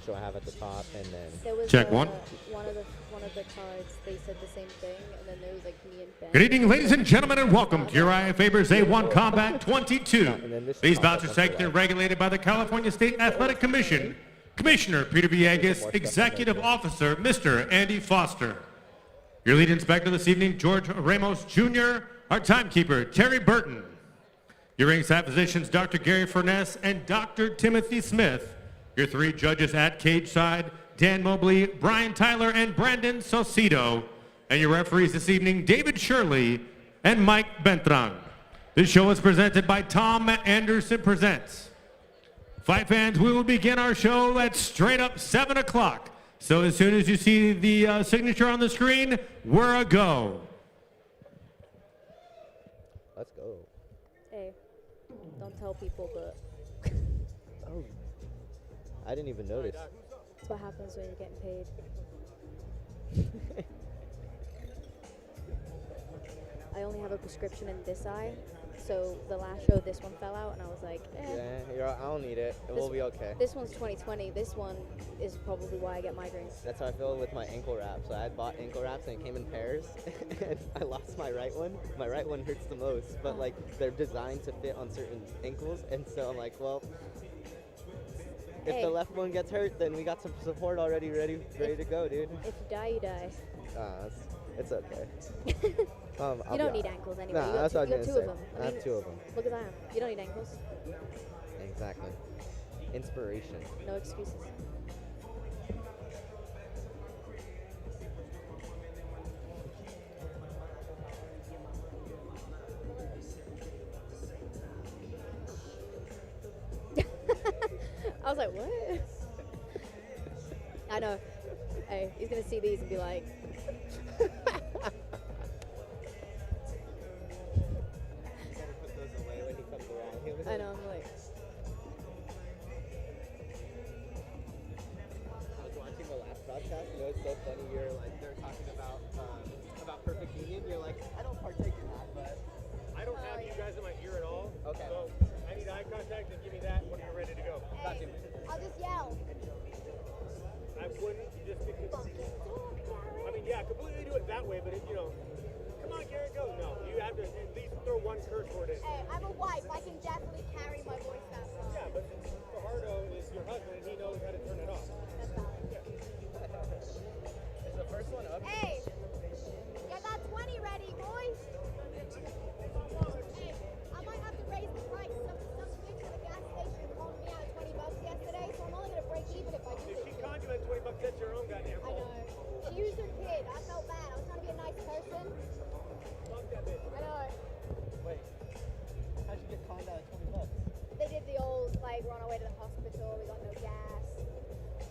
what I have at the top, and then There was Check one. One of the cards, they said the same thing, and then there was like me and Ben. Good evening, ladies and gentlemen, and welcome to Uriah Faber's A1 Combat 22. These bouts are sanctioned and regulated by the California State Athletic Commission. Commissioner Peter Villegas, Executive Officer Mr. Andy Foster. Your lead inspector this evening, George Ramos Jr., our timekeeper, Terry Burton. Your ringside physicians, Dr. Gary Furness and Dr. Timothy Smith. Your three judges at cage side, Dan Mobley, Brian Tyler, and Brandon Saucedo. And your referees this evening, David Shirley and Mike Bentran. This show is presented by Tom Anderson Presents. Fight fans, we will begin our show at straight up 7 o'clock. So as soon as you see the signature on the screen, we're a go. let's go. Hey, don't tell people, but Oh, I didn't even notice. that's what happens when you're getting paid. I only have a prescription in this eye, so the last show this one fell out, and I was like, Yeah, I don't need it. We'll be okay. This one's 2020. This one is probably why I get migraines. That's how I feel with my ankle wraps. So I had bought ankle wraps and it came in pairs, and I lost my right one. My right one hurts the most, but like they're designed to fit on certain ankles, and so I'm like, well, if the left one gets hurt, then we got some support already ready to go, dude. If you die, you die. It's okay. You don't need ankles anyway. Nah, you that's what I was two gonna of them. say. I have two of them. Look at that. You don't need ankles. Exactly. Inspiration. No excuses. I was like, what? I know. Hey, he's gonna see these and be like, I know, I'm like, I was watching the last broadcast, you know, it's so funny, you're like, they're talking about perfect union, you're like, I don't partake in that, but I don't have you guys in my ear at all. Okay. So I need eye contact and give me that when you're ready to go. got you. I'll just yell. I wouldn't just because. I mean, yeah, completely do it that way, but you know, come on, Garrett, go. No, you have to at least throw one curse word in. Hey, I'm a wife. I can definitely carry my voice that far. Yeah, but Fajardo is your husband, and he knows how to turn it off. That's valid. Is the first one up? Hey, get that 20 ready, boys. Hey, I might have to raise the price. Some bitch at the gas station called me out $20 yesterday, so I'm only gonna break even if I do If it. she conned you at $20, that's your own goddamn I fault. know. She used her kid. I felt bad. I was trying to be a nice person. Fuck that bitch. I know. Wait. How'd you get conned out of $20? They did the old, like, we're on our way to the hospital, we got no gas.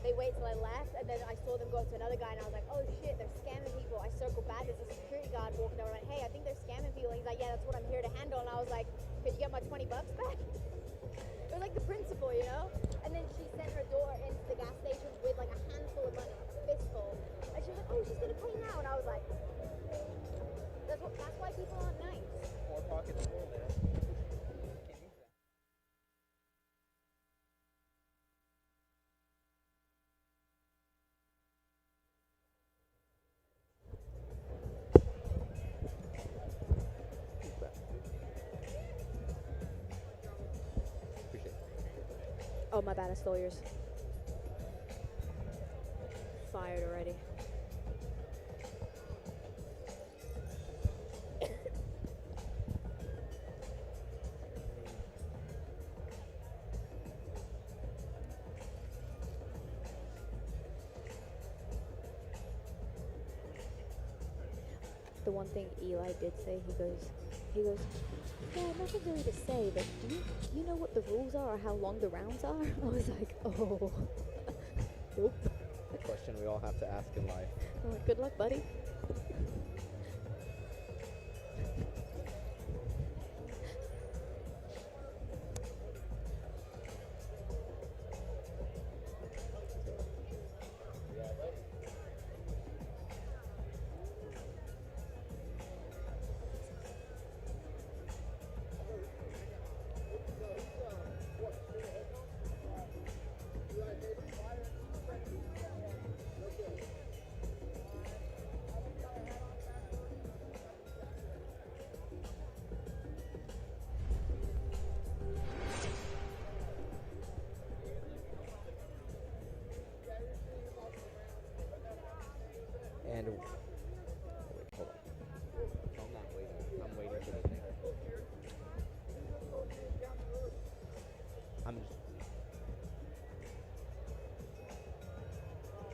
They wait till I left, and then I saw them go up to another guy, and I was like, oh shit, they're scamming people. I circled back, there's a security guard walking over, and I went, hey, I think they're scamming people. And he's like, yeah, that's what I'm here to handle. And I was like, could you get my $20 back? It was like the principal, you know? And then she sent her daughter into the gas station with like a handful of money, a fistful. And she was like, oh, she's gonna pay now. And I was like, that's why people aren't nice. Four pockets full there. oh my bad, I stole yours. Fired already. The one thing Eli did say, he goes, yeah, nothing really to say, but do you know what the rules are or how long the rounds are? I was like, oh, nope. The question we all have to ask in life. I'm like, good luck, buddy. wait, hold on. I'm not waiting. I'm waiting for the thing.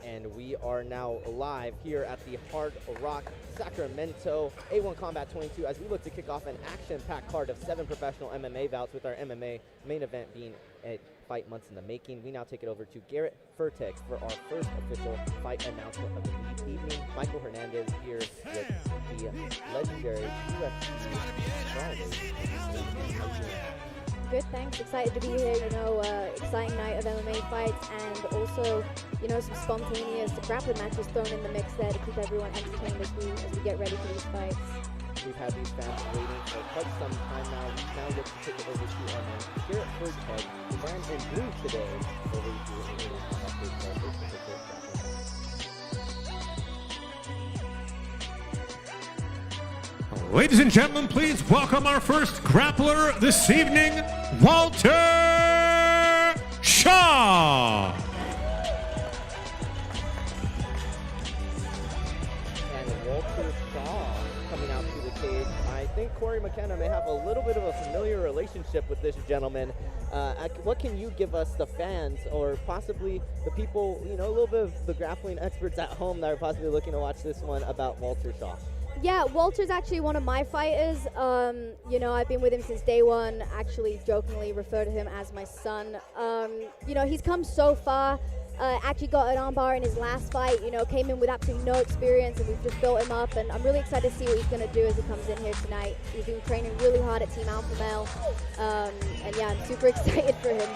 And we are now live here at the Hard Rock Sacramento A1 Combat 22 as we look to kick off an action-packed card of 7 professional MMA bouts, with our MMA main event being a fight months in the making. We now take it over to Garrett Furtex for our first official fight announcement of the evening. Michael Hernandez here with the legendary UFC. Good, thanks. Excited to be here. Exciting night of MMA fights, and also, some spontaneous grappling matches thrown in the mix there to keep everyone entertained as we get ready for these fights. We've had these fans waiting for quite some time now. We now look to take it over to our man, Garrett Furtex, the man in blue today, over here in Ladies and gentlemen, please welcome our first grappler this evening, Walter Shaw. And Walter Shaw coming out to the cage. I think Corey McKenna may have a little bit of a familiar relationship with this gentleman. What can you give us, the fans, or possibly the people, a little bit of the grappling experts at home that are possibly looking to watch this one, about Walter Shaw? Yeah, Walter's actually one of my fighters. I've been with him since day one. Actually, jokingly refer to him as my son. He's come so far. Actually got an armbar in his last fight. Came in with absolutely no experience, and we've just built him up. And I'm really excited to see what he's going to do as he comes in here tonight. He's been training really hard at Team Alpha Male, and yeah, I'm super excited for him.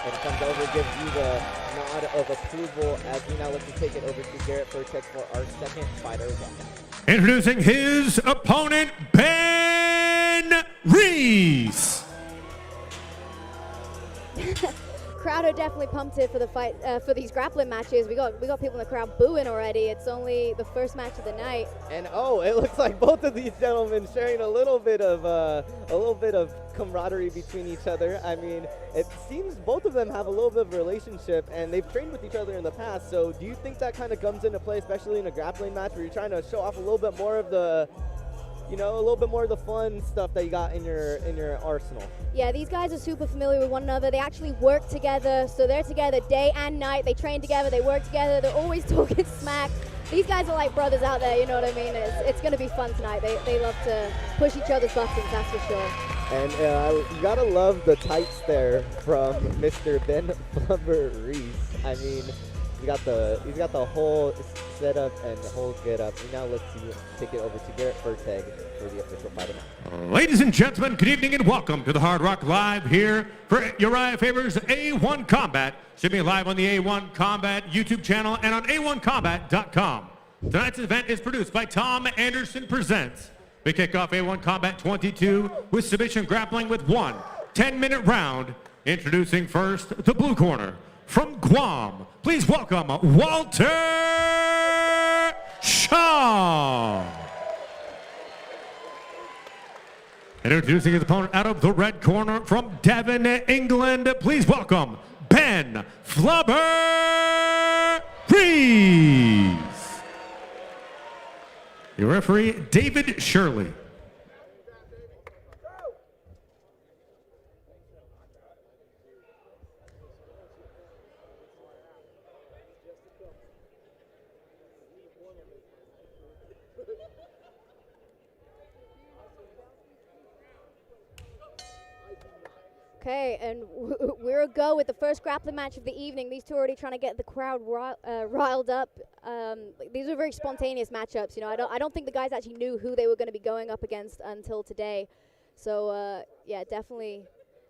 And comes over, gives you the nod of approval as we now look to take it over to Garrett Furtex for our second fighter. Introducing his opponent, Ben Reese. Crowd are definitely pumped here for the fight, for these grappling matches. We got people in the crowd booing already. It's only the first match of the night. And it looks like both of these gentlemen sharing a little bit of camaraderie between each other. I mean, it seems both of them have a little bit of a relationship, and they've trained with each other in the past. So do you think that kind of comes into play, especially in a grappling match where you're trying to show off a little bit more of the, a little bit more of the fun stuff that you got in your arsenal? Yeah, these guys are super familiar with one another. They actually work together, so they're together day and night. They train together, they work together, they're always talking smack. These guys are like brothers out there, you know what I mean? It's going to be fun tonight. They love to push each other's buttons, that's for sure. And you gotta love the tights there from Mr. Ben Faber Reese. I mean, he's got the whole setup and the whole get up. We now look to take it over to Garrett Furtex for the official fight event. Ladies and gentlemen, good evening and welcome to the Hard Rock Live here for Uriah Faber's A1 Combat. Streaming live on the A1 Combat YouTube channel and on A1Combat.com. Tonight's event is produced by Tom Anderson Presents. We kick off A1 Combat 22 with submission grappling with one 10-minute round. Introducing first the blue corner from Guam. Please welcome Walter Shaw. And introducing his opponent out of the red corner from Devon, England. Please welcome Ben Faber Reese. Your referee, David Shirley. Okay, and we're a go with the first grappling match of the evening. These two are already trying to get the crowd riled up. These are very spontaneous matchups. I don't think the guys actually knew who they were going to be going up against until today. So yeah, definitely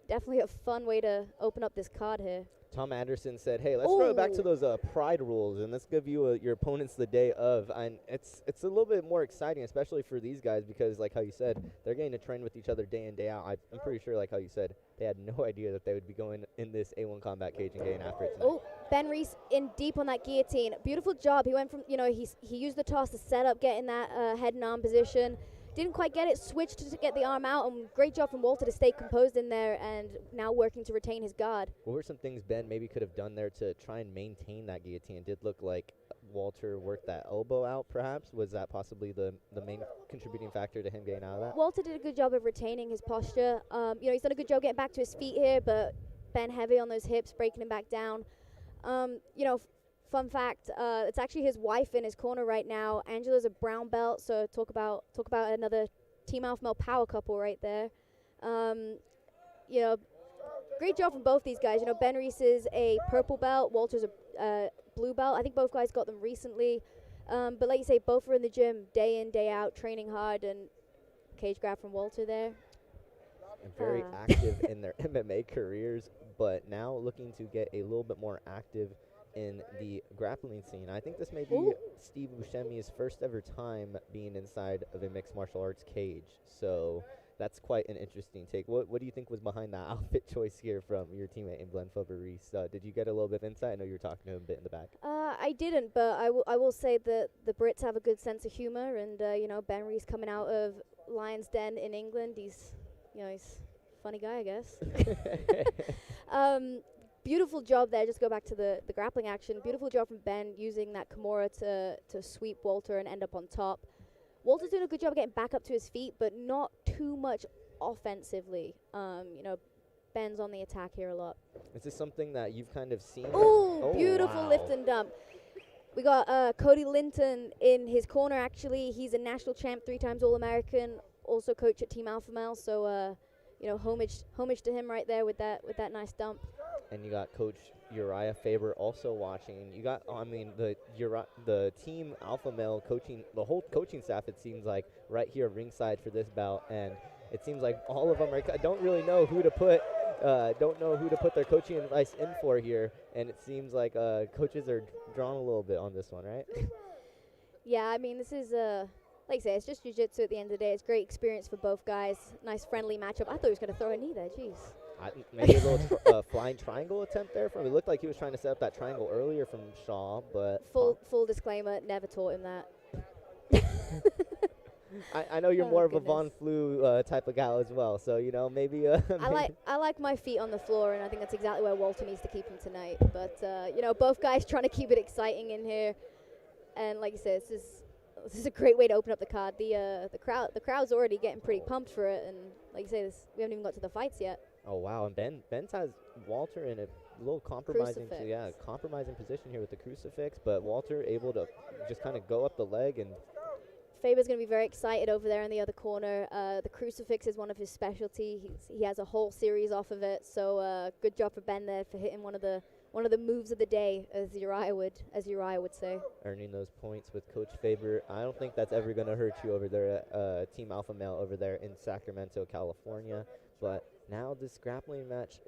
a fun way to open up this card here. Tom Anderson said, hey, let's throw it back to those pride rules, and let's give you your opponents the day of. And it's a little bit more exciting, especially for these guys, because like how you said, they're getting to train with each other day in, day out. I'm pretty sure, like how you said, they had no idea that they would be going in this A1 Combat cage and getting after it tonight. Oh, Ben Reese in deep on that guillotine. Beautiful job. He went from, he used the toss to set up, get in that head and arm position. didn't quite get it, switched to get the arm out, and great job from Walter to stay composed in there and now working to retain his guard. What were some things Ben maybe could have done there to try and maintain that guillotine? It did look like Walter worked that elbow out, perhaps. Was that possibly the main contributing factor to him getting out of that? Walter did a good job of retaining his posture. He's done a good job getting back to his feet here, but Ben heavy on those hips, breaking him back down. Fun fact, it's actually his wife in his corner right now. Angela's a brown belt, so talk about another Team Alpha Male power couple right there. Great job from both these guys. Ben Reese is a purple belt, Walter's a blue belt. I think both guys got them recently. But like you say, both are in the gym day in, day out, training hard, and cage grab from Walter there. And very active in their MMA careers, but now looking to get a little bit more active in the grappling scene. I think this may be Steve Buscemi's first ever time being inside of a mixed martial arts cage. So that's quite an interesting take. What do you think was behind that outfit choice here from your teammate in Glenn Faber Reese? Did you get a little bit of insight? I know you were talking to him a bit in the back. I didn't, but I will say that the Brits have a good sense of humor, and Ben Reese coming out of Lion's Den in England, he's a funny guy, I guess. Beautiful job there. Just go back to the grappling action. Beautiful job from Ben using that Kimura to sweep Walter and end up on top. Walter's doing a good job of getting back up to his feet, but not too much offensively. Ben's on the attack here a lot. Is this something that you've kind of seen? Oh, beautiful lift and dump. We got Cody Linton in his corner, actually. He's a national champ, 3 times All-American, also coach at Team Alpha Male, so homage to him right there with that nice dump. And you got Coach Uriah Faber also watching. You got, the Team Alpha Male coaching, the whole coaching staff, it seems like, right here ringside for this bout. And it seems like all of them don't really know who to put, their coaching advice in for here. And it seems like coaches are drawn a little bit on this one, right? Yeah, this is like I say, it's just jiu-jitsu at the end of the day. It's great experience for both guys. Nice friendly matchup. I thought he was going to throw a knee there. Jeez. Maybe a little flying triangle attempt there from him. It looked like he was trying to set up that triangle earlier from Shaw, but full disclaimer, never taught him that. I know you're more of a Von Flew type of gal as well, so maybe. I like my feet on the floor, and I think that's exactly where Walter needs to keep him tonight. But both guys trying to keep it exciting in here, and like you said, this is a great way to open up the card. The crowd's already getting pretty pumped for it, and like you say, we haven't even got to the fights yet. Oh wow! And Ben has Walter in a little compromising position here with the crucifix, but Walter able to just kind of go up the leg. And Faber's going to be very excited over there in the other corner. The crucifix is one of his specialty. He has a whole series off of it. So good job for Ben there for hitting one of the moves of the day, as Uriah would say. Earning those points with Coach Faber. I don't think that's ever going to hurt you over there at Team Alpha Male over there in Sacramento, California. But now this grappling match,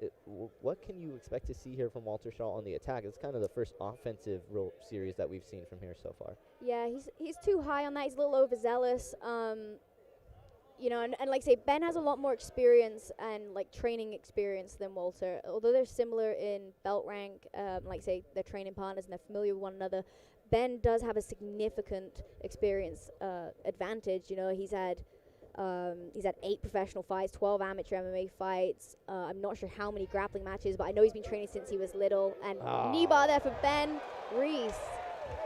what can you expect to see here from Walter Shaw on the attack? It's kind of the first offensive real series that we've seen from here so far. Yeah, he's too high on that. He's a little overzealous. And like I say, Ben has a lot more experience and training experience than Walter. Although they're similar in belt rank, like I say, they're training partners and they're familiar with one another. Ben does have a significant experience advantage. He's had 8 professional fights, 12 amateur MMA fights. I'm not sure how many grappling matches, but I know he's been training since he was little. And knee bar there for Ben Reese.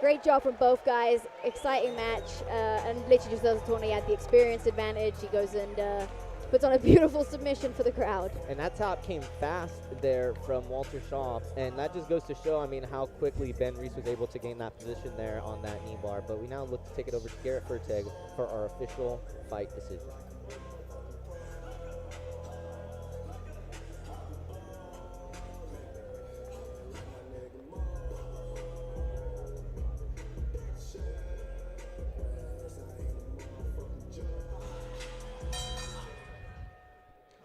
Great job from both guys. Exciting match. And literally just doesn't totally had the experience advantage. He goes and puts on a beautiful submission for the crowd. And that top came fast there from Walter Shaw. And that just goes to show, how quickly Ben Reese was able to gain that position there on that knee bar. But we now look to take it over to Garrett Fertig for our official fight decision.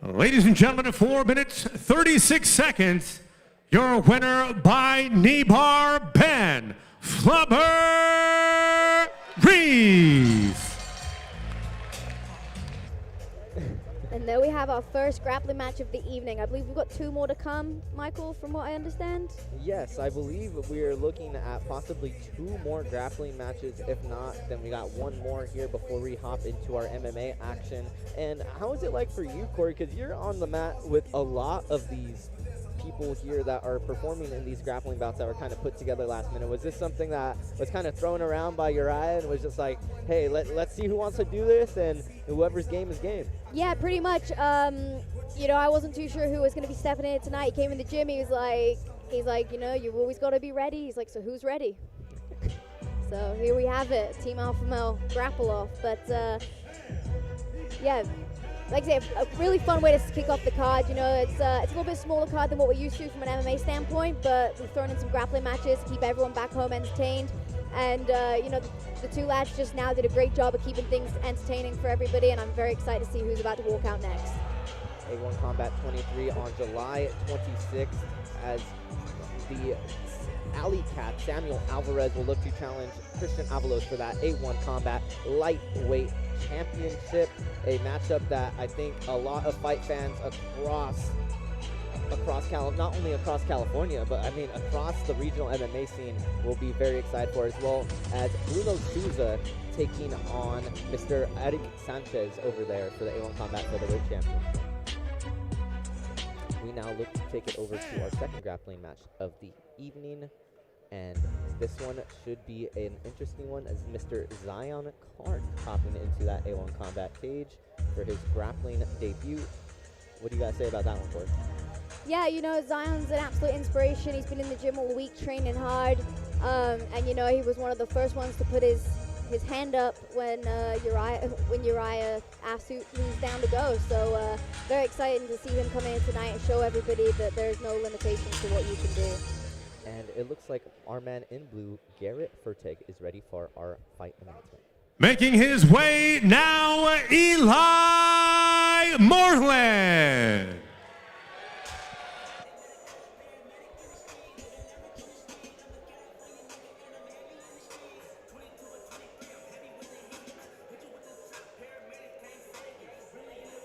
Ladies and gentlemen, in 4 minutes, 36 seconds, your winner by knee bar, Ben Faber Reese. The And there we have our first grappling match of the evening. I believe we've got 2 more to come, Michael, from what I understand. Yes, I believe we are looking at possibly 2 more grappling matches. If not, then we got 1 more here before we hop into our MMA action. And how is it like for you, Corey? Because you're on the mat with a lot of these people here that are performing in these grappling bouts that were kind of put together last minute. Was this something that was kind of thrown around by Uriah and was just like, hey, let's see who wants to do this, and whoever's game is game? Yeah, pretty much. You know, I wasn't too sure who was going to be stepping in tonight. He came in the gym. He's like, you know, you've always got to be ready. He's like, so who's ready? So here we have it, Team Alpha Male grapple off. But yeah, like I say, a really fun way to kick off the card. You know, it's a little bit smaller card than what we're used to from an MMA standpoint, but we've thrown in some grappling matches to keep everyone back home entertained. And you know, the 2 lads just now did a great job of keeping things entertaining for everybody, and I'm very excited to see who's about to walk out next. A1 Combat 23 on July 26th, as the Alley Cat Samuel Alvarez will look to challenge Christian Avalos for that A1 Combat Lightweight Championship, a matchup that I think a lot of fight fans not only across California, but I mean across the regional MMA scene will be very excited for, as well as Bruno Souza taking on Mr. Eric Sanchez over there for the A1 Combat Featherweight Championship. We now look to take it over to our second grappling match of the evening, and this one should be an interesting one, as Mr. Zion Clark hopping into that A1 Combat cage for his grappling debut. What do you guys say about that one, Corey? Yeah, you know, Zion's an absolute inspiration. He's been in the gym all week training hard, and you know, he was one of the first ones to put his hand up when Uriah asked who's down to go. So very exciting to see him come in tonight and show everybody that there's no limitations to what you can do. And it looks like our man in blue, Garrett Furtig, is ready for our fight announcement. Making his way now, Eli Moreland.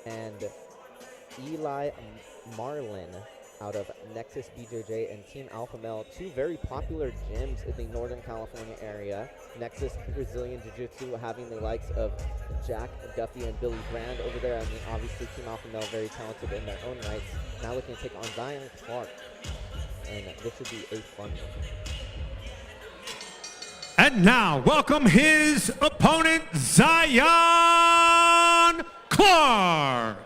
And Eli Marlin out of Nexus BJJ and Team Alpha Male, 2 very popular gyms in the Northern California area. Nexus Brazilian Jiu-Jitsu having the likes of Jack Duffy and Billy Brand over there. I mean, obviously Team Alpha Male very talented in their own rights. Now looking to take on Zion Clark, and this should be a fun one. And now, welcome his opponent, Zion Clark.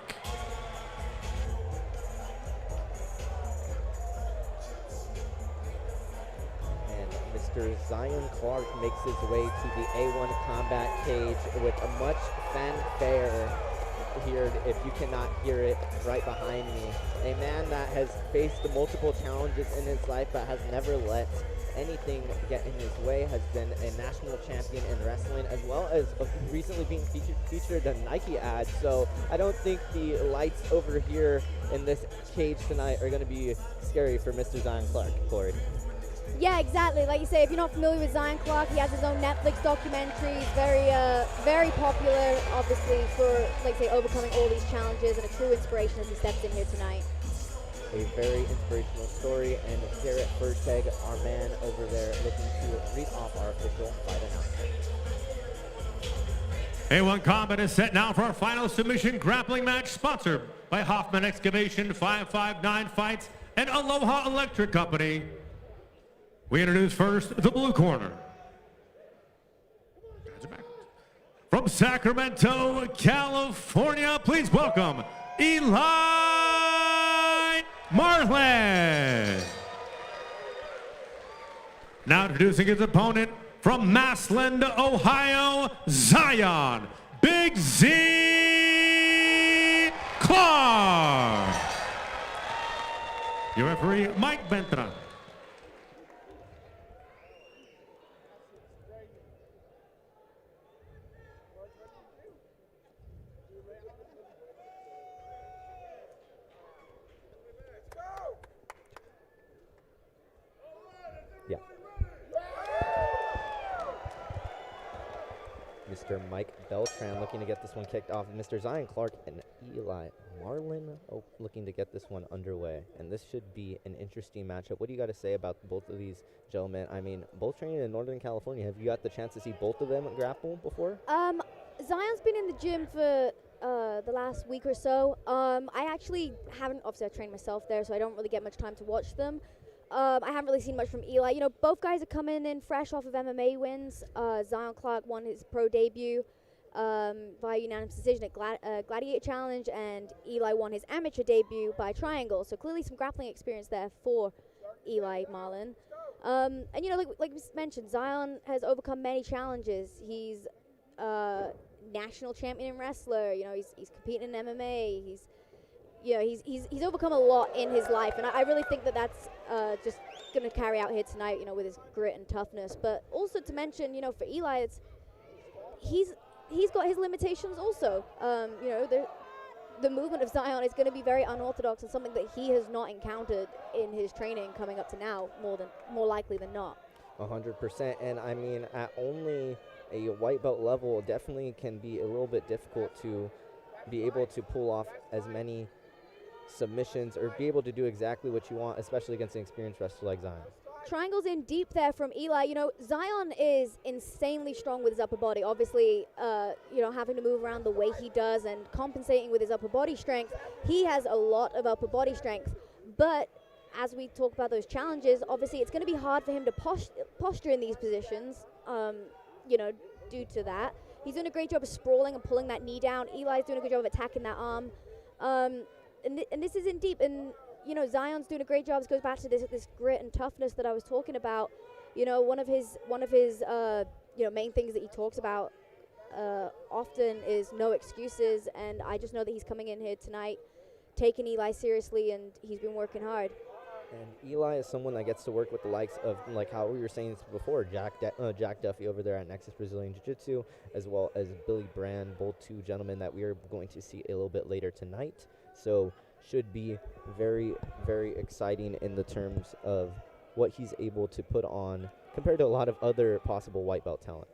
And Mr. Zion Clark makes his way to the A1 Combat cage with a much fanfare here, if you cannot hear it right behind me. A man that has faced multiple challenges in his life but has never let anything get in his way, has been a national champion in wrestling, as well as recently being featured in Nike ads. So I don't think the lights over here in this cage tonight are going to be scary for Mr. Zion Clark, Corey. Yeah, exactly. Like you say, if you're not familiar with Zion Clark, he has his own Netflix documentary. He's very popular, obviously, for, like say, overcoming all these challenges, and a true inspiration as he steps in here tonight. A very inspirational story, and Garrett Furtig, our man over there, looking to read off our official fight announcement. A1 Combat is set now for our final submission grappling match, sponsored by Hoffman Excavation, 559 Fights, and Aloha Electric Company. We introduce first the blue corner. From Sacramento, California, please welcome Eli Marlin. Now introducing his opponent from Massland, Ohio, Zion Big Z Clark. Your referee, Mike Bentra. Mr. Mike Beltran looking to get this one kicked off. Mr. Zion Clark and Eli Marlin looking to get this one underway. And this should be an interesting matchup. What do you got to say about both of these gentlemen? I mean, both training in Northern California. Have you got the chance to see both of them grapple before? Zion's been in the gym for the last week or so. I actually haven't, obviously I trained myself there, so I don't really get much time to watch them. I haven't really seen much from Eli. You know, both guys are coming in fresh off of MMA wins. Zion Clark won his pro debut via unanimous decision at Gladiator Challenge, and Eli won his amateur debut by Triangle. So clearly some grappling experience there for Eli Marlin. And you know, like we mentioned, Zion has overcome many challenges. He's national champion wrestler. You know, he's competing in MMA. He's overcome a lot in his life, and I really think that that's just going to carry out here tonight, you know, with his grit and toughness. But also to mention, you know, for Eli, he's got his limitations also. You know, the movement of Zion is going to be very unorthodox and something that he has not encountered in his training coming up to now, more likely than not. 100%, and I mean, at only a white belt level, it definitely can be a little bit difficult to be able to pull off as many submissions or be able to do exactly what you want, especially against an experienced wrestler like Zion. Triangles in deep there from Eli. You know, Zion is insanely strong with his upper body. Obviously, you know, having to move around the way he does and compensating with his upper body strength, he has a lot of upper body strength. But as we talk about those challenges, obviously it's going to be hard for him to posture in these positions, you know, due to that. He's doing a great job of sprawling and pulling that knee down. Eli's doing a good job of attacking that arm. And this is in deep, and you know, Zion's doing a great job. This goes back to this grit and toughness that I was talking about. You know, one of his you know, main things that he talks about often is no excuses, and I just know that he's coming in here tonight taking Eli seriously, and he's been working hard. And Eli is someone that gets to work with the likes of, like how we were saying before, Jack Duffy over there at Nexus Brazilian Jiu-Jitsu, as well as Billy Brand, both two gentlemen that we are going to see a little bit later tonight. So should be very, very exciting in the terms of what he's able to put on compared to a lot of other possible white belt talent.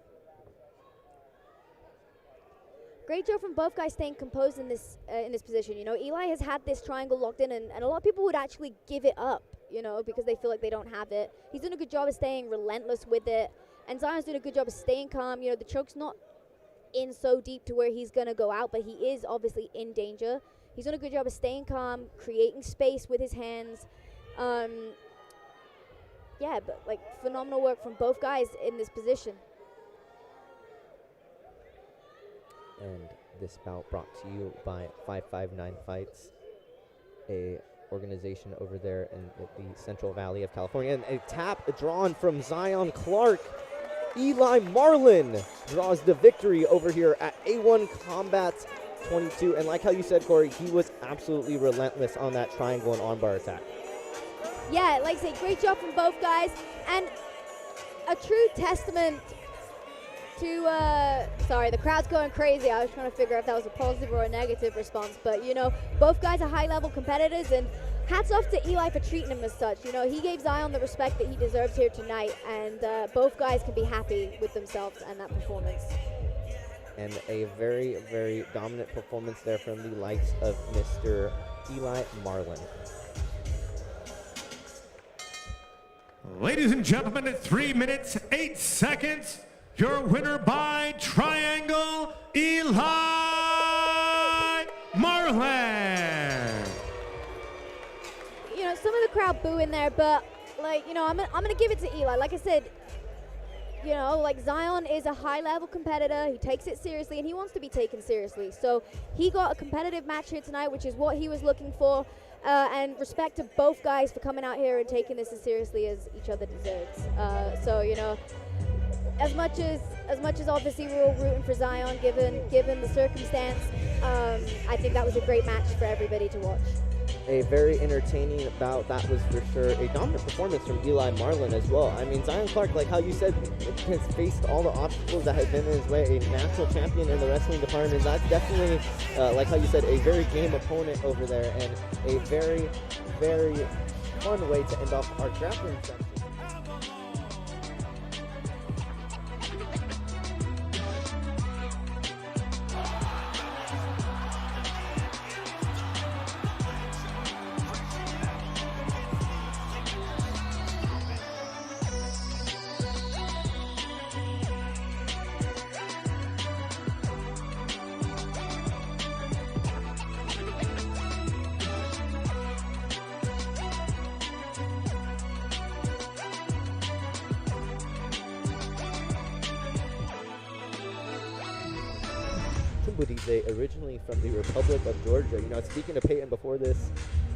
Great job from both guys staying composed in this position. You know, Eli has had this triangle locked in, and a lot of people would actually give it up, you know, because they feel like they don't have it. He's doing a good job of staying relentless with it, and Zion's doing a good job of staying calm. You know, the choke's not in so deep to where he's going to go out, but he is obviously in danger. He's doing a good job of staying calm, creating space with his hands. Yeah, but like phenomenal work from both guys in this position. And this bout brought to you by 559 Fights, a organization over there in the Central Valley of California. And a tap drawn from Zion Clark. Eli Marlin draws the victory over here at A1 Combat 22. And like how you said, Corey, he was absolutely relentless on that triangle and armbar attack. Yeah, like I say, great job from both guys. And a true testament to, sorry, the crowd's going crazy. I was trying to figure out if that was a positive or a negative response. But, you know, both guys are high-level competitors, and hats off to Eli for treating him as such. You know, he gave Zion the respect that he deserves here tonight, and both guys can be happy with themselves and that performance. And a very, very dominant performance there from the likes of Mr. Eli Marlin. Ladies and gentlemen, at 3 minutes, 8 seconds, your winner by triangle, Eli Marlin. You know, some of the crowd booing there, but, like, you know, I'm gonna give it to Eli. Like I said, you know, like, Zion is a high-level competitor. He takes it seriously, and he wants to be taken seriously. So he got a competitive match here tonight, which is what he was looking for. And respect to both guys for coming out here and taking this as seriously as each other deserves. So, you know, as much as obviously we're all rooting for Zion, given the circumstance, I think that was a great match for everybody to watch. A very entertaining bout, that was for sure. A dominant performance from Eli Marlin as well. I mean, Zion Clark, like how you said, has faced all the obstacles that have been in his way. A national champion in the wrestling department. That's definitely, like how you said, a very game opponent over there, and a very, very fun way to end off our grappling section. Chubudidze, originally from the Republic of Georgia. You know, speaking to Peyton before this,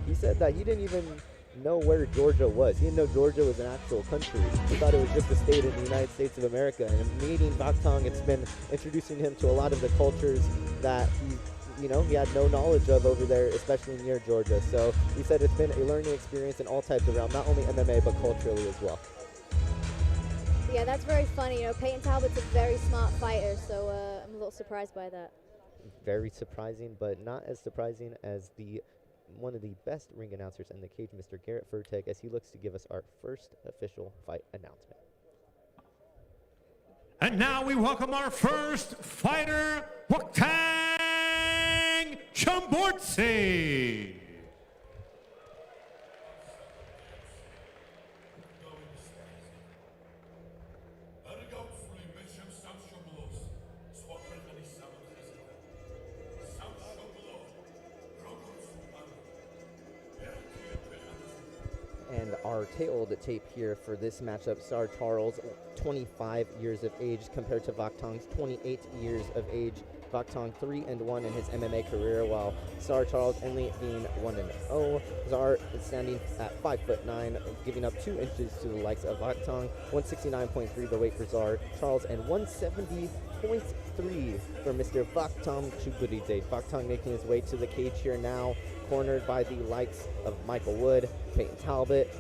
he said that he didn't even know where Georgia was. He didn't know Georgia was an actual country. He thought it was just a state in the United States of America. And meeting Baktong, it's been introducing him to a lot of the cultures that he had no knowledge of over there, especially near Georgia. So he said it's been a learning experience in all types of realms, not only MMA, but culturally as well. Yeah, that's very funny. You know, Peyton Talbot's a very smart fighter, so I'm a little surprised by that. Very surprising, but not as surprising as one of the best ring announcers in the cage, Mr. Garrett Furtek, as he looks to give us our first official fight announcement. And now we welcome our first fighter, Waktang Chambortse. And our tail to tape here for this matchup, Sar Charles, 25 years of age compared to Vaktong's 28 years of age. Vaktong 3-1 in his MMA career, while Sar Charles only being 1-0. Zar is standing at 5'9", giving up 2 inches to the likes of Vaktong. 169.3 the weight for Zar Charles, and 170.3 for Mr. Vaktong Chubudidze. Vaktong making his way to the cage here now, cornered by the likes of Michael Wood, Peyton Talbot,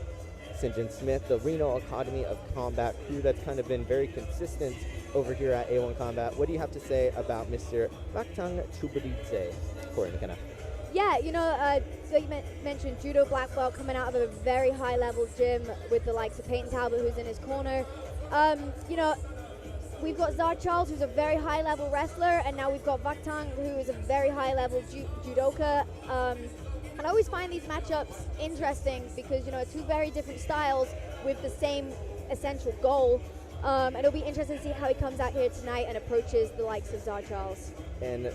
St. John Smith, the Reno Academy of Combat crew that's kind of been very consistent over here at A1 Combat. What do you have to say about Mr. Vaktong Chubudidze, Corey McKenna? Yeah, so you mentioned judo black belt coming out of a very high level gym with the likes of Peyton Talbot, who's in his corner. We've got Zar Charles, who's a very high level wrestler, and now we've got Vaktong, who is a very high level judoka. And I always find these matchups interesting because, two very different styles with the same essential goal. And it'll be interesting to see how he comes out here tonight and approaches the likes of Zar Charles. And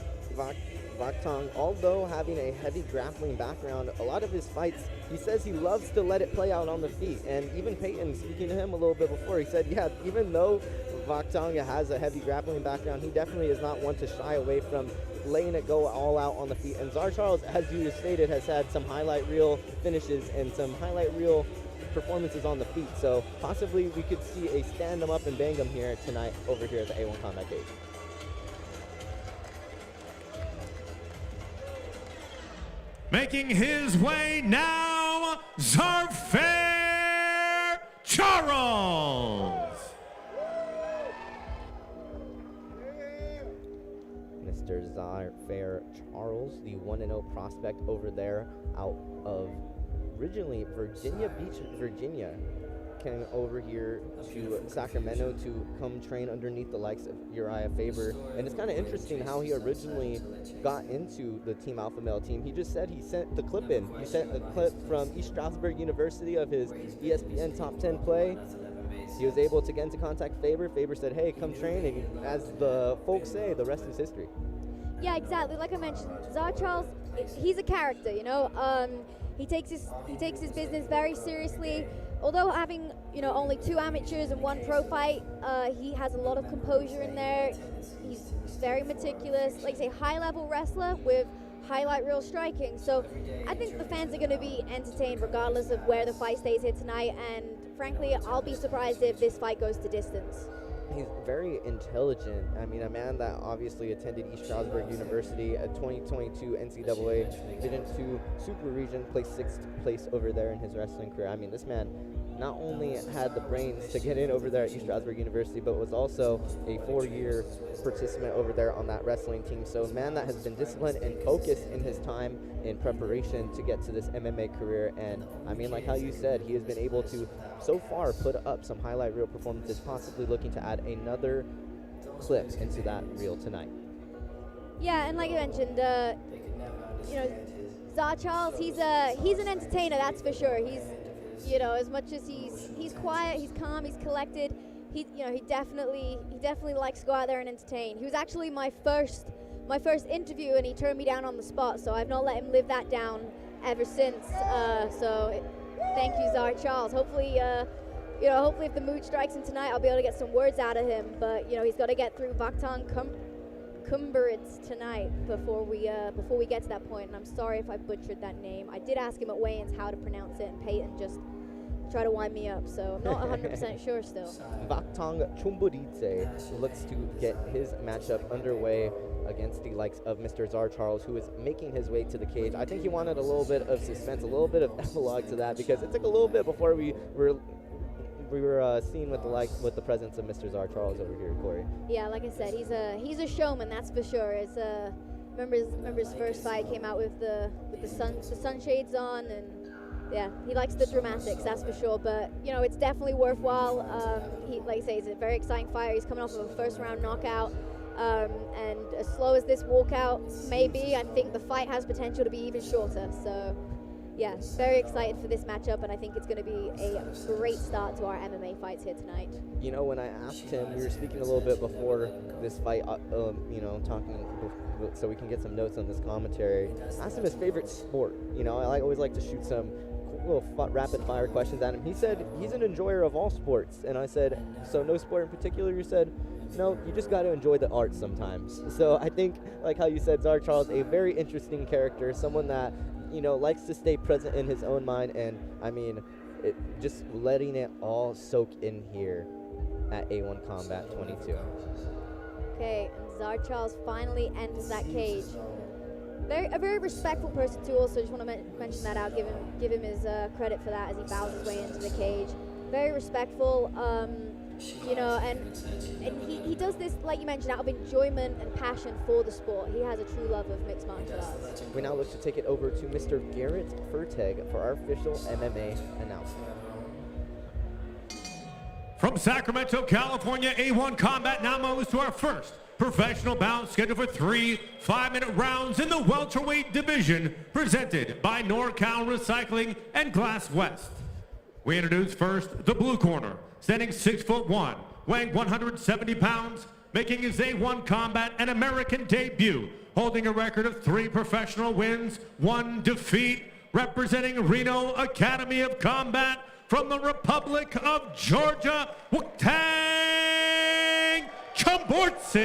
Vaktong, although having a heavy grappling background, a lot of his fights, he says he loves to let it play out on the feet. And even Peyton, speaking to him a little bit before, he said, yeah, even though Vaktong has a heavy grappling background, he definitely is not one to shy away from letting it go all out on the feet. And Zar Charles, as you stated, has had some highlight reel finishes and some highlight reel performances on the feet. So possibly we could see a stand 'em up and bang 'em here tonight over here at the A1 Combat cage. Making his way now, Zarfair Charles. Mr. Zarfair Charles, the 1-0 prospect over there out of originally Virginia Beach, Virginia, came over here to Sacramento to come train underneath the likes of Uriah Faber. And it's kind of interesting how he originally got into the Team Alpha Male team. He just said he sent the clip in. He sent a clip from East Stroudsburg University of his ESPN Top 10 play. He was able to get into contact Faber. Faber said, hey, come train. And as the folks say, the rest is history. Yeah, exactly. Like I mentioned, Zar Charles, he's a character, He takes his business very seriously. Although having, only 2 amateurs and 1 pro fight, he has a lot of composure in there. He's very meticulous, like I say, high-level wrestler with highlight reel striking. So I think the fans are going to be entertained regardless of where the fight stays here tonight. And frankly, I'll be surprised if this fight goes to distance. He's very intelligent. I mean, a man that obviously attended East Stroudsburg University, a 2022 NCAA Division II Super Region, placed 6th place over there in his wrestling career. I mean, this man not only had the brains to get in over there at East Stroudsburg University, but was also a 4-year participant over there on that wrestling team. So a man that has been disciplined and focused in his time in preparation to get to this MMA career. And I mean, like how you said, he has been able to so far put up some highlight reel performances, possibly looking to add another clip into that reel tonight. Yeah, and like I mentioned, Zar Charles, he's an entertainer, that's for sure. He's, as much as he's quiet, he's calm, he's collected. He definitely likes to go out there and entertain. He was actually my first interview, and he turned me down on the spot. So I've not let him live that down ever since. Thank you, Zar Charles. Hopefully, hopefully if the mood strikes him tonight, I'll be able to get some words out of him. But he's got to get through Vaktong Kumberitz tonight before we get to that point, and I'm sorry if I butchered that name. I did ask him at weigh-ins how to pronounce it, and Peyton just tried to wind me up, so I'm not 100% sure still. Vakhtang Chumburidze looks to get his matchup underway against the likes of Mr. Czar Charles, who is making his way to the cage. I think he wanted a little bit of suspense, a little bit of epilogue to that, because it took a little bit before we were seen with the presence of Mr. Czar Charles over here, Corey. Yeah, like I said, he's a showman, that's for sure. It's remember his first fight came out with the sunshades on, and yeah, he likes the dramatics, that's for sure. But you know, it's definitely worthwhile. He, like I say, he's a very exciting fighter. He's coming off of a first round knockout. And as slow as this walkout may be, I think the fight has potential to be even shorter. So, yeah, very excited for this matchup, and I think it's going to be a great start to our MMA fights here tonight. You know, when I asked him, we were speaking a little bit before this fight, you know, talking so we can get some notes on this commentary. I asked him his favorite sport. You know, I always like to shoot some little rapid-fire questions at him. He said he's an enjoyer of all sports, and I said, so no sport in particular? You said, no, you just got to enjoy the art sometimes. So I think, like how you said, Czar Charles, a very interesting character, someone that, you know, likes to stay present in his own mind, and I mean, just letting it all soak in here at A1 Combat 22. Okay, and Czar Charles finally enters that cage. A very respectful person too. Also, just want to mention that out. Give him his credit for that as he bows his way into the cage. Very respectful. You know, and he does this, like you mentioned, out of enjoyment and passion for the sport. He has a true love of mixed martial arts. We now look to take it over to Mr. Garrett Furteg for our official MMA announcement. From Sacramento, California, A1 Combat now moves to our first professional bout scheduled for 3 5-minute rounds in the welterweight division, presented by NorCal Recycling and Glass West. We introduce first the blue corner, standing 6'1", weighing 170 pounds, making his A1 Combat and American debut, holding a record of 3 professional wins, 1 defeat, representing Reno Academy of Combat from the Republic of Georgia, Vakhtang Chumburidze.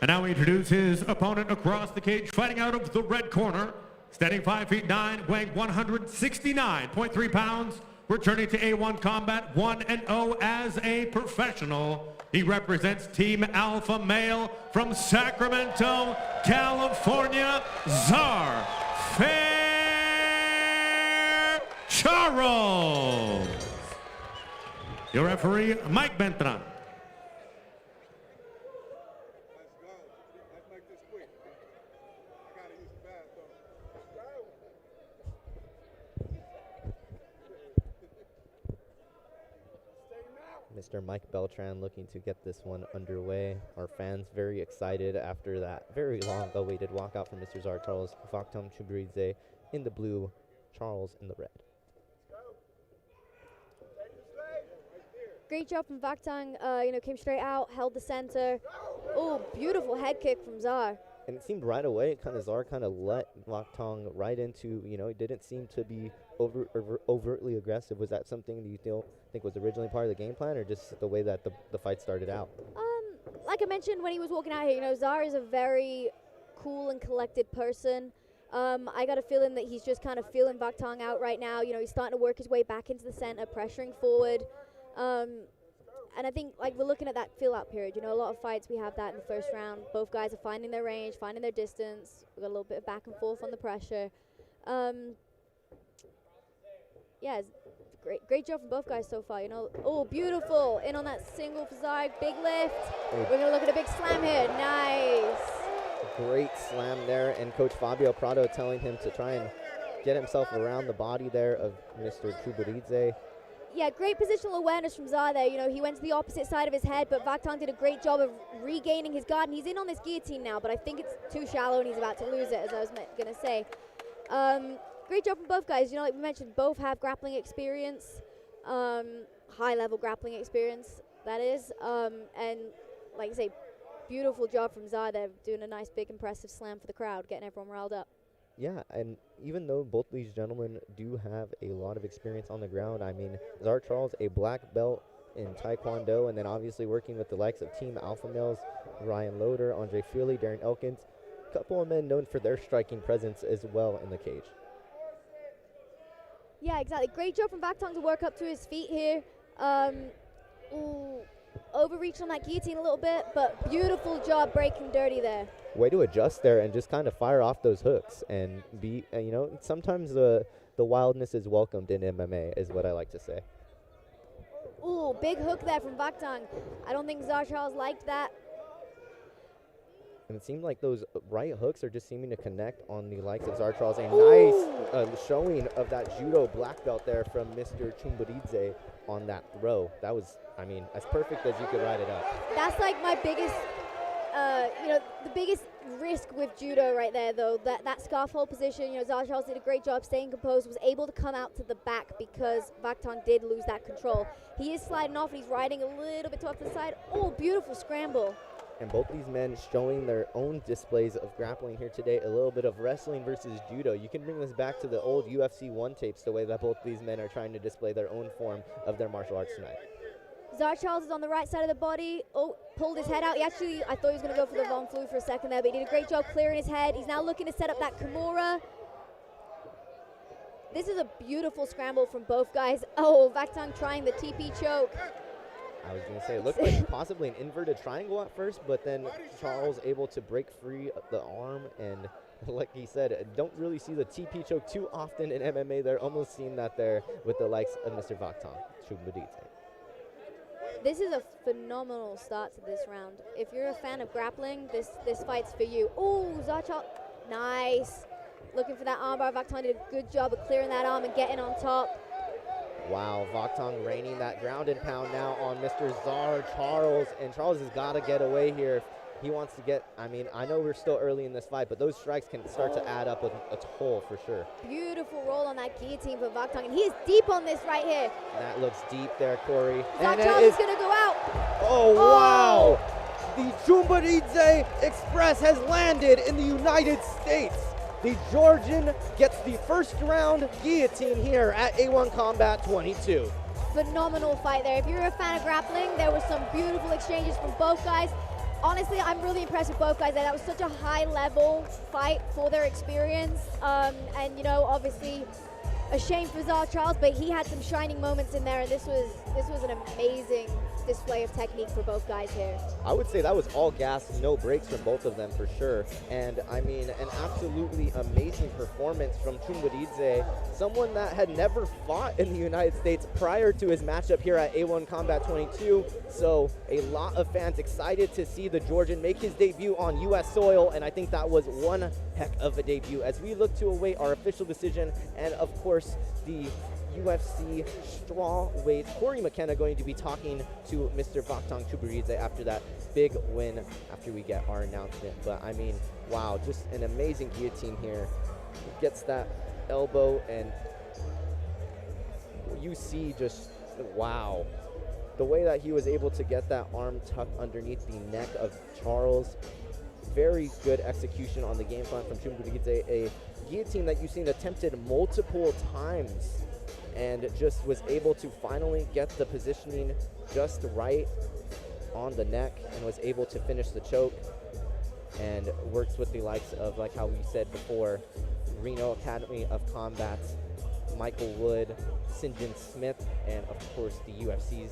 And now we introduce his opponent across the cage, fighting out of the red corner, standing 5'9", weighing 169.3 pounds, returning to A1 Combat 1-0 as a professional. He represents Team Alpha Male from Sacramento, California, Czar Charles. Your referee, Mike Bentran. Mr. Mike Beltran looking to get this one underway. Our fans very excited after that very long-awaited walkout from Mr. Czar Charles. Vakhtang Chumburidze in the blue, Charles in the red. Great job from Vakhtang. You know, came straight out, held the center. Oh, beautiful head kick from Czar. And it seemed right away, Czar kind of let Vakhtang right into, you know, he didn't seem to be overtly aggressive. Was that something that you think was originally part of the game plan, or just the way that the fight started out? Like I mentioned when he was walking out here, you know, Czar is a very cool and collected person. I got a feeling that he's just kind of feeling Vakhtang out right now. You know, he's starting to work his way back into the center, pressuring forward. And I think, like, we're looking at that feel-out period. You know, a lot of fights, we have that in the first round. Both guys are finding their range, finding their distance. We've got a little bit of back and forth on the pressure. Yeah, it's great job from both guys so far. You know, oh, beautiful. In on that single for Czar, big lift. We're going to look at a big slam here. Nice. Great slam there, and Coach Fabio Prado telling him to try and get himself around the body there of Mr. Chumburidze. Yeah, great positional awareness from Czar there. You know, he went to the opposite side of his head, but Vakhtang did a great job of regaining his guard. And he's in on this guillotine now, but I think it's too shallow and he's about to lose it, as I was going to say. Great job from both guys. You know, like we mentioned, both have grappling experience, high-level grappling experience, that is. And like I say, beautiful job from Czar there, doing a nice, big, impressive slam for the crowd, getting everyone riled up. Yeah, and even though both these gentlemen do have a lot of experience on the ground, I mean, Czar Charles, a black belt in Taekwondo, and then obviously working with the likes of Team Alpha Males, Ryan Loader, Andre Fearley, Darren Elkins, a couple of men known for their striking presence as well in the cage. Yeah, exactly. Great job from Vaktong to work up to his feet here. Ooh, overreached on that guillotine a little bit, but beautiful job breaking dirty there. Way to adjust there and just kind of fire off those hooks and be, you know, sometimes the wildness is welcomed in MMA is what I like to say. Ooh, big hook there from Vaktong. I don't think Zar Charles liked that. And it seemed like those right hooks are just seeming to connect on the likes of Zar Charles. A nice showing of that judo black belt there from Mr. Chumburidze on that throw. That was, I mean, as perfect as you could write it up. That's like my biggest, you know, the biggest risk with judo right there, though. That scarf hold position, you know, Zar Charles did a great job staying composed, was able to come out to the back because Vaktong did lose that control. He is sliding off, and he's riding a little bit off to the side. Oh, beautiful scramble. And both these men showing their own displays of grappling here today, a little bit of wrestling versus judo. You can bring this back to the old UFC 1 tapes, the way that both these men are trying to display their own form of their martial arts tonight. Zar Charles is on the right side of the body. Oh, pulled his head out. I thought he was going to go for the Von Flue for a second there, but he did a great job clearing his head. He's now looking to set up that Kimura. This is a beautiful scramble from both guys. Oh, Vaktong trying the TP choke. I was going to say, it looked like possibly an inverted triangle at first, but then Charles able to break free the arm, and like he said, don't really see the TP choke too often in MMA. They're almost seeing that there with the likes of Mr. Vaktong Chumburidze. This is a phenomenal start to this round. If you're a fan of grappling, this fight's for you. Oh, Zar Charles, nice. Looking for that armbar. Vaktong did a good job of clearing that arm and getting on top. Wow, Vaktong raining that ground and pound now on Mr. Zar Charles, and Charles has got to get away here. He wants to get, I mean, I know we're still early in this fight, but those strikes can start to add up with a toll for sure. Beautiful roll on that guillotine for Vaktong, and he is deep on this right here. That looks deep there, Corey. Zar Charles is going to go out. Oh, wow. The Chumburidze Express has landed in the United States. The Georgian gets the first round guillotine here at A1 Combat 22. Phenomenal fight there. If you're a fan of grappling, there were some beautiful exchanges from both guys. Honestly, I'm really impressed with both guys there. That was such a high-level fight for their experience. And, you know, obviously a shame for Zar Charles, but he had some shining moments in there, and this was an amazing display of technique for both guys here. I would say that was all gas, no breaks from both of them for sure. And I mean, an absolutely amazing performance from Chumburidze, someone that had never fought in the United States prior to his matchup here at A1 Combat 22. So a lot of fans excited to see the Georgian make his debut on US soil, and I think that was one heck of a debut as we look to await our official decision and of course the UFC strawweight. Corey McKenna going to be talking to Mr. Vaktong Chumburidze after that big win after we get our announcement. But I mean, wow, just an amazing guillotine here. He gets that elbow and you see just, wow. The way that he was able to get that arm tucked underneath the neck of Charles. Very good execution on the game plan from Chumburidze. A guillotine that you've seen attempted multiple times and just was able to finally get the positioning just right on the neck and was able to finish the choke, and works with the likes of, like how we said before, Reno Academy of Combat's Michael Wood, St. John Smith, and of course the UFC's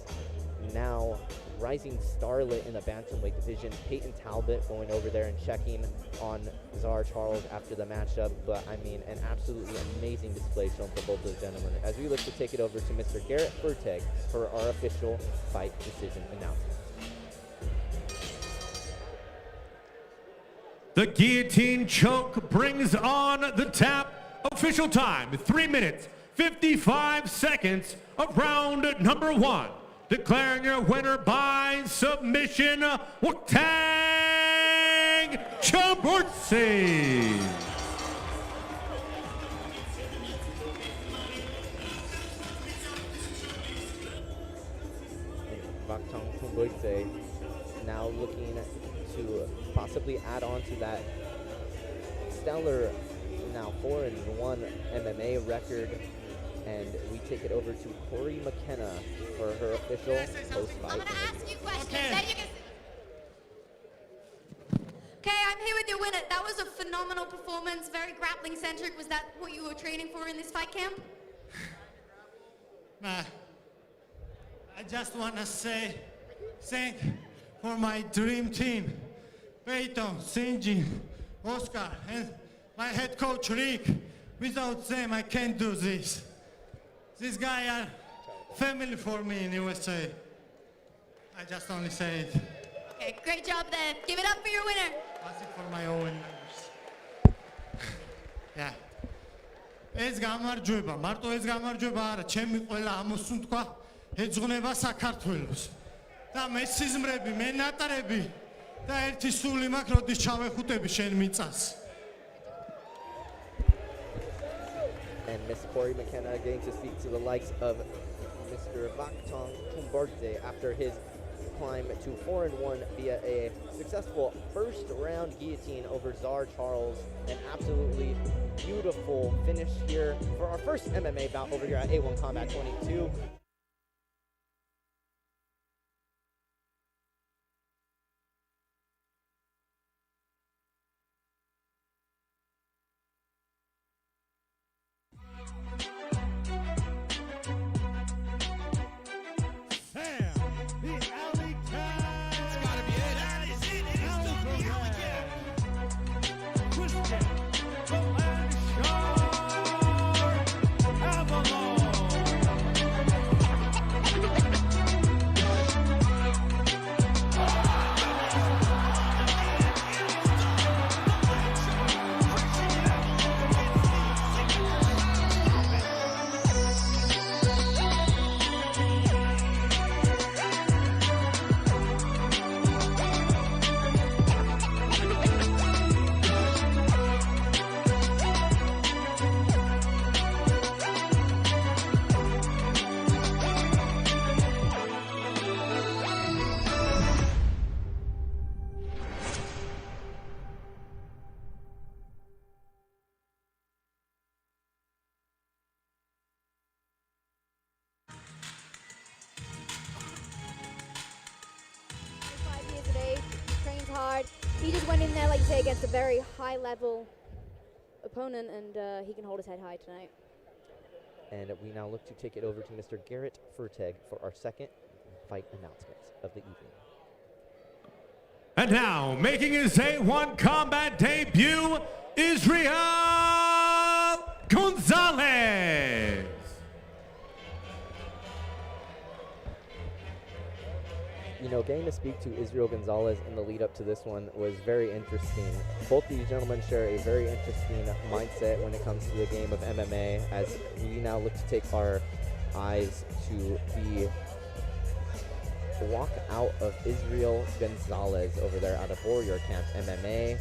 now rising starlet in the bantamweight division, Peyton Talbot, going over there and checking on Zar Charles after the matchup. But I mean, an absolutely amazing display shown for both those gentlemen as we look to take it over to Mr. Garrett Furteg for our official fight decision announcement. The guillotine choke brings on the tap. Official time, 3 minutes, 55 seconds of round number 1. Declaring your winner by submission, Vaktong Chumburidze. Vaktong Chumburidze now looking to possibly add on to that stellar now 4-1 MMA record And we take it over to Corey McKenna for her official post-fight. I'm going to ask you questions. Then you can... Okay, I'm here with your winner. That was a phenomenal performance, very grappling-centric. Was that what you were training for in this fight camp? Nah, I just want to say thank for my dream team, Peyton, Sinji, Oscar, and my head coach, Rick. Without them, I can't do this. These guys are family for me in USA. I just only say it. Okay, great job then. Give it up for your winner. Was it for my own members? Yeah. ეს გამარჯვება, მარტო ეს გამარჯვება არა, ჩემი ყველა ამოსუნ თქვა, ეძღვნება საქართველოს. და მე სიზმრები, მე ნატარები და ერთი სული მაქვს, როდის ჩავეხუტები შენ მიწას. And Miss Corey McKenna getting to speak to the likes of Mr. Vakhtang Kumbarte after his climb to 4-1 via a successful first-round guillotine over Czar Charles. An absolutely beautiful finish here for our first MMA bout over here at A1 Combat 22. Hard. He just went in there, like you say, against a very high-level opponent, and he can hold his head high tonight. And we now look to take it over to Mr. Garrett Furteg for our second fight announcement of the evening. And now, making his A1 Combat debut, Israel Gonzalez. You know, getting to speak to Israel Gonzalez in the lead up to this one was very interesting. Both these gentlemen share a very interesting mindset when it comes to the game of MMA, as we now look to take our eyes to the walk-out of Israel Gonzalez over there out of Warrior Camp MMA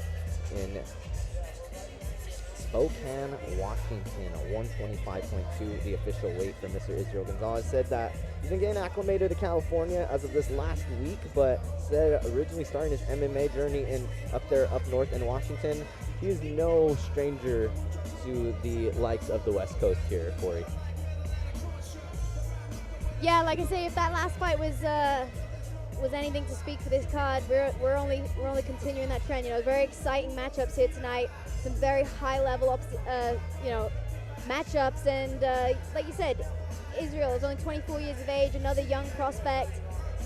in Spokane, Washington, 125.2, the official weight for Mr. Israel Gonzalez. Said that he's been getting acclimated to California as of this last week, but said originally starting his MMA journey up north in Washington, he is no stranger to the likes of the West Coast here, Corey. Yeah, like I say, if that last fight was anything to speak for this card, we're only continuing that trend. You know, very exciting matchups here tonight. Some very high-level, matchups, and like you said, Israel is only 24 years of age, another young prospect,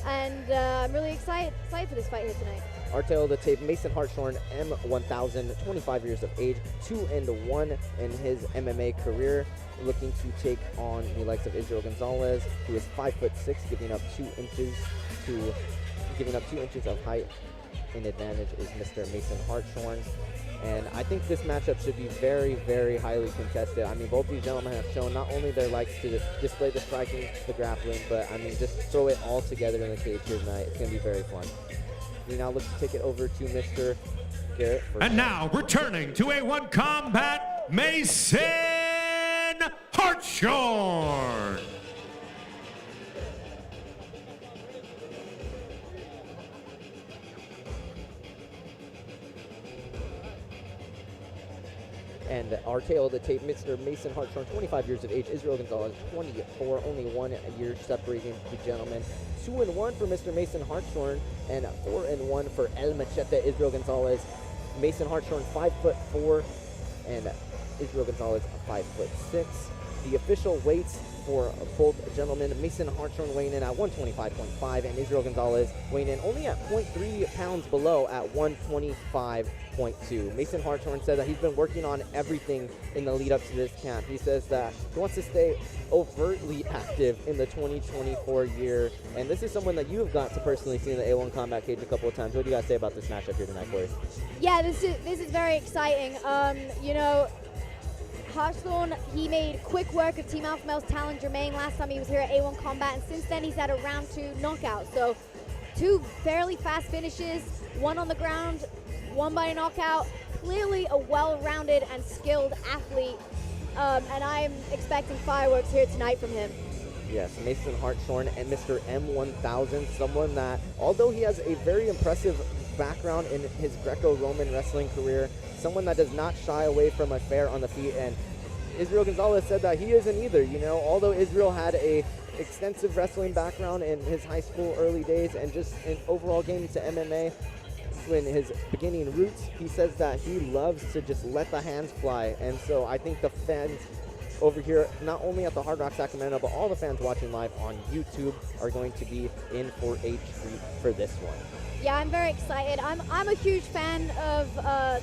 and I'm really excited for this fight here tonight. Our tail of the tape, Mason Hartshorn, M1000, 25 years of age, 2-1 in his MMA career, looking to take on the likes of Israel Gonzalez, who is 5'6", giving up 2 inches of height. In advantage is Mr. Mason Hartshorn. And I think this matchup should be very, very highly contested. I mean, both these gentlemen have shown not only their likes to display the striking, the grappling, but I mean, just throw it all together in the cage here tonight. It's going to be very fun. We now look to take it over to Mr. Garrett. And now, returning to A1 Combat, Mason Hartshorn. And RKO the tape, Mr. Mason Hartshorn, 25 years of age. Israel Gonzalez, 24, only 1 year separating the gentlemen. 2-1 for Mr. Mason Hartshorn, and 4-1 for El Machete Israel Gonzalez. Mason Hartshorn, 5'4", and Israel Gonzalez, 5'6". The official weights for both gentlemen, Mason Hartshorn weighing in at 125.5, and Israel Gonzalez weighing in only at 0.3 pounds below at 125.2. Mason Hartshorn said that he's been working on everything in the lead up to this camp. He says that he wants to stay overtly active in the 2024 year, and this is someone that you've got to personally see in the A1 Combat Cage a couple of times. What do you guys say about this matchup here tonight, Corey? Yeah, this is very exciting. You know, Hartshorn, he made quick work of Team Alpha Male's Talon Jermaine last time he was here at A1 Combat, and since then he's had a round 2 knockout. So 2 fairly fast finishes, 1 on the ground, 1 by a knockout. Clearly a well-rounded and skilled athlete, and I'm expecting fireworks here tonight from him. Yes, Mason Hartshorn and Mr. M1000, someone that, although he has a very impressive background in his Greco-Roman wrestling career, someone that does not shy away from a fair on the feet, and Israel Gonzalez said that he isn't either. You know, although Israel had a extensive wrestling background in his high school early days and just an overall game to MMA in his beginning roots, he says that he loves to just let the hands fly. And so I think the fans over here, not only at the Hard Rock Sacramento, but all the fans watching live on YouTube are going to be in for a treat for this one. Yeah, I'm very excited. I'm a huge fan of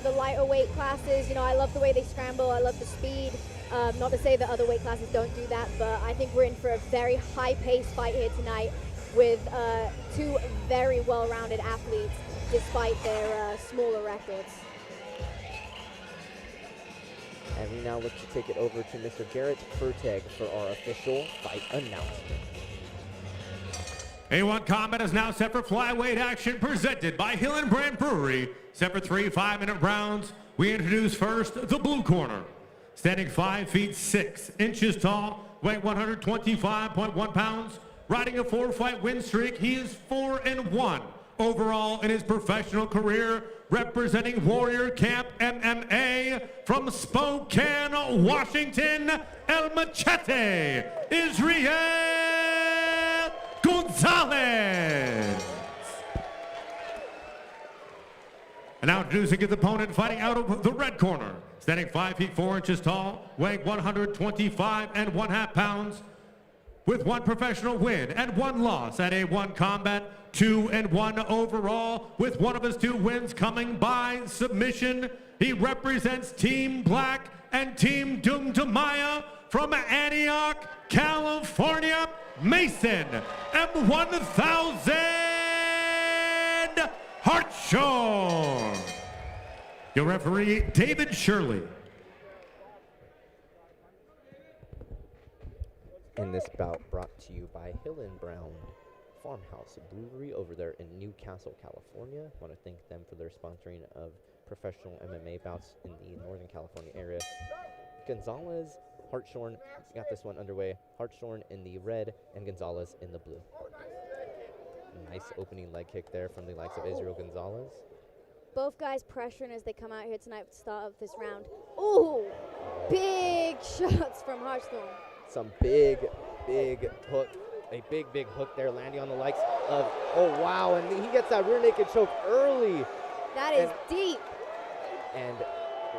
the lighter weight classes. You know, I love the way they scramble. I love the speed. Not to say that other weight classes don't do that, but I think we're in for a very high-paced fight here tonight with 2 very well-rounded athletes, despite their smaller records. And we now look to take it over to Mr. Garrett Furteg for our official fight announcement. A1 Combat is now set for flyweight action presented by Hillenbrand Brewery. Set for 3 5-minute rounds. We introduce first the blue corner. Standing 5 feet 6 inches tall, weighing 125.1 pounds, riding a 4-fight win streak. He is 4-1 overall in his professional career, representing Warrior Camp MMA from Spokane, Washington, El Machete, Israel Gonzalez. And now introducing his opponent, fighting out of the red corner, standing 5 feet 4 inches tall, weighing 125.5 pounds, with 1 professional win and 1 loss at A1 Combat, 2-1 overall, with 1 of his 2 wins coming by submission. He represents Team Black and Team Doom to Maya from Antioch, California, Mason M1000 Hartshorn. Your referee, David Shirley. And this bout brought to you by Hillenbrand Farmhouse Brewery over there in Newcastle, California. I want to thank them for their sponsoring of professional MMA bouts in the Northern California area. Gonzalez, Hartshorn got this one underway. Hartshorn in the red and Gonzalez in the blue. Nice opening leg kick there from the likes of Israel Gonzalez. Both guys pressuring as they come out here tonight to start off this round. Ooh, big shots from Hartshorn. Some big hook. A big hook there, landing on the likes of, oh wow, and he gets that rear naked choke early. That is deep. And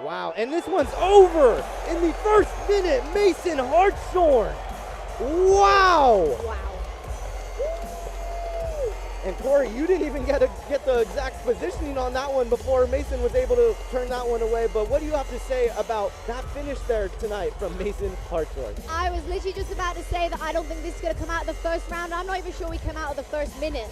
wow, and this one's over in the first minute. Mason Hartshorn. Wow. Wow. And Corey, you didn't even get the exact positioning on that one before Mason was able to turn that one away. But what do you have to say about that finish there tonight from Mason Hartshorn? I was literally just about to say that I don't think this is going to come out of the first round. I'm not even sure we come out of the first minute.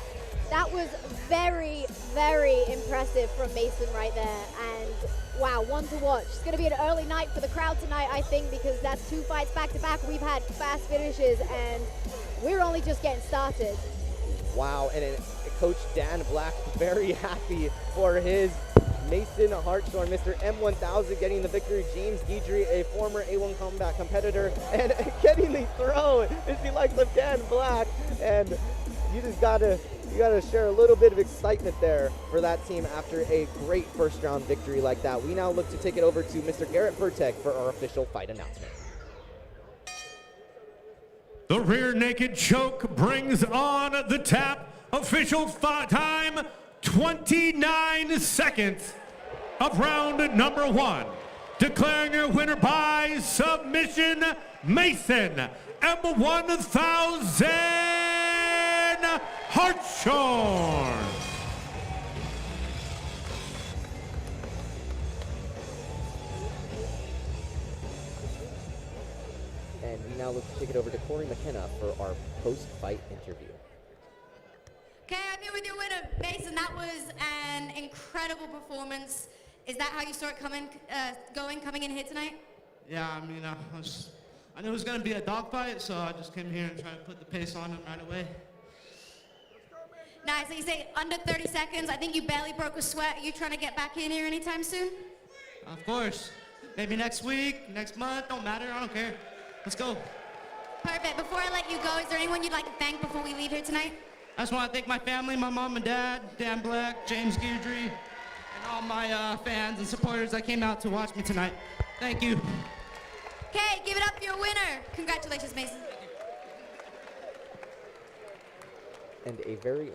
That was very, very impressive from Mason right there. And wow, one to watch. It's going to be an early night for the crowd tonight, I think, because that's 2 fights back to back. We've had fast finishes and we're only just getting started. Wow, and Coach Dan Black very happy for his Mason Hartshorn, Mr. M1000 getting the victory. James Guidry, a former A1 Combat competitor, and getting the throw is the likes of Dan Black. And you just gotta You gotta share a little bit of excitement there for that team after a great first round victory like that. We now look to take it over to Mr. Garrett Vertek for our official fight announcement. The rear naked choke brings on the tap. Official time, 29 seconds of round number 1. Declaring your winner by submission, Mason M1000 Hartshorn. And we now look to take it over to Corey McKenna for our post-fight interview. Okay, I'm here with your winner, Mason. That was an incredible performance. Is that how you saw it coming in here tonight? Yeah, I mean, I knew it was going to be a dogfight, so I just came here and tried to put the pace on him right away. Nice. So you say under 30 seconds. I think you barely broke a sweat. Are you trying to get back in here anytime soon? Of course. Maybe next week, next month, don't matter. I don't care. Let's go. Perfect. Before I let you go, is there anyone you'd like to thank before we leave here tonight? I just want to thank my family, my mom and dad, Dan Black, James Guidry, and all my fans and supporters that came out to watch me tonight. Thank you. Okay, give it up for your winner. Congratulations, Mason. And a very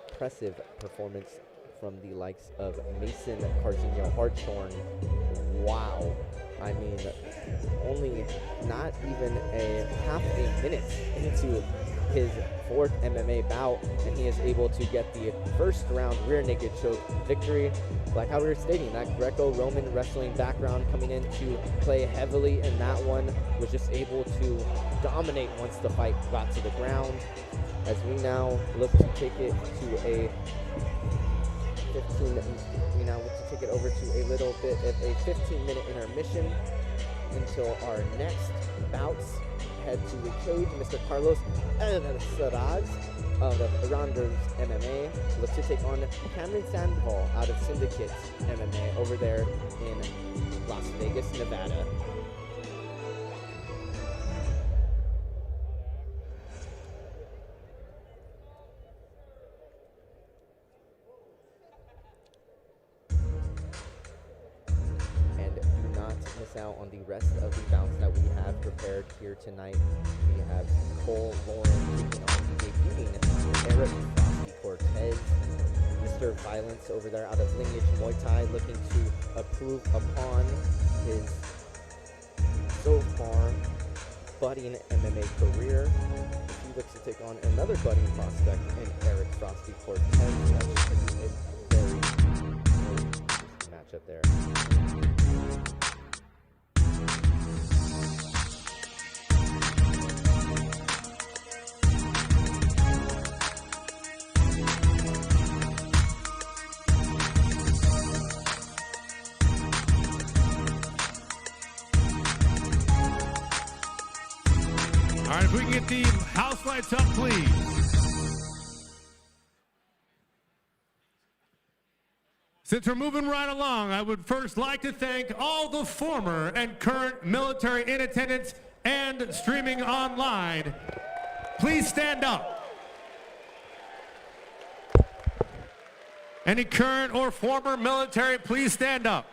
impressive performance from the likes of Mason Carcinio Hartshorn. Wow. I mean, only not even a half a minute into his 4th MMA bout, and he is able to get the first round rear naked choke victory. Like how we were stating, that Greco-Roman wrestling background coming in to play heavily in that one, was just able to dominate once the fight got to the ground. As we now look to take it to a 15, we now look to take it over to a little bit of a 15-minute intermission until our next bouts head to the cage. Mr. Carlos Saraz of Ronder's MMA looks to take on Cameron Sandoval out of Syndicate MMA over there in Las Vegas, Nevada. Out on the rest of the bouts that we have prepared here tonight. We have Cole Lauren taking on the debuting Eric Frosty Cortez. Mr. Violence over there out of Lineage Muay Thai looking to improve upon his so far budding MMA career. He looks to take on another budding prospect in Eric Frosty Cortez. That should be a very matchup there. All right, if we can get the house lights up, please. Since we're moving right along, I would first like to thank all the former and current military in attendance and streaming online. Please stand up. Any current or former military, please stand up.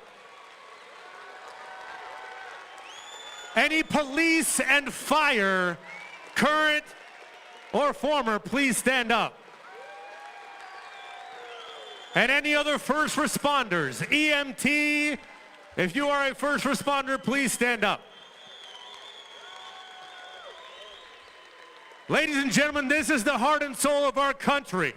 Any police and fire, current or former, please stand up. And any other first responders, EMT, if you are a first responder, please stand up. Ladies and gentlemen, this is the heart and soul of our country.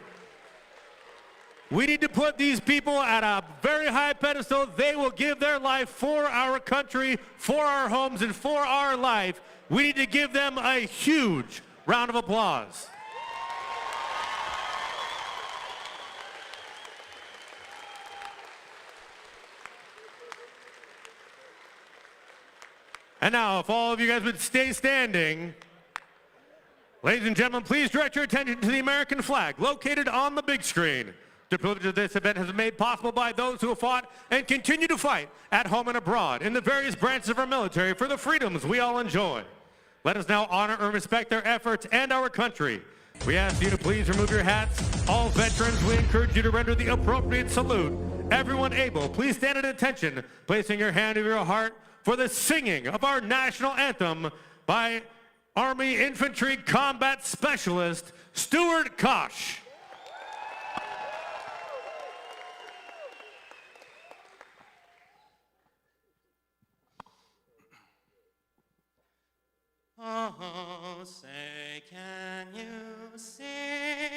We need to put these people at a very high pedestal. They will give their life for our country, for our homes, and for our life. We need to give them a huge round of applause. And now, if all of you guys would stay standing, ladies and gentlemen, please direct your attention to the American flag located on the big screen. The privilege of this event has been made possible by those who have fought and continue to fight at home and abroad in the various branches of our military for the freedoms we all enjoy. Let us now honor and respect their efforts and our country. We ask you to please remove your hats. All veterans, we encourage you to render the appropriate salute. Everyone able, please stand at attention, placing your hand over your heart for the singing of our national anthem by Army Infantry Combat Specialist, Stuart Kosh. Oh, say, can you see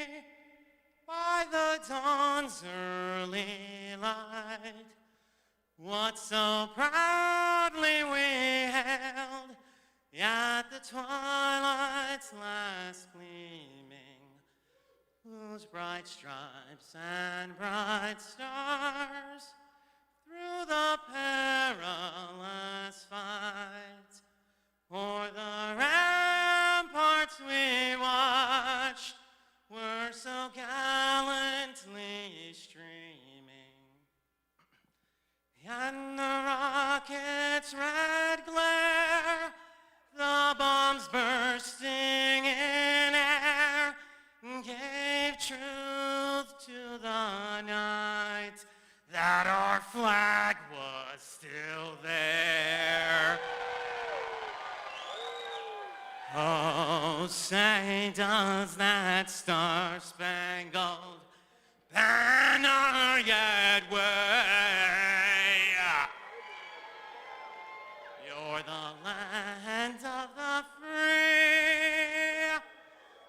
by the dawn's early light what so proudly we held at the twilight's last gleaming, whose bright stripes and bright stars through the perilous fight o'er the ramparts we watched were so gallantly streaming, and the rocket's red glare, the bombs bursting in air, gave truth to the night that our flag was still there. Oh, say, does that star-spangled banner yet wave? You're the land of the free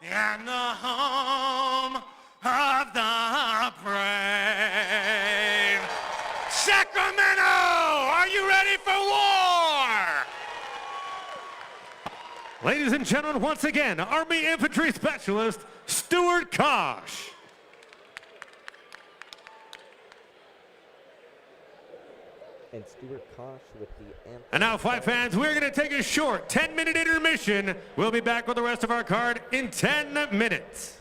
and the home of the brave. Sacramento, are you ready for war? Ladies and gentlemen, once again, Army Infantry Specialist, Stuart Kosh. And Stuart Kosh with the anthem. And now, fight fans, we're going to take a short 10-minute intermission. We'll be back with the rest of our card in 10 minutes.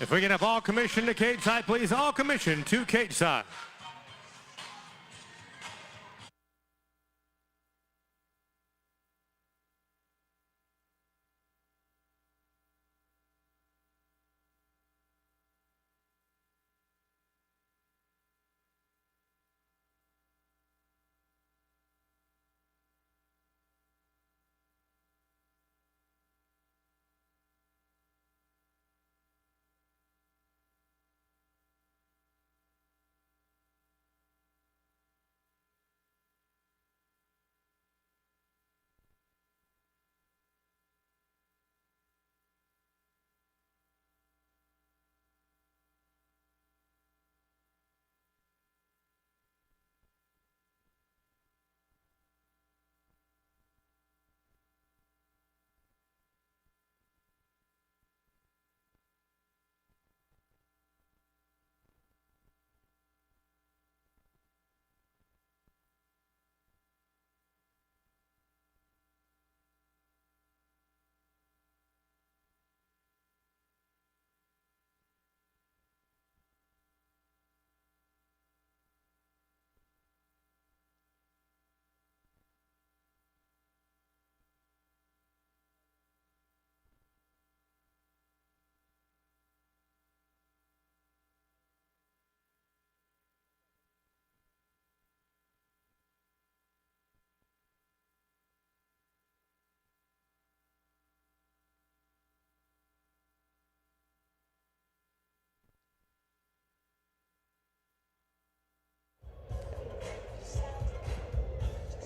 If we can have all commission to cage side, please. All commission to cage side.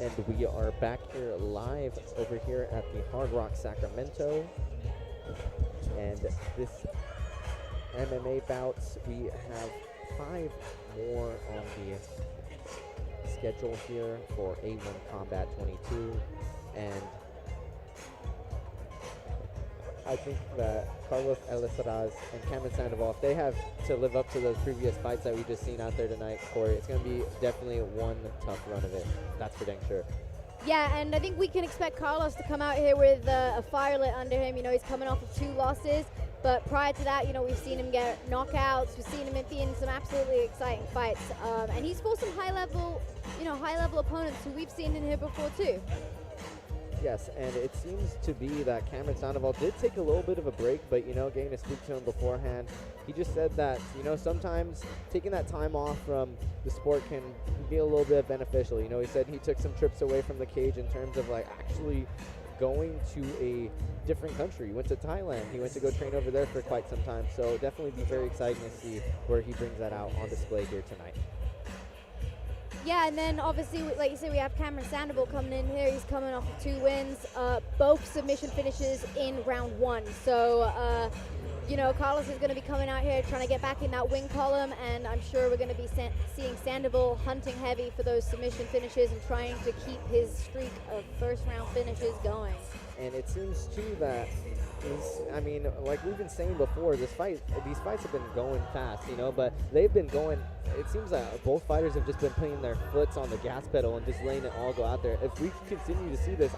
And we are back here live over here at the Hard Rock Sacramento. And this MMA bouts, we have 5 more on the schedule here for A1 Combat 22. And I think that Carlos Elizaraz and Cameron Sandoval, if they have to live up to those previous fights that we just seen out there tonight, Corey, it's going to be definitely one tough run of it. That's for dang sure. Yeah, and I think we can expect Carlos to come out here with a fire lit under him. You know, he's coming off of 2 losses, but prior to that, you know, we've seen him get knockouts. We've seen him be in some absolutely exciting fights, and he's fought some high-level opponents who we've seen in here before too. Yes, and it seems to be that Cameron Sandoval did take a little bit of a break, but, you know, getting to speak to him beforehand, he just said that, you know, sometimes taking that time off from the sport can be a little bit beneficial. You know, he said he took some trips away from the cage in terms of, like, actually going to a different country. He went to Thailand. He went to go train over there for quite some time. So definitely be very exciting to see where he brings that out on display here tonight. Yeah, and then obviously, like you said, we have Cameron Sandoval coming in here. He's coming off of 2 wins, both submission finishes in round 1. So, you know, Carlos is going to be coming out here trying to get back in that win column, and I'm sure we're going to be seeing Sandoval hunting heavy for those submission finishes and trying to keep his streak of first-round finishes going. And it seems, too, that I mean, like we've been saying before, these fights have been going fast, you know, but they've been going, it seems that both fighters have just been putting their foots on the gas pedal and just letting it all go out there. If we continue to see this,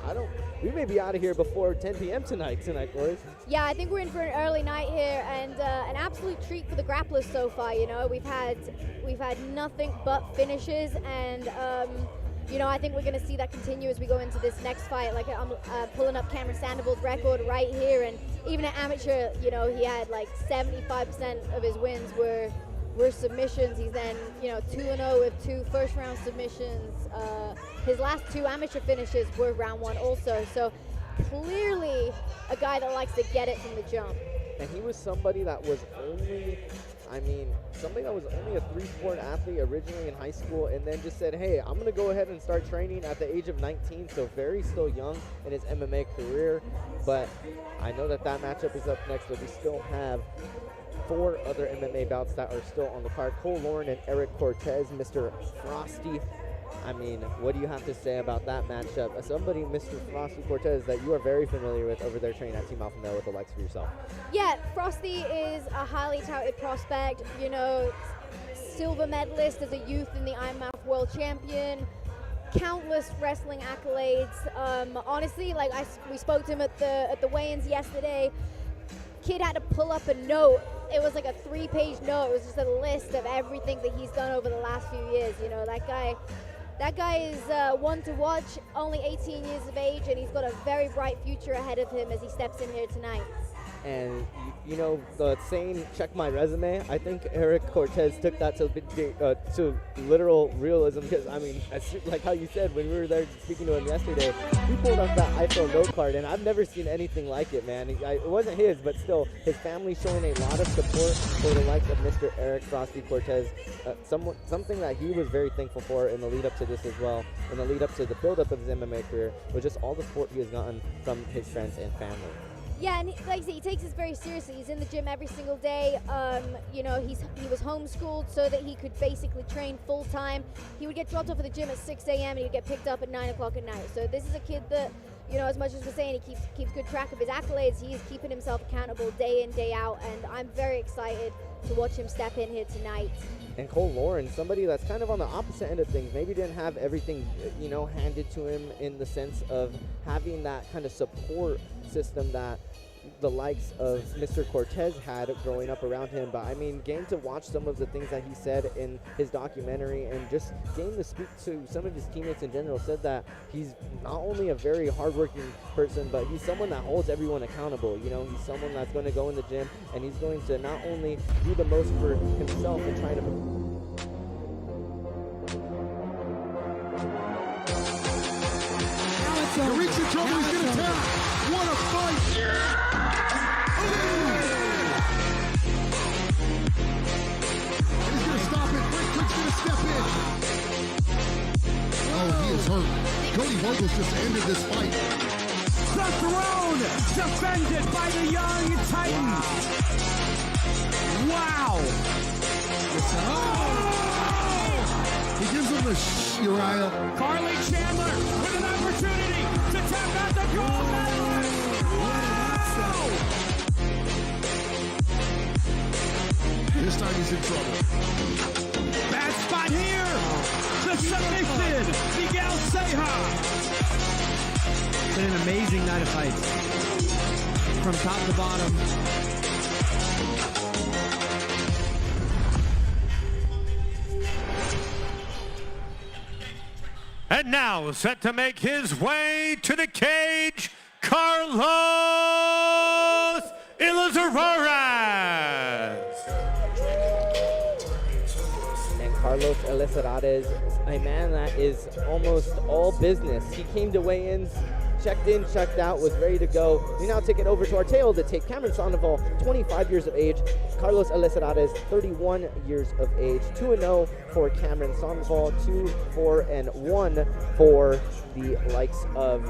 we may be out of here before 10 p.m. tonight, boys. Yeah, I think we're in for an early night here, and an absolute treat for the grapplers so far. You know, we've had nothing but finishes, and you know, I think we're going to see that continue as we go into this next fight. Like, I'm pulling up Cameron Sandoval's record right here, and even at amateur, you know, he had like 75% of his wins were submissions. He's then, you know, 2-0 with 2 first-round submissions. His last 2 amateur finishes were round 1 also. So clearly a guy that likes to get it from the jump. And he was somebody that was only a 3-sport athlete originally in high school, and then just said, hey, I'm going to go ahead and start training at the age of 19, so very still young in his MMA career. But I know that matchup is up next, but we still have 4 other MMA bouts that are still on the card. Cole Lauren and Eric Cortez, Mr. Frosty. I mean, what do you have to say about that matchup? Somebody, Mr. Frosty Cortez, that you are very familiar with over there training at Team Alpha Male with the likes of yourself. Yeah, Frosty is a highly touted prospect. You know, silver medalist as a youth in the IMMAF World Champion. Countless wrestling accolades. Honestly, like we spoke to him at the weigh-ins yesterday. kid had to pull up a note. It was like a 3-page note. It was just a list of everything that he's done over the last few years. You know, that guy is one to watch, only 18 years of age, and he's got a very bright future ahead of him as he steps in here tonight. And, you know, the saying, check my resume, I think Eric Cortez took that to literal realism because, I mean, like how you said, when we were there speaking to him yesterday, he pulled up that iPhone note card, and I've never seen anything like it, man. It wasn't his, but still, his family showing a lot of support for the likes of Mr. Eric Frosty Cortez, something that he was very thankful for in the lead up to this as well, in the lead up to the build-up of his MMA career, was just all the support he has gotten from his friends and family. Yeah, and like I said, he takes this very seriously. He's in the gym every single day. You know, he was homeschooled so that he could basically train full time. He would get dropped off at the gym at 6 a.m. and he'd get picked up at 9 o'clock at night. So this is a kid that, you know, as much as we're saying he keeps good track of his accolades, he is keeping himself accountable day in, day out, and I'm very excited to watch him step in here tonight. And Cole Lauren, somebody that's kind of on the opposite end of things, maybe didn't have everything, you know, handed to him in the sense of having that kind of support system that the likes of Mr. Cortez had growing up around him. But I mean, getting to watch some of the things that he said in his documentary and just getting to speak to some of his teammates in general, said that he's not only a very hardworking person, but he's someone that holds everyone accountable. You know, he's someone that's going to go in the gym and he's going to not only do the most for himself and try to reaching trouble, he's gonna tap. What a fight! He's gonna stop it. Quick's gonna step in. Oh, he is hurt. Cody Vogels just ended this fight. The throne defended by the young Titan. Wow! He gives him the Uriah. Carly Chandler with an opportunity to tap out the gold medalist. Wow! This time he's in trouble. Bad spot here. The submission, Miguel Ceja. It's been an amazing night of fights. From top to bottom. And now, set to make his way to the cage, Carlos Ilizarrarez. And Carlos Ilizarrarez, a man that is almost all business. He came to weigh-ins, checked in, checked out, was ready to go. We now take it over to our table to take Cameron Sandoval, 25 years of age. Carlos Ilizarrarez, 31 years of age. 2-0 for Cameron Sandoval, 2-4-1 for the likes of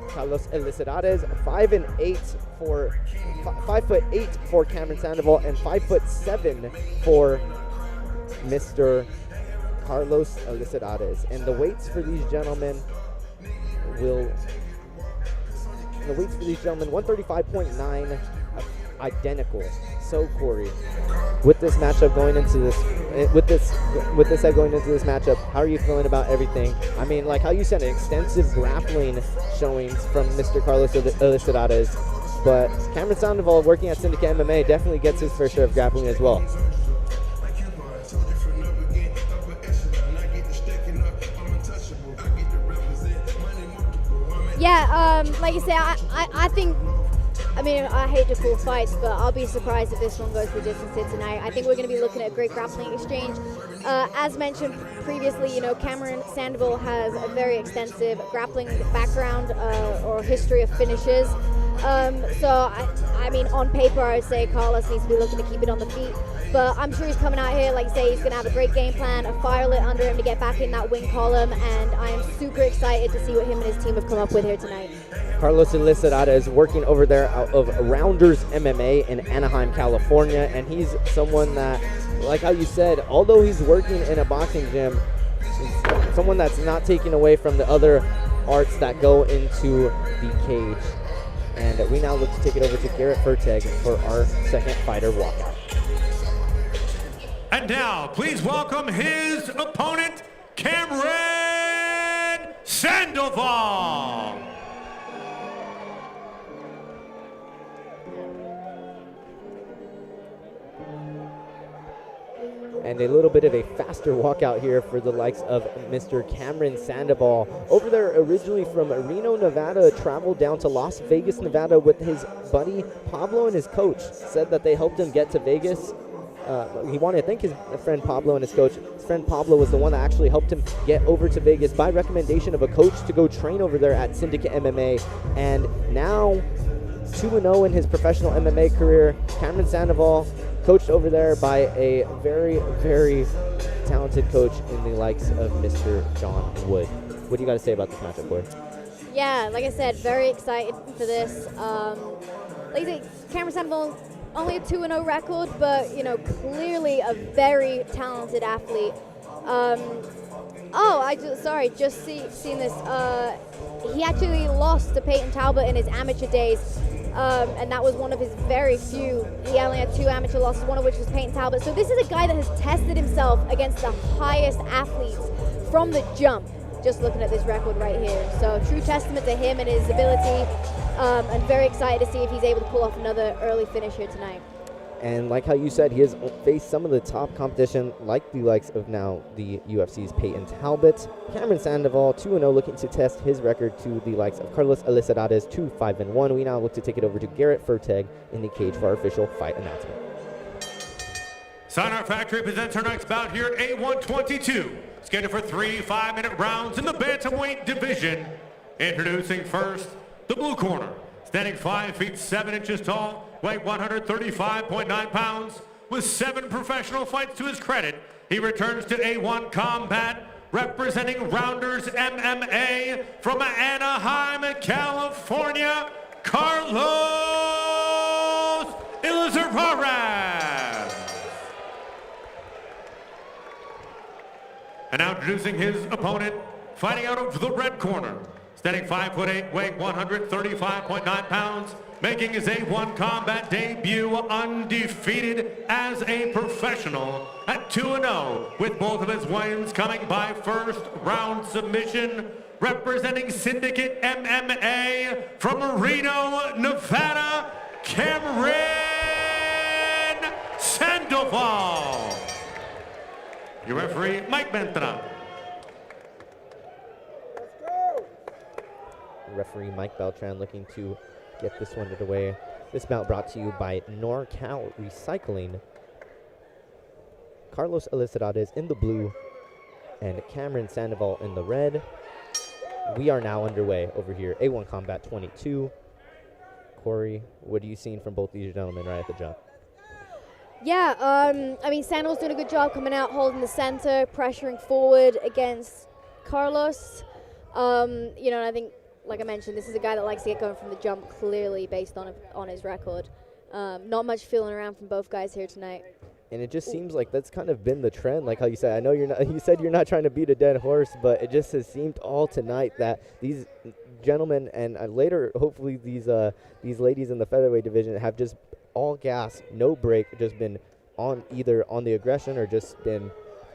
Carlos Ilizarrarez, 5'8" for 5'8" for Cameron Sandoval, and 5'7" for Mr. Carlos Ilizarrarez. And the weights for these gentlemen will. The weights for these gentlemen, 135.9, identical. So Corey, with this matchup going into this, with this going into this matchup, how are you feeling about everything? I mean, like how you said, extensive grappling showings from Mr. Carlos Ilizarrarez, but Cameron Sandoval, working at Syndicate MMA, definitely gets his fair share of grappling as well. Yeah, like I say, I think, I mean, I hate to call fights, but I'll be surprised if this one goes the distance here tonight. I think we're going to be looking at a great grappling exchange. As mentioned previously, you know, Cameron Sandoval has a very extensive grappling background or history of finishes. So, I mean, on paper, I would say Carlos needs to be looking to keep it on the feet. But I'm sure he's coming out here, like I say, he's going to have a great game plan, a fire lit under him to get back in that win column, and I am super excited to see what him and his team have come up with here tonight. Carlos Ilizarrarez over over there out of Rounders MMA in Anaheim, California, and he's someone that, like how you said, although he's working in a boxing gym, he's someone that's not taking away from the other arts that go into the cage. And we now look to take it over to Garrett Ferteg for our second fighter walkout. And now, please welcome his opponent, Cameron Sandoval. And a little bit of a faster walkout here for the likes of Mr. Cameron Sandoval. Over there originally from Reno, Nevada, traveled down to Las Vegas, Nevada with his buddy Pablo and his coach. Said that they helped him get to Vegas. He wanted to thank his friend Pablo and his coach. His friend Pablo was the one that actually helped him get over to Vegas by recommendation of a coach to go train over there at Syndicate MMA. And now 2-0 in his professional MMA career. Cameron Sandoval, coached over there by a very, very talented coach in the likes of Mr. John Wood. What do you got to say about this matchup, Corey? Yeah, like I said, very excited for this. Like I say, Cameron Sandoval, only a 2-0 record, but, you know, clearly a very talented athlete. Just seen this. He actually lost to Peyton Talbot in his amateur days. And that was one of his very few. He only had 2 amateur losses, one of which was Peyton Talbot. So this is a guy that has tested himself against the highest athletes from the jump, just looking at this record right here. So true testament to him and his ability, and very excited to see if he's able to pull off another early finish here tonight. And like how you said, he has faced some of the top competition, like the likes of now the UFC's Peyton Talbot. Cameron Sandoval, 2-0, looking to test his record to the likes of Carlos Elisarades, 2-5-1. We now look to take it over to Garrett Ferteg in the cage for our official fight announcement. Sinar Factory presents our next bout here at A122. Scheduled for 3 5-minute rounds in the bantamweight division. Introducing first, the blue corner. Standing 5 feet 7 inches tall, weighing 135.9 pounds. With 7 professional fights to his credit, he returns to A1 Combat, representing Rounders MMA from Anaheim, California, Carlos Ilizarrarez. And now introducing his opponent, fighting out of the red corner. Standing 5'8", weighing 135.9 pounds, making his A1 Combat debut undefeated as a professional at 2-0, with both of his wins coming by first round submission, representing Syndicate MMA from Reno, Nevada, Cameron Sandoval. Your referee, Mike Beltran. Referee Mike Beltran looking to get this one away. This bout brought to you by NorCal Recycling. Carlos Elisarades in the blue and Cameron Sandoval in the red. We are now underway over here. A1 Combat 22. Corey, what are you seeing from both these gentlemen right at the jump? Yeah, I mean, Sandoval's doing a good job coming out, holding the center, pressuring forward against Carlos. You know, and I think, like I mentioned, this is a guy that likes to get going from the jump, clearly based on his record. Not much feeling around from both guys here tonight. And it just seems like that's kind of been the trend, like how you said. I know you're not. You said you're not trying to beat a dead horse, but it just has seemed all tonight that these gentlemen and later, hopefully, these ladies in the featherweight division have just all gas, no break, just been on either on the aggression or just been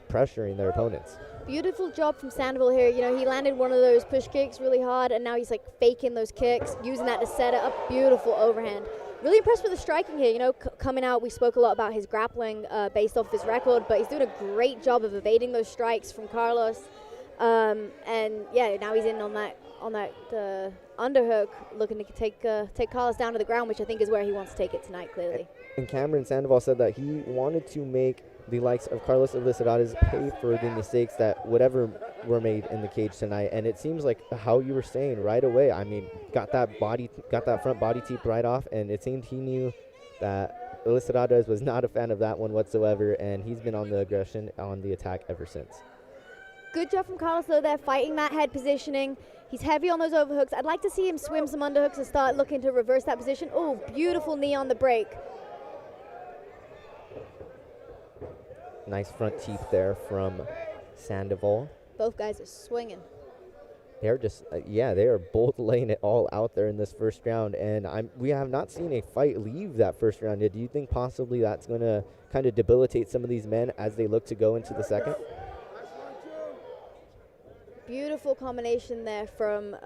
pressuring their opponents. Beautiful job from Sandoval here. You know, he landed one of those push kicks really hard, and now he's like faking those kicks, using that to set it up. Beautiful overhand. Really impressed with the striking here. You know, coming out, we spoke a lot about his grappling based off his record, but he's doing a great job of evading those strikes from Carlos. And yeah, now he's in on that underhook, looking to take Carlos down to the ground, which I think is where he wants to take it tonight, clearly. And Cameron Sandoval said that he wanted to make the likes of Carlos Elisarades pay for the mistakes that whatever were made in the cage tonight. And it seems like how you were saying right away. I mean, got that front body teep right off, and it seemed he knew that Elisarades was not a fan of that one whatsoever, and he's been on the aggression, on the attack ever since. Good job from Carlos, though, there, fighting that head positioning. He's heavy on those overhooks. I'd like to see him swim some underhooks and start looking to reverse that position. Oh, beautiful knee on the break. Nice front teeth there from Sandoval. Both guys are swinging. They're just, they are both laying it all out there in this first round, and we have not seen a fight leave that first round yet. Do you think possibly that's going to kind of debilitate some of these men as they look to go into the second? Beautiful combination there from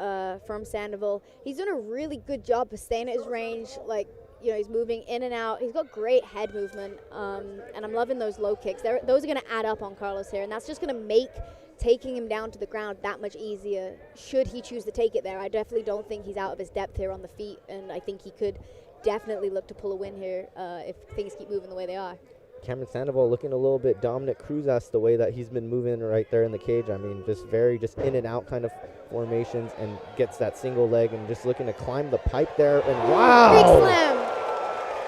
Sandoval. He's done a really good job of staying at his range, like, You know, he's moving in and out. He's got great head movement, and I'm loving those low kicks. Those are going to add up on Carlos here, and that's just going to make taking him down to the ground that much easier should he choose to take it there. I definitely don't think he's out of his depth here on the feet, and I think he could definitely look to pull a win here if things keep moving the way they are. Cameron Sandoval looking a little bit Dominic Cruzas the way that he's been moving right there in the cage. I mean, just in and out kind of formations, and gets that single leg and just looking to climb the pipe there. And wow! Big slam!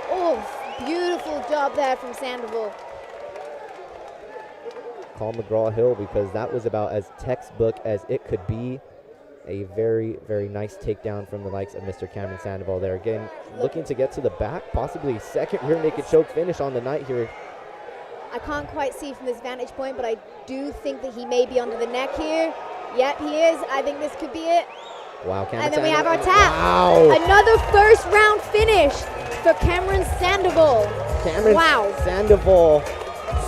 Oh, beautiful job there from Sandoval. Call McGraw-Hill, because that was about as textbook as it could be. A very, very nice takedown from the likes of Mr. Cameron Sandoval there. Again, looking to get to the back, possibly second rear naked choke finish on the night here. I can't quite see from this vantage point, but I do think that he may be under the neck here. Yep, he is. I think this could be it. Wow, Cameron And then we Sandoval. have our tap. Wow. Another first round finish for Cameron Sandoval. Cameron Wow. Sandoval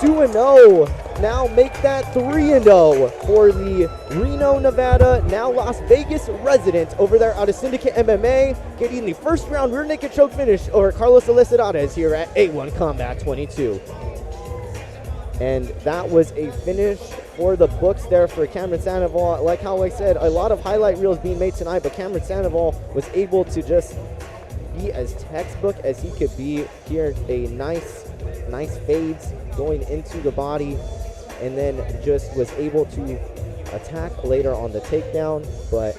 2-0. Now make that 3-0 for the Reno, Nevada, now Las Vegas resident over there out of Syndicate MMA, getting the first round rear naked choke finish over Carlos Alicidades here at A1 Combat 22. And that was a finish for the books there for Cameron Sandoval. Like how I said, a lot of highlight reels being made tonight, but Cameron Sandoval was able to just be as textbook as he could be here. A nice fades going into the body, and then just was able to attack later on the takedown. But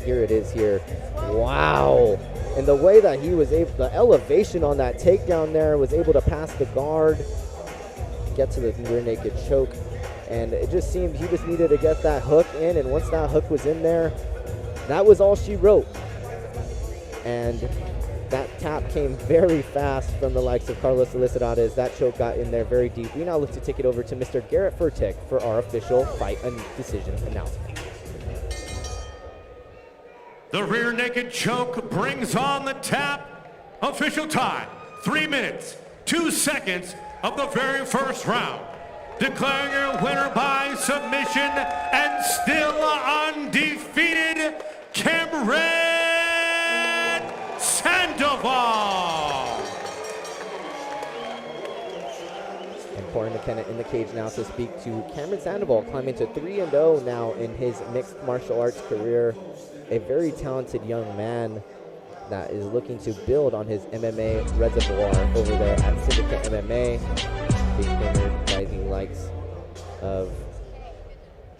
here it is here. Wow. And the way that he was able, the elevation on that takedown there, was able to pass the guard, get to the rear naked choke. And it just seemed he just needed to get that hook in, and once that hook was in there, that was all she wrote. And that tap came very fast from the likes of Carlos Alicidades. That choke got in there very deep. We now look to take it over to Mr. Garrett Furtick for our official fight and decision announcement. The rear naked choke brings on the tap. Official time, 3 minutes, 2 seconds of the very first round. Declaring your winner by submission and still undefeated, Cameron Sandoval. And Corey McKenna in the cage now to speak to Cameron Sandoval, climbing to 3-0 now in his mixed martial arts career. A very talented young man that is looking to build on his MMA reservoir over there at Syndicate MMA, being cornered by the likes of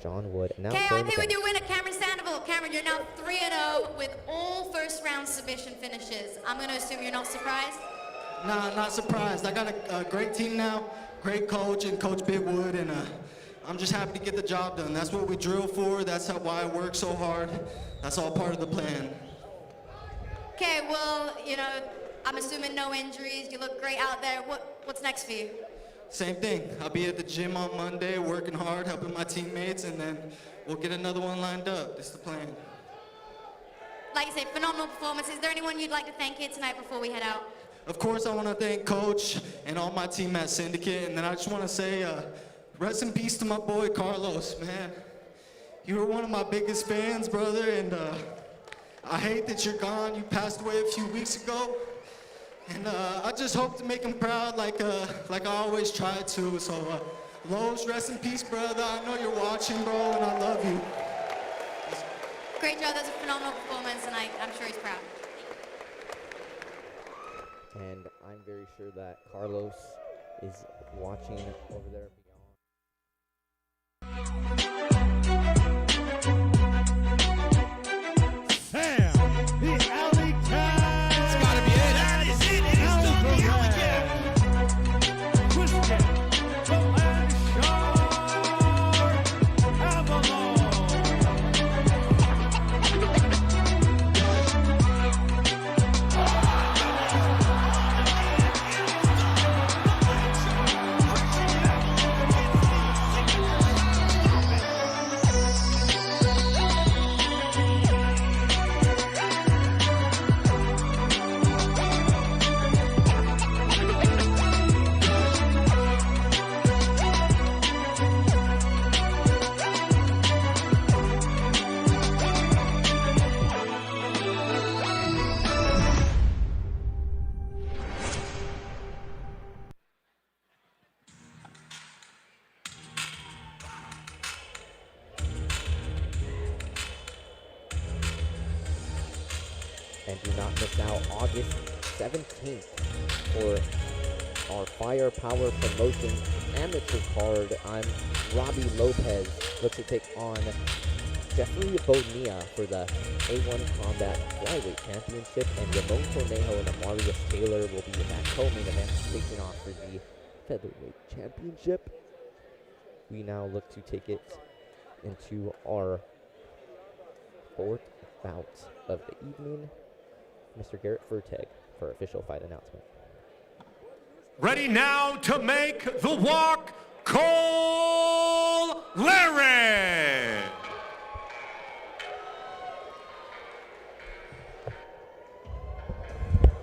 John Wood. And now Okay, Corey I'm here with McKenna. your winner, Cameron Sandoval. Cameron, you're now 3-0 with all first round submission finishes. I'm going to assume you're not surprised? Nah, not surprised. I got a great team now, great coach and Coach Bigwood, and I'm just happy to get the job done. That's what we drill for. That's why I work so hard. That's all part of the plan. Okay, well, I'm assuming no injuries. You look great out there. What's next for you? Same thing. I'll be at the gym on Monday, working hard, helping my teammates, and then we'll get another one lined up. That's the plan. Like you say, phenomenal performance. Is there anyone you'd like to thank here tonight before we head out? Of course, I want to thank Coach and all my team at Syndicate, and then I just want to say rest in peace to my boy Carlos, man. You were one of my biggest fans, brother, and I hate that you're gone. You passed away a few weeks ago, and I just hope to make him proud like I always try to. So, Lowe's, rest in peace, brother. I know you're watching, bro, and I love you. Great job. That's a phenomenal performance, and I'm sure he's proud. And I'm very sure that Carlos is watching over there Sam, the alley cat. It's gotta be it. That is it. It is the alley cat. Christian, the land shark, Avalon. miss out August 17th for our Firepower Promotion amateur card. I'm Robbie Lopez. Looks to take on Jeffrey Bonilla for the A1 Combat Flyweight Championship, and Ramon Cornejo and Amarius Taylor will be in that co-main event facing off for the Featherweight Championship. We now look to take it into our fourth bout of the evening. Mr. Garrett Furteg for official fight announcement. Ready now to make the walk, Cole Larry.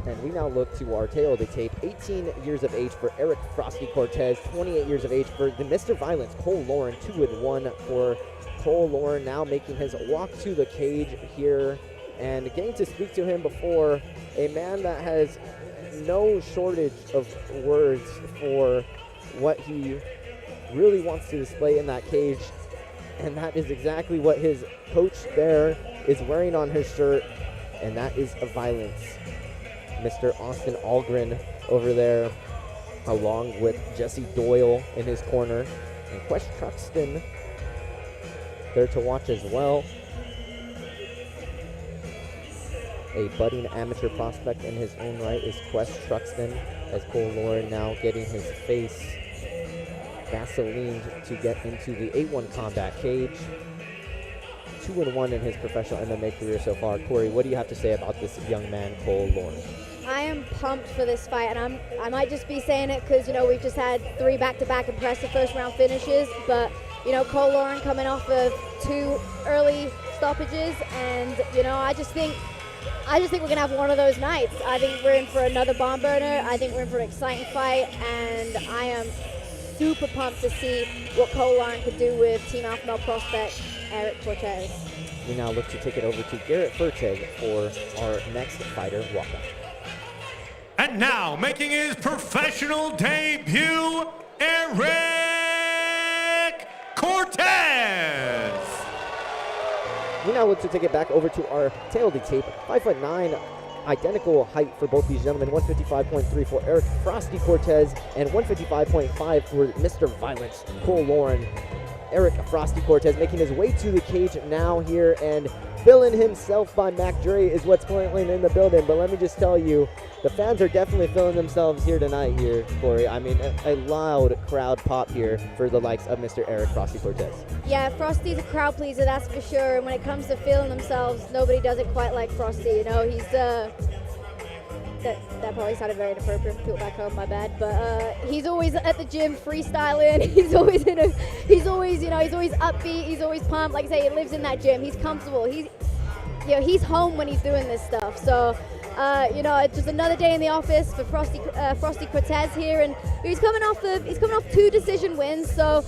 And we now look to our tail of the tape. 18 years of age for Eric Frosty Cortez. 28 years of age for the Mr. Violence, Cole Lauren. 2-1 for Cole Lauren, now making his walk to the cage here. And getting to speak to him before, a man that has no shortage of words for what he really wants to display in that cage. And that is exactly what his coach there is wearing on his shirt. And that is a Violence. Mr. Austin Algren over there, along with Jesse Doyle in his corner, and Quest Truxton there to watch as well. A budding amateur prospect in his own right is Quest Truxton, as Cole Lauren now getting his face Vaselined to get into the A1 Combat cage. 2-1 in his professional MMA career so far. Corey, what do you have to say about this young man, Cole Lauren? I am pumped for this fight, and I might just be saying it because, you know, we've just had 3 back-to-back impressive first-round finishes, but, you know, Cole Lauren coming off of 2 early stoppages, and, you know, I just think we're going to have one of those nights. I think we're in for another bomb burner. I think we're in for an exciting fight, and I am super pumped to see what Cole Lauren could do with Team Alpha Male prospect Eric Cortez. We now look to take it over to Garrett Furteg for our next fighter walkout. And now, making his professional debut, Eric Cortez. We now look to take it back over to our tail of the tape. 5'9", identical height for both these gentlemen. 155.3 for Eric Frosty Cortez and 155.5 for Mr. Violence, Cole Lauren. Eric Frosty Cortez making his way to the cage now here, and filling himself by Mac Dre is what's currently in the building. But let me just tell you, the fans are definitely feeling themselves here tonight here, Corey. I mean, a loud crowd pop here for the likes of Mr. Eric Frosty Cortez. Yeah, Frosty's a crowd pleaser, that's for sure. And when it comes to feeling themselves, nobody does it quite like Frosty. You know, he's that probably sounded very inappropriate for people back home, my bad. But he's always at the gym freestyling. He's always upbeat. He's always pumped. Like I say, he lives in that gym. He's comfortable. He's home when he's doing this stuff. So, it's just another day in the office for Frosty Cortez here, and he's coming off 2 decision wins. So,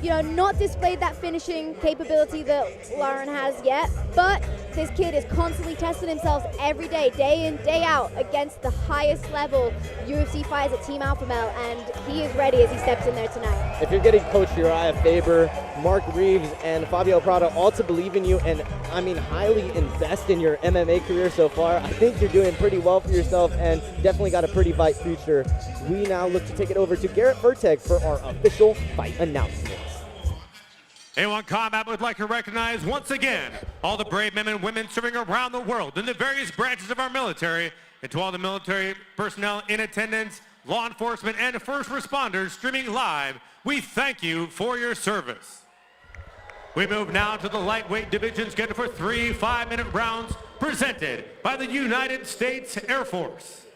not displayed that finishing capability that Lauren has yet, but this kid is constantly testing himself every day, day in, day out, against the highest level UFC fighters at Team Alpha Male, and he is ready as he steps in there tonight. If you're getting Coach Uriah Faber, Mark Reeves, and Fabio Prado all to believe in you and, highly invest in your MMA career so far, I think you're doing pretty well for yourself and definitely got a pretty bright future. We now look to take it over to Garrett Furteg for our official fight announcements. A1 Combat would like to recognize once again all the brave men and women serving around the world in the various branches of our military, and to all the military personnel in attendance, law enforcement, and first responders streaming live, we thank you for your service. We move now to the lightweight division scheduled for 3 5-minute rounds presented by the United States Air Force.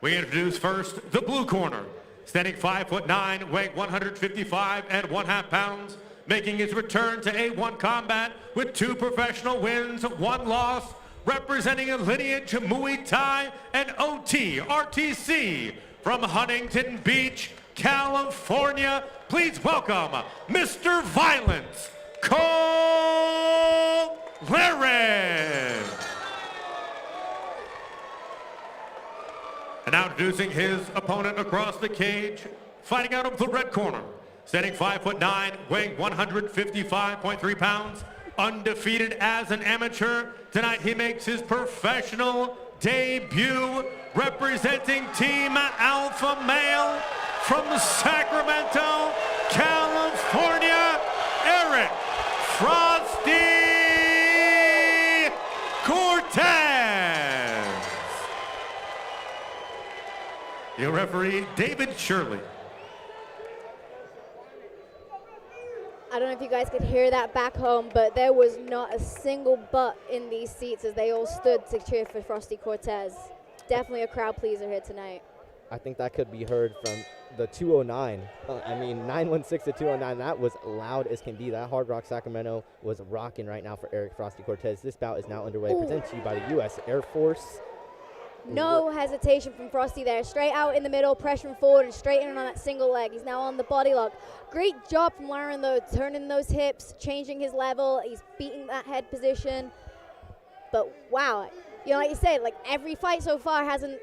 We introduce first the blue corner, standing 5'9", weighing 155.5 pounds, making his return to A1 Combat with 2 professional wins, 1 loss, representing a lineage Muay Thai and OT RTC from Huntington Beach, California. Please welcome Mr. Violence, Cole Larry. And now introducing his opponent across the cage, fighting out of the red corner, standing 5'9", weighing 155.3 pounds, undefeated as an amateur. Tonight he makes his professional debut, representing Team Alpha Male from Sacramento, California, Eric Frosty Cortez. Your referee, David Shirley. I don't know if you guys could hear that back home, but there was not a single butt in these seats as they all stood to cheer for Frosty Cortez. Definitely a crowd pleaser here tonight. I think that could be heard from the 209. I mean, 916 to 209, that was loud as can be. That Hard Rock Sacramento was rocking right now for Eric Frosty Cortez. This bout is now underway, presented to you by the U.S. Air Force. No hesitation from Frosty there. Straight out in the middle, pressuring forward and straight in on that single leg. He's now on the body lock. Great job from Lauren, though, turning those hips, changing his level. He's beating that head position. But, wow, you know, like you said, like every fight so far hasn't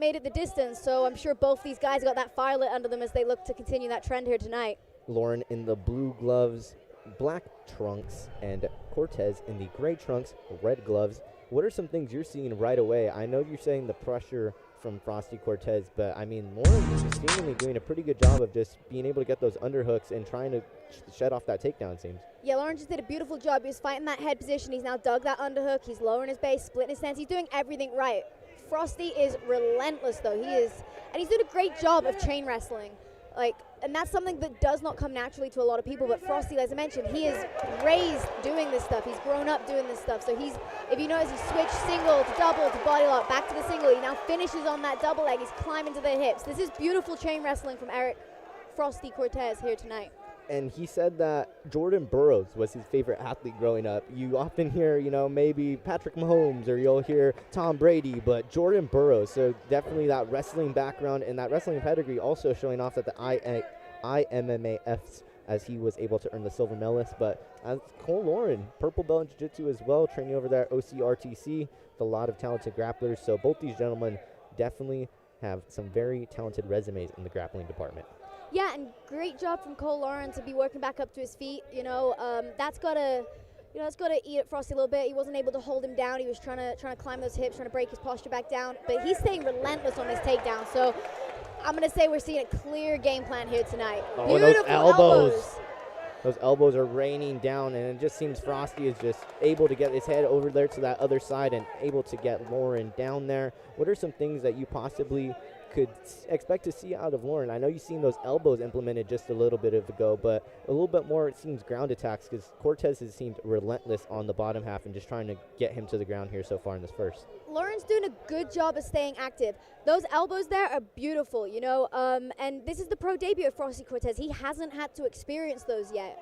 made it the distance, so I'm sure both these guys got that fire lit under them as they look to continue that trend here tonight. Lauren in the blue gloves, black trunks, and Cortez in the gray trunks, red gloves. What are some things you're seeing right away? I know you're saying the pressure from Frosty Cortez, but I mean, Lauren is seemingly doing a pretty good job of just being able to get those underhooks and trying to shed off that takedown, it seems. Yeah, Lauren just did a beautiful job. He was fighting that head position. He's now dug that underhook. He's lowering his base, splitting his stance. He's doing everything right. Frosty is relentless, though. He is, and he's doing a great job of chain wrestling. And that's something that does not come naturally to a lot of people, but Frosty, as I mentioned, he is raised doing this stuff. He's grown up doing this stuff. So he's, if you notice, he switched single to double to body lock, back to the single. He now finishes on that double leg. He's climbing to the hips. This is beautiful chain wrestling from Eric Frosty Cortez here tonight. And he said that Jordan Burroughs was his favorite athlete growing up. You often hear, you know, maybe Patrick Mahomes or you'll hear Tom Brady, but Jordan Burroughs. So definitely that wrestling background and that wrestling pedigree also showing off at the IMMAFs as he was able to earn the silver medalist. But as Cole Lauren, purple belt in jiu-jitsu as well, training over there at OCRTC with a lot of talented grapplers. So both these gentlemen definitely have some very talented resumes in the grappling department. Yeah, and great job from Cole Lauren to be working back up to his feet. You know, that's gotta eat at Frosty a little bit. He wasn't able to hold him down. He was trying to climb those hips, trying to break his posture back down. But he's staying relentless on this takedown. So I'm gonna say we're seeing a clear game plan here tonight. Oh, beautiful those elbows. Those elbows are raining down, and it just seems Frosty is just able to get his head over there to that other side and able to get Lauren down there. What are some things that you possibly could expect to see out of Lauren? I know you've seen those elbows implemented just a little bit ago, but a little bit more, it seems, ground attacks, because Cortez has seemed relentless on the bottom half and just trying to get him to the ground here so far in this first. Lauren's doing a good job of staying active. Those elbows there are beautiful, you know, and this is the pro debut of Frosty Cortez. He hasn't had to experience those yet.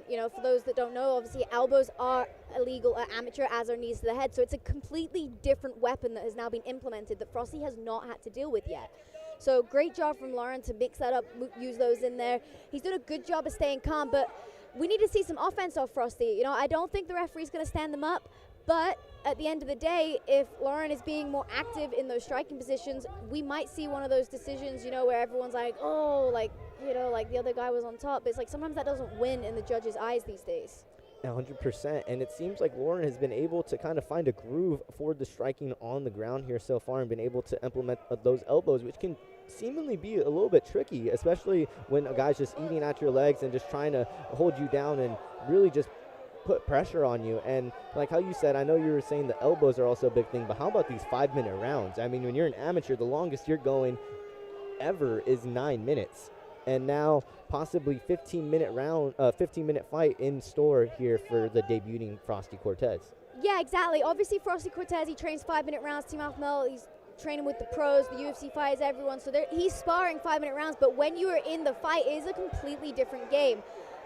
You know, for those that don't know, obviously elbows are illegal at amateur, as are knees to the head, so it's a completely different weapon that has now been implemented that Frosty has not had to deal with yet. So great job from Lauren to mix that up, use those in there. He's doing a good job of staying calm, but we need to see some offense off Frosty. You know, I don't think the referee's going to stand them up, but at the end of the day, if Lauren is being more active in those striking positions, we might see one of those decisions, you know, where everyone's like, oh, like, you know, like the other guy was on top. But it's like sometimes that doesn't win in the judges' eyes these days. 100%, and it seems like Lauren has been able to kind of find a groove for the striking on the ground here so far and been able to implement those elbows, which can seemingly be a little bit tricky, especially when a guy's just eating at your legs and just trying to hold you down and really just put pressure on you. And like how you said, I know you were saying the elbows are also a big thing, but how about these 5-minute rounds? I mean, when you're an amateur, the longest you're going ever is 9 minutes. And now possibly 15-minute fight in store here for the debuting Frosty Cortez. Yeah, exactly. Obviously, Frosty Cortez, he trains 5-minute rounds. Team Alpha Male, he's training with the pros, the UFC fighters, everyone. So he's sparring 5-minute rounds. But when you are in the fight, it is a completely different game.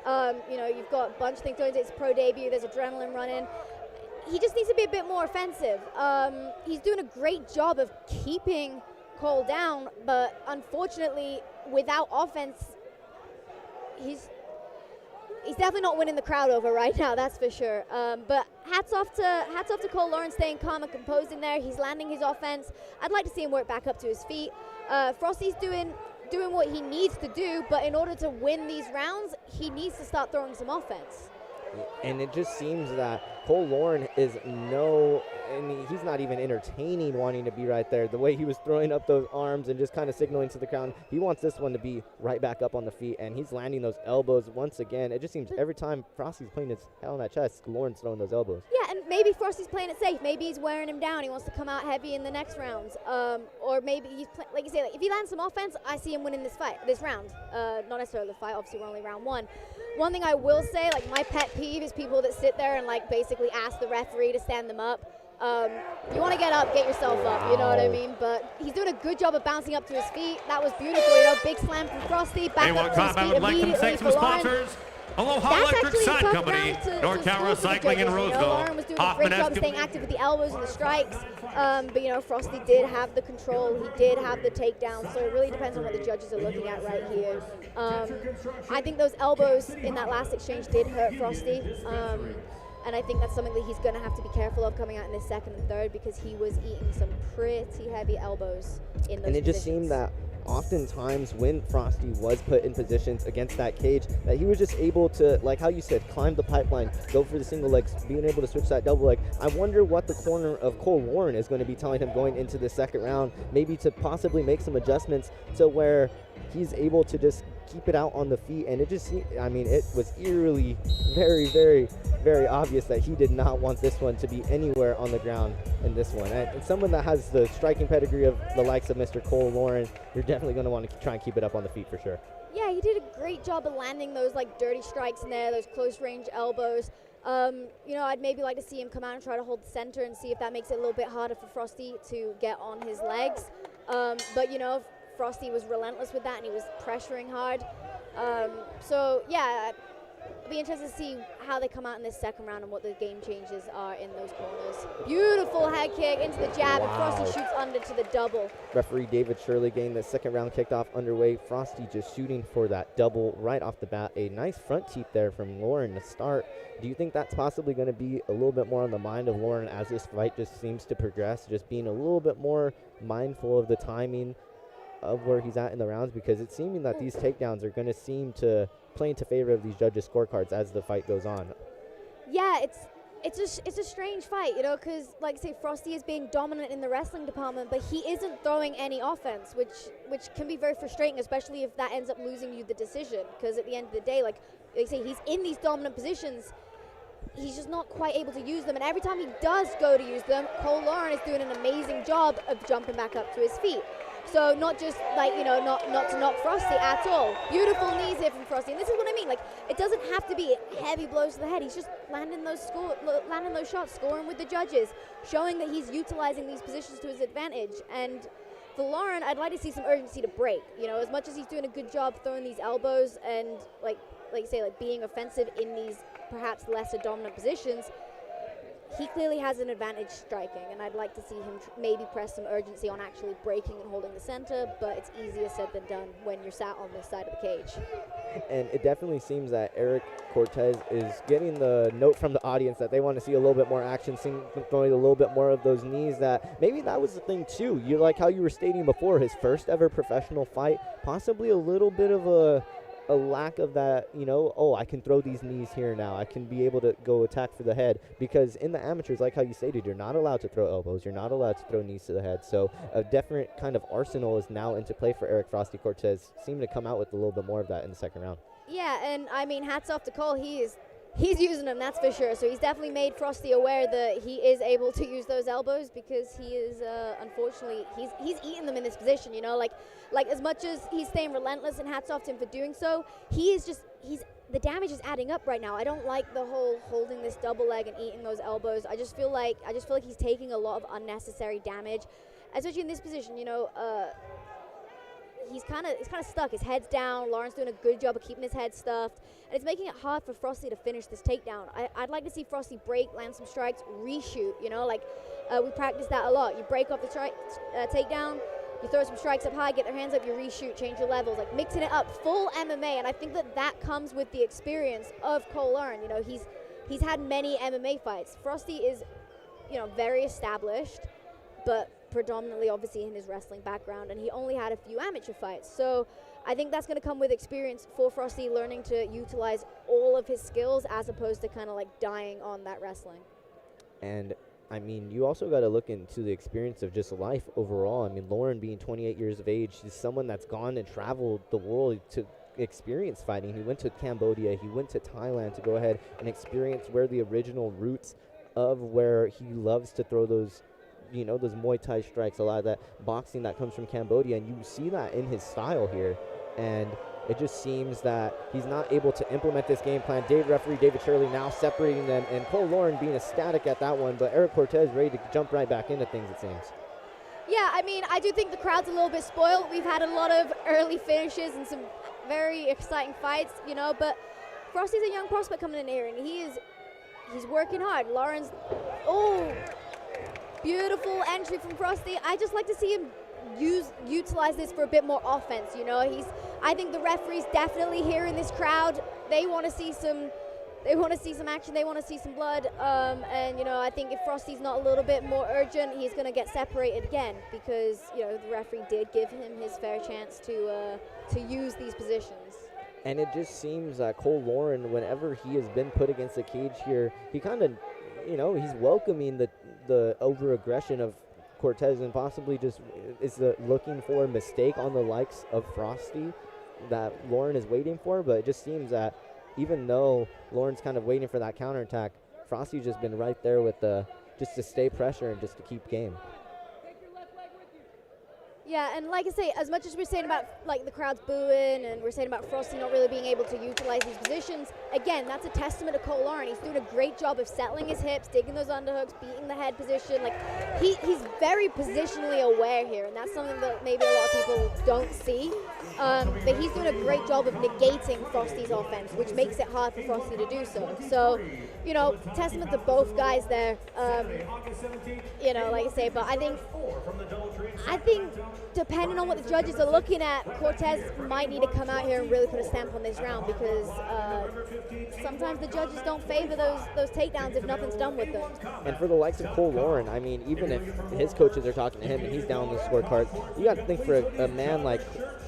You know, you've got a bunch of things going on. It's a pro debut. There's adrenaline running. He just needs to be a bit more offensive. He's doing a great job of keeping Cole down, but unfortunately, without offense, he's definitely not winning the crowd over right now. That's for sure. But hats off to Cole Lauren, staying calm and composed in there. He's landing his offense. I'd like to see him work back up to his feet. Frosty's doing what he needs to do, but in order to win these rounds, he needs to start throwing some offense. And it just seems that Cole Lauren is no and he's not even entertaining wanting to be right there. The way he was throwing up those arms and just kind of signaling to the crowd, he wants this one to be right back up on the feet, and he's landing those elbows once again. It just seems every time Frosty's playing his hell on that chest, Lauren's throwing those elbows. Yeah, and maybe Frosty's playing it safe. Maybe he's wearing him down. He wants to come out heavy in the next rounds. Or maybe he's, like you say, like if he lands some offense, I see him winning this round. Not necessarily the fight. Obviously, we're only round one. One thing I will say, like my pet peeve is people that sit there and like basically ask the referee to stand them up. You want to get up, get yourself up, you know what I mean? But he's doing a good job of bouncing up to his feet. That was beautiful, you know, big slam from Frosty, back up to his feet immediately for Lauren. Aloha Electric Sun Company, NorCal Recycling in Roseville. Lauren was doing a great job staying active with the elbows and the strikes. But, you know, Frosty did have the control. He did have the takedown. So it really depends on what the judges are looking at right here. I think those elbows in that last exchange did hurt Frosty. And I think that's something that he's going to have to be careful of coming out in this second and third because he was eating some pretty heavy elbows in those And it just seemed that oftentimes when Frosty was put in positions against that cage, that he was just able to, like how you said, climb the pipeline, go for the single legs, being able to switch that double leg. I wonder what the corner of Cole Lauren is going to be telling him going into the second round, maybe to possibly make some adjustments to where he's able to just keep it out on the feet. And it just, I mean, it was eerily very, very, very obvious that he did not want this one to be anywhere on the ground in this one. And someone that has the striking pedigree of the likes of Mr. Cole Lauren, you're definitely going to want to try and keep it up on the feet for sure. Yeah, he did a great job of landing those like dirty strikes in there, those close range elbows. You know, I'd maybe like to see him come out and try to hold the center and see if that makes it a little bit harder for Frosty to get on his legs. But, you know, Frosty was relentless with that and he was pressuring hard. So, yeah, I'll be interested to see how they come out in this second round and what the game changes are in those corners. Beautiful head kick into the jab, and Frosty shoots under to the double. Referee David Shirley getting the second round kicked off underway. Frosty just shooting for that double right off the bat. A nice front teep there from Lauren to start. Do you think that's possibly going to be a little bit more on the mind of Lauren as this fight just seems to progress, just being a little bit more mindful of the timing of where he's at in the rounds, because it's seeming that these takedowns are going to seem to play into favor of these judges' scorecards as the fight goes on? Yeah, it's a strange fight, you know, because like say Frosty is being dominant in the wrestling department, but he isn't throwing any offense, which can be very frustrating, especially if that ends up losing you the decision. Because at the end of the day, like they say, he's in these dominant positions. He's just not quite able to use them, and every time he does go to use them, Cole Lauren is doing an amazing job of jumping back up to his feet. So not just like, you know, not to knock Frosty at all. Beautiful knees here from Frosty, and this is what I mean. Like, it doesn't have to be heavy blows to the head. He's just landing those shots, scoring with the judges, showing that he's utilizing these positions to his advantage. And for Lauren, I'd like to see some urgency to break. You know, as much as he's doing a good job throwing these elbows and like you say, like being offensive in these perhaps lesser dominant positions, he clearly has an advantage striking, and I'd like to see him maybe press some urgency on actually breaking and holding the center, but it's easier said than done when you're sat on this side of the cage. And it definitely seems that Eric Cortez is getting the note from the audience that they want to see a little bit more action, throwing a little bit more of those knees. That maybe that was the thing too. You like how you were stating before, his first ever professional fight, possibly a little bit of a lack of that, you know, oh, I can throw these knees here now. I can be able to go attack for the head, because in the amateurs, like how you stated, you're not allowed to throw elbows. You're not allowed to throw knees to the head. So a different kind of arsenal is now into play for Eric Frosty Cortez, seeming to come out with a little bit more of that in the second round. Yeah, and I mean, hats off to Cole. He's using them, that's for sure. So he's definitely made Frosty aware that he is able to use those elbows, because he is, unfortunately, he's eating them in this position, you know, like as much as he's staying relentless, and hats off to him for doing so, the damage is adding up right now. I don't like the whole holding this double leg and eating those elbows. I just feel like he's taking a lot of unnecessary damage, especially in this position, you know. He's kind of stuck. His head's down. Lauren's doing a good job of keeping his head stuffed, and it's making it hard for Frosty to finish this takedown. I'd like to see Frosty break, land some strikes, reshoot. You know, like we practice that a lot. You break off the takedown, you throw some strikes up high, get their hands up, you reshoot, change your levels, like mixing it up, full MMA. And I think that comes with the experience of Cole Lauren. You know, he's had many MMA fights. Frosty is, you know, very established, but predominantly obviously in his wrestling background, and he only had a few amateur fights. So I think that's going to come with experience for Frosty, learning to utilize all of his skills as opposed to kind of like dying on that wrestling. And I mean, you also got to look into the experience of just life overall. I mean, Lauren being 28 years of age is someone that's gone and traveled the world to experience fighting. He went to Cambodia, he went to Thailand to go ahead and experience where the original roots of where he loves to throw those, you know, those Muay Thai strikes, a lot of that boxing that comes from Cambodia, and you see that in his style here. And it just seems that he's not able to implement this game plan. Referee David Shirley now separating them, and Cole Lauren being ecstatic at that one, but Eric Cortez ready to jump right back into things, it seems. Yeah, I mean, I do think the crowd's a little bit spoiled. We've had a lot of early finishes and some very exciting fights, you know, but Frosty's a young prospect coming in here, and he's working hard. Lauren's, oh, beautiful entry from Frosty. I just like to see him utilize this for a bit more offense, you know. I think the referees definitely here in this crowd, they want to see some action, they want to see some blood, and you know, I think if Frosty's not a little bit more urgent, he's going to get separated again, because you know, the referee did give him his fair chance to use these positions. And it just seems that Cole Lauren, whenever he has been put against the cage here, he kind of, you know, he's welcoming the over-aggression of Cortez, and possibly just is looking for a mistake on the likes of Frosty that Lauren is waiting for. But it just seems that even though Lauren's kind of waiting for that counterattack, Frosty's just been right there with just to stay pressure and just to keep game. Yeah, and like I say, as much as we're saying about like the crowd's booing and we're saying about Frosty not really being able to utilize these positions, again, that's a testament to Cole Lauren. He's doing a great job of settling his hips, digging those underhooks, beating the head position. Like he's very positionally aware here, and that's something that maybe a lot of people don't see. But he's doing a great job of negating Frosty's offense, which makes it hard for Frosty to do so. So, you know, testament to both guys there. You know, like I say, but I think depending on what the judges are looking at, Cortez might need to come out here and really put a stamp on this round, because sometimes the judges don't favor those takedowns if nothing's done with them. And for the likes of Cole Lauren, I mean, even if his coaches are talking to him and he's down the scorecard, you got to think for a man like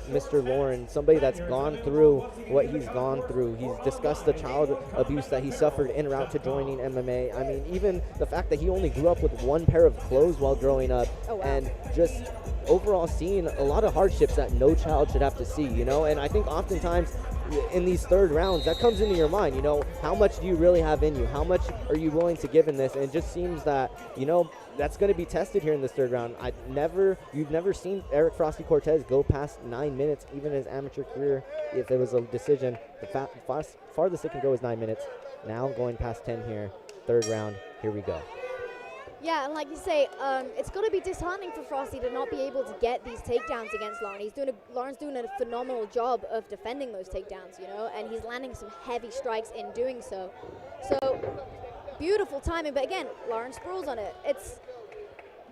Mr. Lauren, somebody that's gone through what he's gone through. He's discussed the child abuse that he suffered en route to joining MMA. I mean, even the fact that he only grew up with one pair of clothes while growing up, and just overall seeing a lot of hardships that no child should have to see, you know. And I think oftentimes in these third rounds, that comes into your mind, you know, how much do you really have in you? How much are you willing to give in this? And it just seems that, you know, that's going to be tested here in this third round. You've never seen Eric Frosty Cortez go past 9 minutes, even in his amateur career. If it was a decision, the farthest it can go is 9 minutes. Now going past 10 here, third round, here we go. Yeah, and like you say, it's going to be disheartening for Frosty to not be able to get these takedowns against Lauren. Lauren's doing a phenomenal job of defending those takedowns, you know, and he's landing some heavy strikes in doing so. So, beautiful timing, but again, Lauren sprawls on it.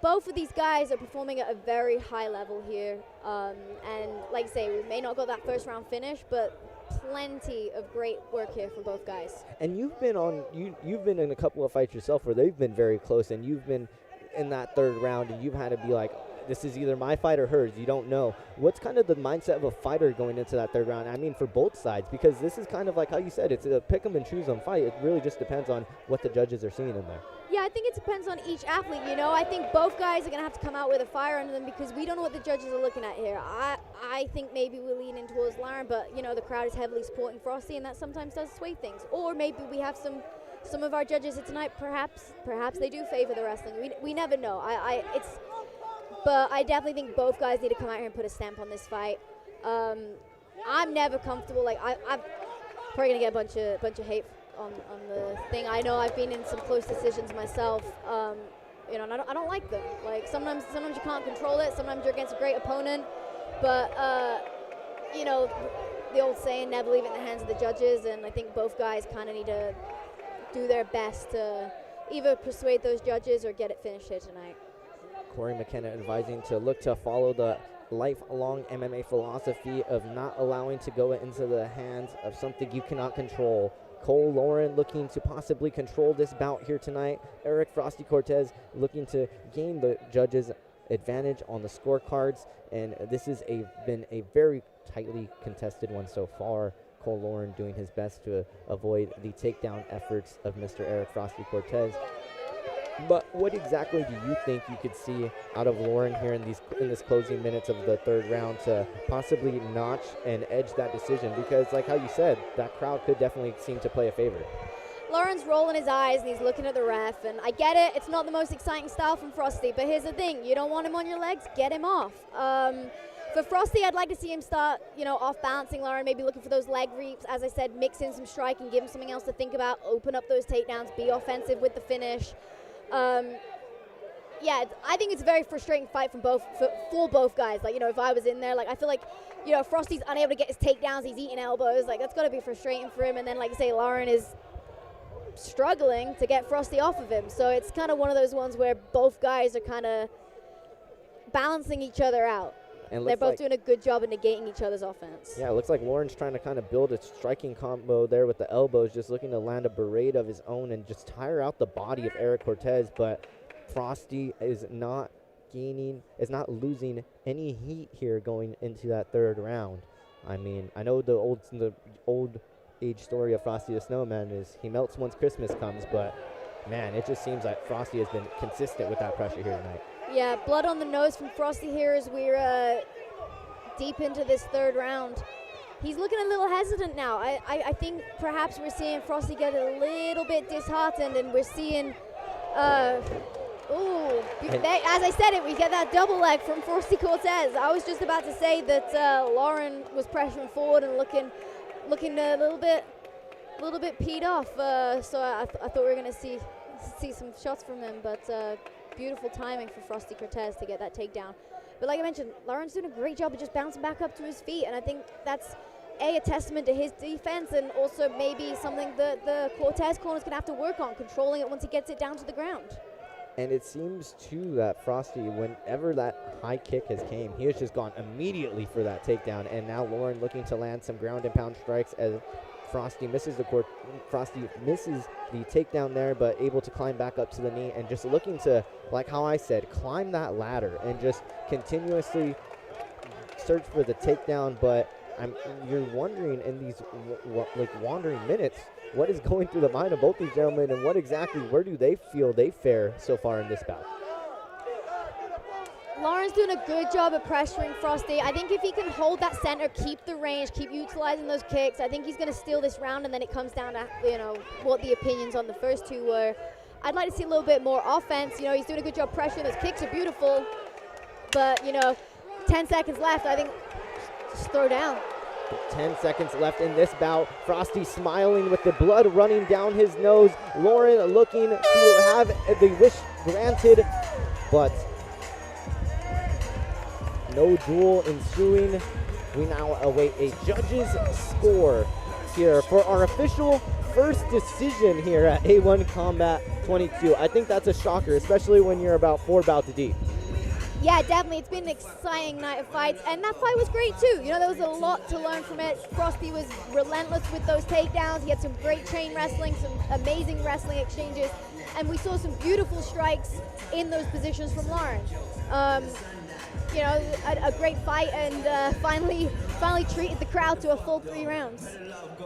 Both of these guys are performing at a very high level here, and like I say, we may not got that first round finish, but plenty of great work here from both guys. And you've been in a couple of fights yourself where they've been very close, and you've been in that third round, and you've had to be like, this is either my fight or hers. You don't know. What's kind of the mindset of a fighter going into that third round? I mean, for both sides, because this is kind of like how you said, it's a pick 'em and choose 'em fight. It really just depends on what the judges are seeing in there. Yeah, I think it depends on each athlete, you know. I think both guys are going to have to come out with a fire under them, because we don't know what the judges are looking at here. I think maybe we're leaning towards Lauren, but, you know, the crowd is heavily supporting Frosty, and that sometimes does sway things. Or maybe we have some of our judges here tonight, perhaps they do favor the wrestling. We never know. But I definitely think both guys need to come out here and put a stamp on this fight. I'm never comfortable. Like, I'm probably going to get a bunch of hate on the thing. I know I've been in some close decisions myself, you know, and I don't like them. Like, sometimes you can't control it. Sometimes you're against a great opponent. But, you know, the old saying, never leave it in the hands of the judges. And I think both guys kind of need to do their best to either persuade those judges or get it finished here tonight. Corey McKenna advising to look to follow the lifelong MMA philosophy of not allowing to go into the hands of something you cannot control. Cole Lauren looking to possibly control this bout here tonight. Eric Frosty Cortez looking to gain the judges' advantage on the scorecards, and this has been a very tightly contested one so far. Cole Lauren doing his best to avoid the takedown efforts of Mr. Eric Frosty Cortez. But what exactly do you think you could see out of Lauren here in this closing minutes of the third round to possibly notch and edge that decision? Because like how you said, that crowd could definitely seem to play a favor. Lauren's rolling his eyes and he's looking at the ref, and I get it, it's not the most exciting style from Frosty, but here's the thing, you don't want him on your legs, get him off. For Frosty, I'd like to see him start, off balancing Lauren, maybe looking for those leg reaps. As I said, mix in some striking, give him something else to think about, open up those takedowns, be offensive with the finish. Yeah, I think it's a very frustrating fight for both guys. Like, if I was in there, I feel like, Frosty's unable to get his takedowns, he's eating elbows. That's got to be frustrating for him. And then, like I say, Lauren is struggling to get Frosty off of him. So it's kind of one of those ones where both guys are kind of balancing each other out. And they're both doing a good job of negating each other's offense. Yeah, it looks like Lauren's trying to kind of build a striking combo there with the elbows, just looking to land a berate of his own and just tire out the body of Eric Cortez. But Frosty is not losing any heat here going into that third round. I mean, I know the old age story of Frosty the Snowman is he melts once Christmas comes, but man, it just seems like Frosty has been consistent with that pressure here tonight. Yeah, blood on the nose from Frosty here as we're deep into this third round. He's looking a little hesitant now. I think perhaps we're seeing Frosty get a little bit disheartened, and we're seeing, as I said it, we get that double leg from Frosty Cortez. I was just about to say that Lauren was pressuring forward and looking a little bit peed off. So I thought we were going to see some shots from him, but beautiful timing for Frosty Cortez to get that takedown. But like I mentioned, Lauren's doing a great job of just bouncing back up to his feet, and I think that's a testament to his defense, and also maybe something that the Cortez corner's going to have to work on, controlling it once he gets it down to the ground. And it seems, too, that Frosty, whenever that high kick has came, he has just gone immediately for that takedown, and now Lauren looking to land some ground and pound strikes as Frosty misses the takedown there, but able to climb back up to the knee and just looking to, like how I said, climb that ladder and just continuously search for the takedown. But you're wondering in these wandering minutes, what is going through the mind of both these gentlemen, and where do they feel they fare so far in this bout? Lauren's doing a good job of pressuring Frosty. I think if he can hold that center, keep the range, keep utilizing those kicks, I think he's going to steal this round, and then it comes down to, what the opinions on the first two were. I'd like to see a little bit more offense. He's doing a good job pressuring. Those kicks are beautiful. But, 10 seconds left. I think just throw down. 10 seconds left in this bout. Frosty smiling with the blood running down his nose. Lauren looking to have the wish granted, but no duel ensuing. We now await a judge's score here for our official first decision here at A1 Combat 22. I think that's a shocker, especially when you're about 4 bouts deep. Yeah, definitely. It's been an exciting night of fights, and that fight was great too. There was a lot to learn from it. Frosty was relentless with those takedowns. He had some great chain wrestling, some amazing wrestling exchanges, and we saw some beautiful strikes in those positions from Lauren. A great fight, and finally treated the crowd to a full 3 rounds.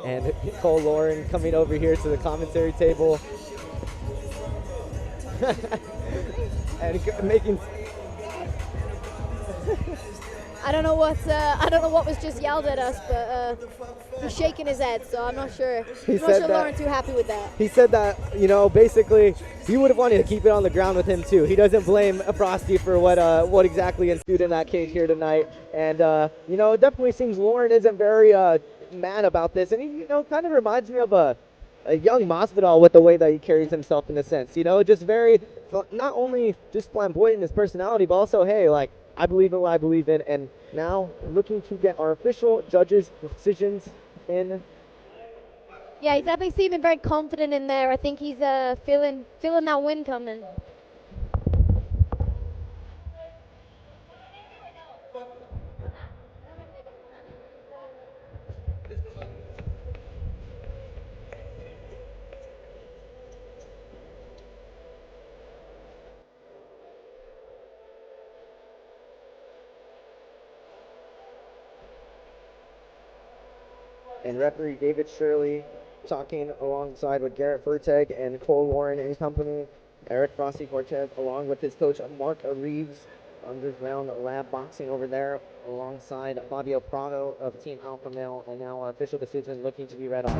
And Cole Lauren coming over here to the commentary table and making. I don't know what was just yelled at us, but he's shaking his head, so I'm not sure. I'm not sure Lauren's too happy with that. He said that, basically he would have wanted to keep it on the ground with him too. He doesn't blame Frosty for what exactly ensued in that cage here tonight. And it definitely seems Lauren isn't very mad about this, and he kind of reminds me of a young Masvidal with the way that he carries himself in a sense. Just very, not only just flamboyant in his personality, but also, hey, I believe in what I believe in, and now looking to get our official judges' decisions in. Yeah, he's definitely seeming very confident in there. I think he's feeling that win coming. And referee David Shirley talking alongside with Garrett Furtag and Cole Lauren and company Eric Frosty Cortez, along with his coach Mark Reeves, underground lab boxing over there, alongside Fabio Prado of Team Alpha Male, and now official decision looking to be read off.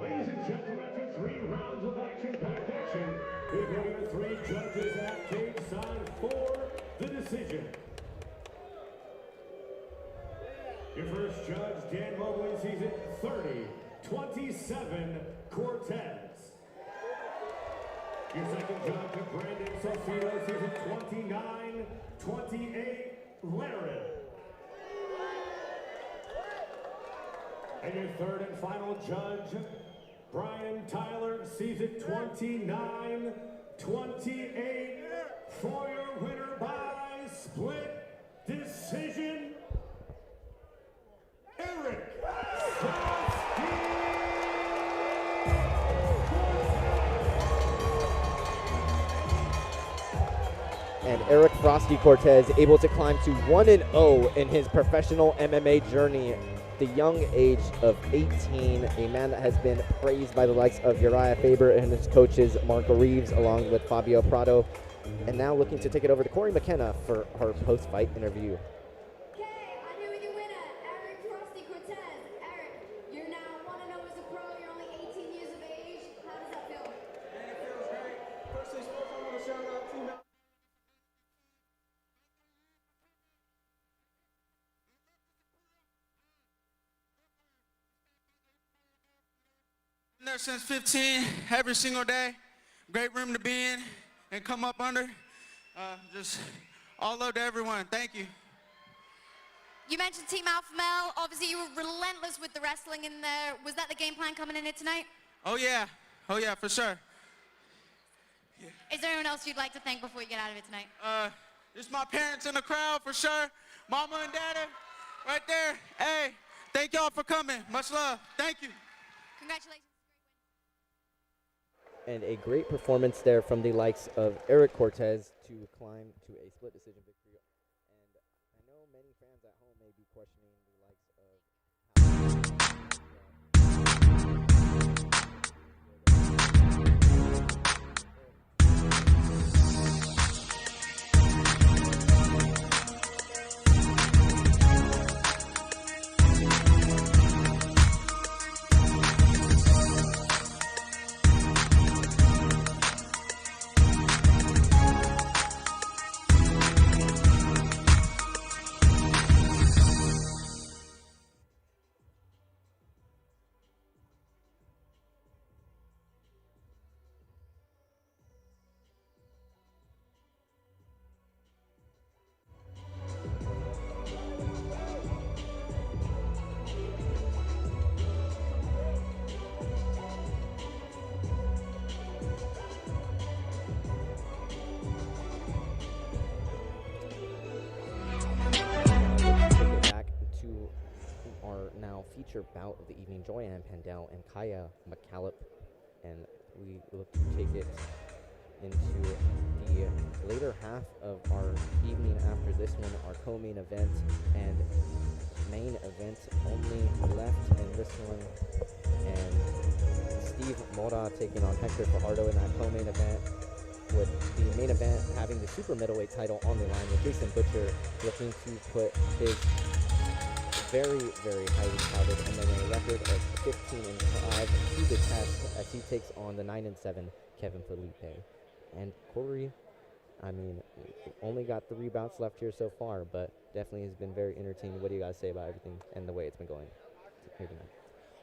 Ladies and gentlemen, after 3 rounds of action-packed action, before your 3 judges at cage side for the decision. Your first judge, Dan Mobley, sees it 30-27 Cortez. Your second judge, Brandon Saucedo, sees it 29-28 Laren. And your third and final judge, Brian Tyler, sees it 29-28 for your winner by split decision, Eric. And Eric Frosty Cortez able to climb to 1-0 in his professional MMA journey. The young age of 18, a man that has been praised by the likes of Uriah Faber and his coaches Marco Reeves, along with Fabio Prado, and now looking to take it over to Corey McKenna for her post-fight interview. Okay, I'm here with your winner, Eric Frosty Cortez. Eric, you're now 1-0 as a pro. You're only 18 years of age. How does that feel? Man, it feels great. First things first, I want to shout out Team Alpha. Been there since 15, every single day. Great room to be in and come up under. Just all love to everyone. Thank you. You mentioned Team Alpha Male. Obviously, you were relentless with the wrestling in there. Was that the game plan coming in here tonight? Oh yeah, for sure. Is there anyone else you'd like to thank before you get out of it tonight? Just my parents in the crowd for sure. Mama and Dada, right there. Hey, thank y'all for coming. Much love. Thank you. Congratulations. And a great performance there from the likes of Eric Cortez to climb to a split decision victory. And I know many fans at home may be questioning the likes feature bout of the evening, Joyanne Pandel and Kaya McCallop, and we look to take it into the later half of our evening after this one, our co-main event and main event only left in this one, and Steve Mora taking on Hector Fajardo in that co-main event, with the main event having the super middleweight title on the line, with Jason Butcher looking to put his very, very highly touted MMA record of 15-5 to the test as he takes on the 9-7 Kevin Felipe. And Corey, I mean, only got 3 bouts left here so far, but definitely has been very entertaining. What do you guys say about everything and the way it's been going here tonight?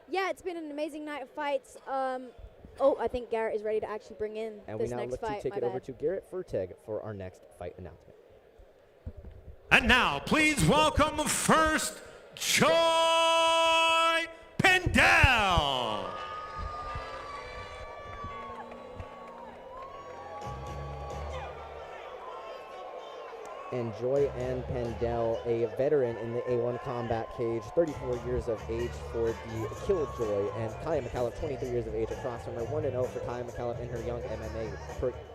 Yeah, it's been an amazing night of fights. I think Garrett is ready to actually bring in and this we now next look fight. to take it over to Garrett Furteg for our next fight announcement. And now, please welcome first, Joy Pendel. And Joy Ann Pendel, a veteran in the A1 combat cage, 34 years of age for the Killjoy, and Kaya McCallum, 23 years of age across from her. 1-0 for Kaya McCallum in her young MMA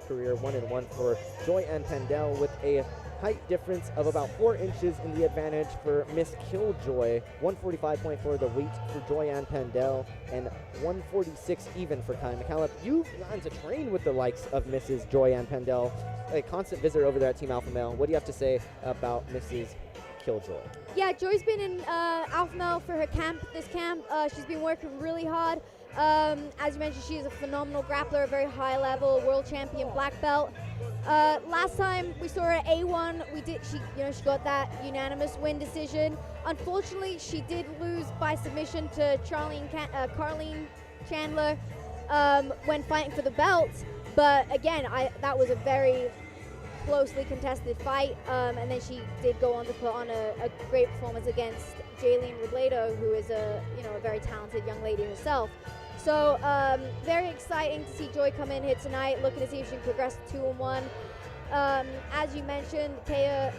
career, 1-1 for Joy Ann Pendel with a height difference of about 4 inches in the advantage for Miss Killjoy. 145.4 the weight for Joyanne Pandel, and 146 even for Kai McCallum. You've gotten to train with the likes of Mrs. Joyanne Pandel, a constant visitor over there at Team Alpha Male. What do you have to say about Mrs. Killjoy? Yeah, Joy's been in Alpha Male for her this camp. She's been working really hard. As you mentioned, she is a phenomenal grappler, a very high level world champion black belt. Last time we saw her at A1, she got that unanimous win decision. Unfortunately, she did lose by submission to Carleen Chandler when fighting for the belt. But again, that was a very closely contested fight, and then she did go on to put on a great performance against Jaylene Robledo, who is a very talented young lady herself. So very exciting to see Joy come in here tonight, looking to see if she can progress to 2-1. As you mentioned, Kaya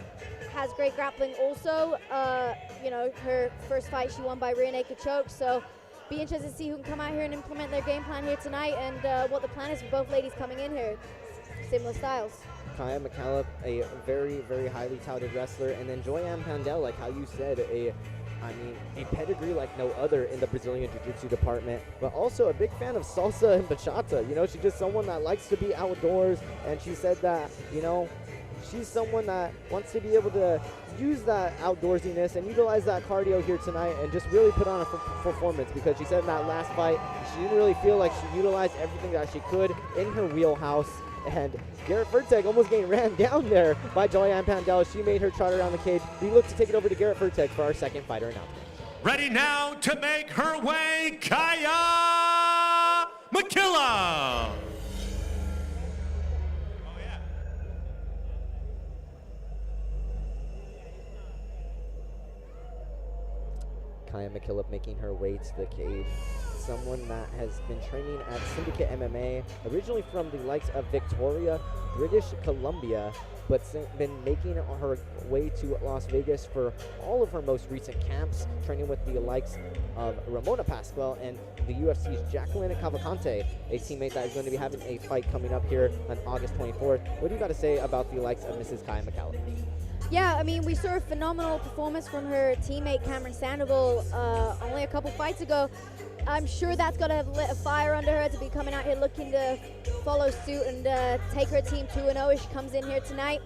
has great grappling also. Her first fight she won by rear naked choke, so be interested to see who can come out here and implement their game plan here tonight, and what the plan is for both ladies coming in here. Similar styles. Kaya McCallum, a very, very highly touted wrestler, and then Joyanne Pandel, like how you said, a pedigree like no other in the Brazilian Jiu-Jitsu department, but also a big fan of salsa and bachata. She's just someone that likes to be outdoors, and she said that, she's someone that wants to be able to use that outdoorsiness and utilize that cardio here tonight and just really put on a performance, because she said in that last fight, she didn't really feel like she utilized everything that she could in her wheelhouse. And Garrett Furtek almost getting ran down there by Joyanne Pandel. She made her trot around the cage. We look to take it over to Garrett Furtek for our second fighter announcement. Ready now to make her way, Kaya McCallum. Kaya McCallum making her way to the cage. Someone that has been training at Syndicate MMA, originally from the likes of Victoria, British Columbia, but been making her way to Las Vegas for all of her most recent camps, training with the likes of Ramona Pascual and the UFC's Jacqueline Cavalcante, a teammate that is going to be having a fight coming up here on August 24th. What do you got to say about the likes of Mrs. Kaya McCallum? Yeah, we saw a phenomenal performance from her teammate Cameron Sandoval only a couple fights ago. I'm sure that's going to have lit a fire under her to be coming out here looking to follow suit and take her team 2-0 as she comes in here tonight.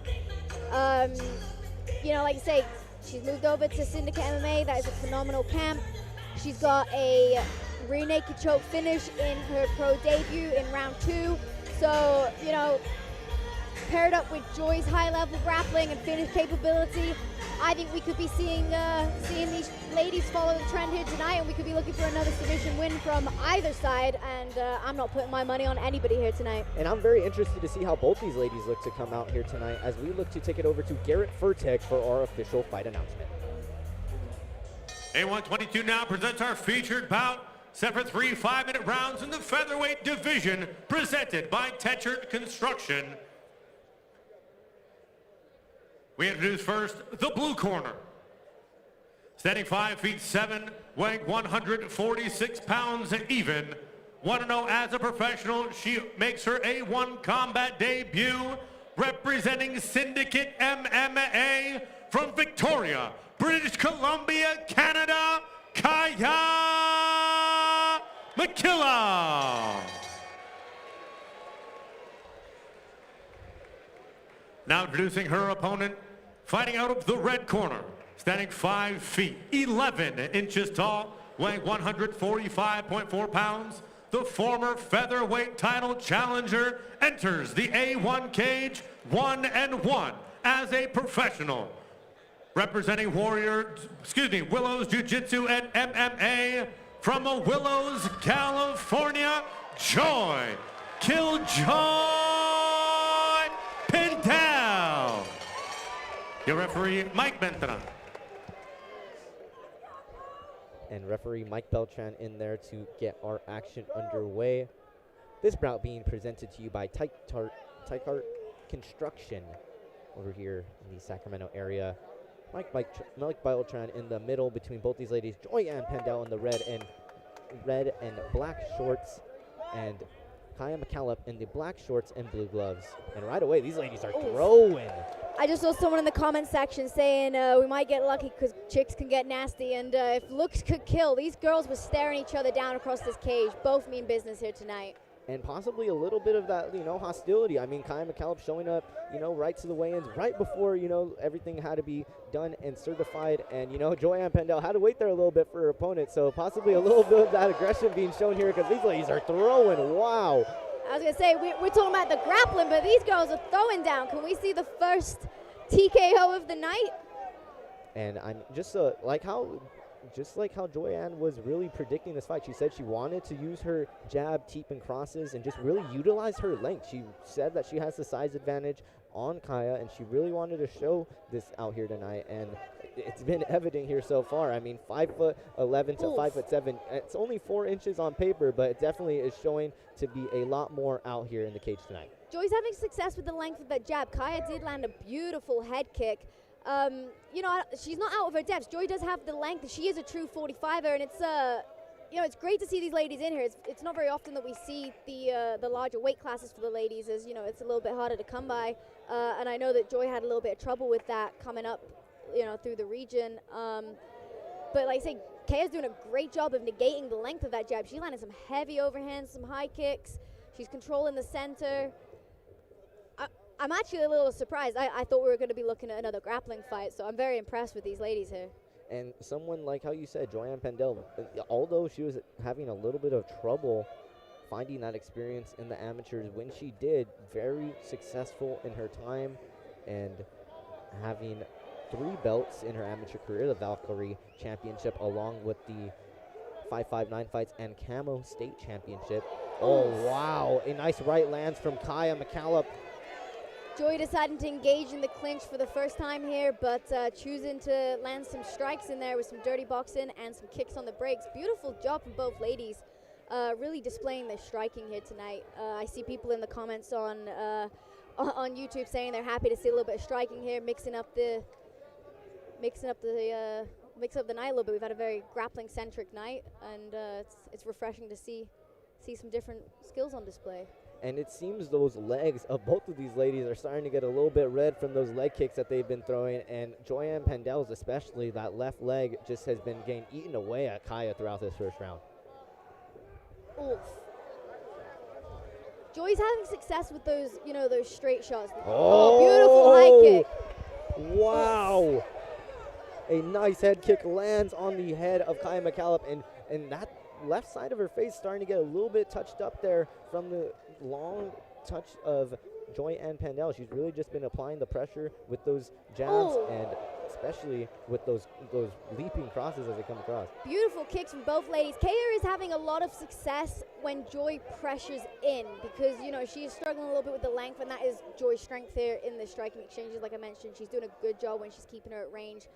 Like I say, she's moved over to Syndicate MMA. That is a phenomenal camp. She's got a rear naked choke finish in her pro debut in round 2. So, paired up with Joy's high-level grappling and finish capability, I think we could be seeing these ladies follow the trend here tonight, and we could be looking for another submission win from either side, and I'm not putting my money on anybody here tonight. And I'm very interested to see how both these ladies look to come out here tonight as we look to take it over to Garrett Furtek for our official fight announcement. A122 now presents our featured bout, set for 3 5-minute rounds in the featherweight division, presented by Tetchert Construction. We introduce first the blue corner. Standing 5'7", weighing 146 pounds even. 1-0 as a professional. She makes her A1 combat debut, representing Syndicate MMA from Victoria, British Columbia, Canada, Kaya McCallum. Now introducing her opponent, fighting out of the red corner, standing 5 feet, 11 inches tall, weighing 145.4 pounds. The former featherweight title challenger enters the A1 cage 1-1 as a professional. Representing Willows Jiu-Jitsu and MMA from Willows, California, Joy Killjoy Pandel. Your referee, Mike Beltran. And referee Mike Beltran in there to get our action underway. This bout being presented to you by Tykart Construction over here in the Sacramento area. Mike Beltran in the middle between both these ladies. Joyanne Pandel in the red and black shorts, and Kaya McCallum in the black shorts and blue gloves. And right away, these ladies are throwing. I just saw someone in the comment section saying we might get lucky because chicks can get nasty, and if looks could kill, these girls were staring each other down across this cage. Both mean business here tonight. And possibly a little bit of that, hostility. I mean, Kaya McCallum showing up, right to the weigh-ins, right before, everything had to be done and certified. And, Joanne Pendel had to wait there a little bit for her opponent. So possibly a little bit of that aggression being shown here because these ladies are throwing. Wow. I was going to say, we're talking about the grappling, but these girls are throwing down. Can we see the first TKO of the night? And I'm just like how Joyanne was really predicting this fight. She said she wanted to use her jab, teep, and crosses and just really utilize her length. She said that she has the size advantage on Kaya, and she really wanted to show this out here tonight. And it's been evident here so far. I mean, 5'11" to 5'7". It's only 4 inches on paper, but it definitely is showing to be a lot more out here in the cage tonight. Joy's having success with the length of that jab. Kaya did land a beautiful head kick. She's not out of her depths. Joy does have the length. She is a true 45er, and it's it's great to see these ladies in here. It's not very often that we see the larger weight classes for the ladies, as it's a little bit harder to come by. And I know that Joy had a little bit of trouble with that coming up, through the region. But like I say, Kaya's doing a great job of negating the length of that jab. She landed some heavy overhands, some high kicks. She's controlling the center. I'm actually a little surprised. I thought we were going to be looking at another grappling fight, so I'm very impressed with these ladies here. And someone like how you said, Joanne Pendel, although she was having a little bit of trouble finding that experience in the amateurs, when she did, very successful in her time and having 3 belts in her amateur career, the Valkyrie Championship, along with the 559 fights and Camo State Championship. Oh, wow. A nice right lands from Kaya McCallum. Joy deciding to engage in the clinch for the first time here, but choosing to land some strikes in there with some dirty boxing and some kicks on the breaks. Beautiful job from both ladies, really displaying their striking here tonight. I see people in the comments on YouTube saying they're happy to see a little bit of striking here, mixing up the night a little bit. We've had a very grappling-centric night, and it's refreshing to see some different skills on display. And it seems those legs of both of these ladies are starting to get a little bit red from those leg kicks that they've been throwing. And Joanne Pendel's especially, that left leg just has been getting eaten away at Kaya throughout this first round. Oof. Joy's having success with those, those straight shots. Oh, beautiful high kick. Wow. A nice head kick lands on the head of Kaya McCallum, and that left side of her face starting to get a little bit touched up there from the long touch of Joyanne Pendel. She's really just been applying the pressure with those jabs and especially with those leaping crosses as they come across. Beautiful kicks from both ladies. Kaya is having a lot of success when Joy pressures in because, she's struggling a little bit with the length, and that is Joy's strength here in the striking exchanges. Like I mentioned, she's doing a good job when she's keeping her at range.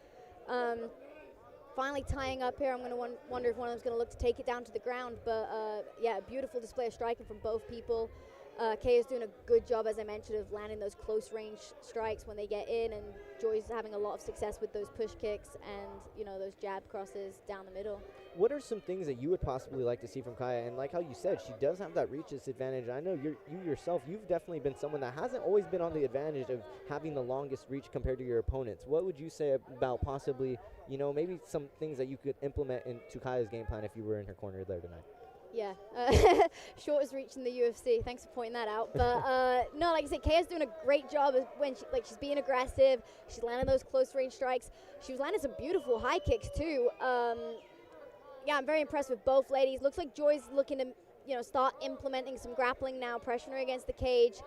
Finally tying up here. I'm going to wonder if one of them's going to look to take it down to the ground. But, yeah, beautiful display of striking from both people. Kaya's doing a good job, as I mentioned, of landing those close-range strikes when they get in, and Joy's having a lot of success with those push kicks and, those jab crosses down the middle. What are some things that you would possibly like to see from Kaya? And like how you said, she does have that reach disadvantage. I know you yourself, you've definitely been someone that hasn't always been on the advantage of having the longest reach compared to your opponents. What would you say about possibly, maybe some things that you could implement into Kaya's game plan if you were in her corner there tonight? Yeah, shortest reach in the UFC. Thanks for pointing that out. But no, like I said, Kaya's doing a great job of when she's being aggressive. She's landing those close range strikes. She was landing some beautiful high kicks too. Yeah, I'm very impressed with both ladies. Looks like Joy's looking to start implementing some grappling now, pressuring her against the cage.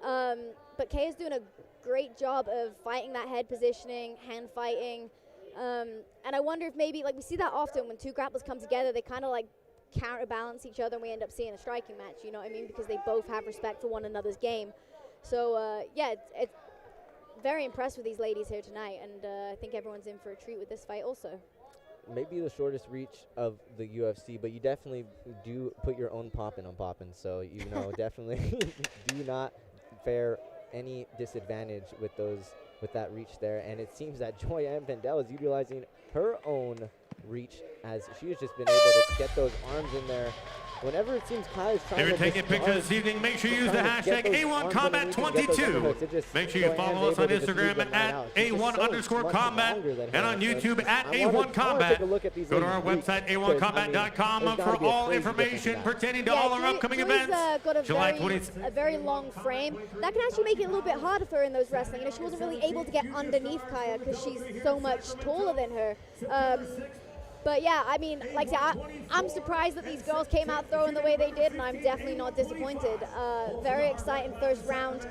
But Kaya's doing a great job of fighting that head positioning, hand fighting. And I wonder if maybe we see that often when two grapplers come together, they kind of counterbalance each other, and we end up seeing a striking match, you know what I mean, because they both have respect for one another's game. So yeah, it's very impressed with these ladies here tonight, and I think everyone's in for a treat with this fight also. Maybe the shortest reach of the UFC, but you definitely do put your own poppin' on poppin', so definitely do not fare any disadvantage with that reach there. And it seems that Joyanne Pendel is utilizing her own reach as she has just been able to get those arms in there whenever it seems Kaya's trying If you're to taking pictures this evening, make sure you use the hashtag A1Combat22. Make sure you follow us on Instagram at A1_Combat and on YouTube at A1Combat. Go to our website, A1Combat.com for all information pertaining to all our upcoming events. July 20th. A very long frame. That can actually make it a little bit harder for her in those wrestling. You know, she wasn't really able to get underneath Kaya because she's so much taller than her. But yeah, I mean, like I said, I'm surprised that these girls came out throwing the way they did, and I'm definitely not disappointed. Very exciting first round.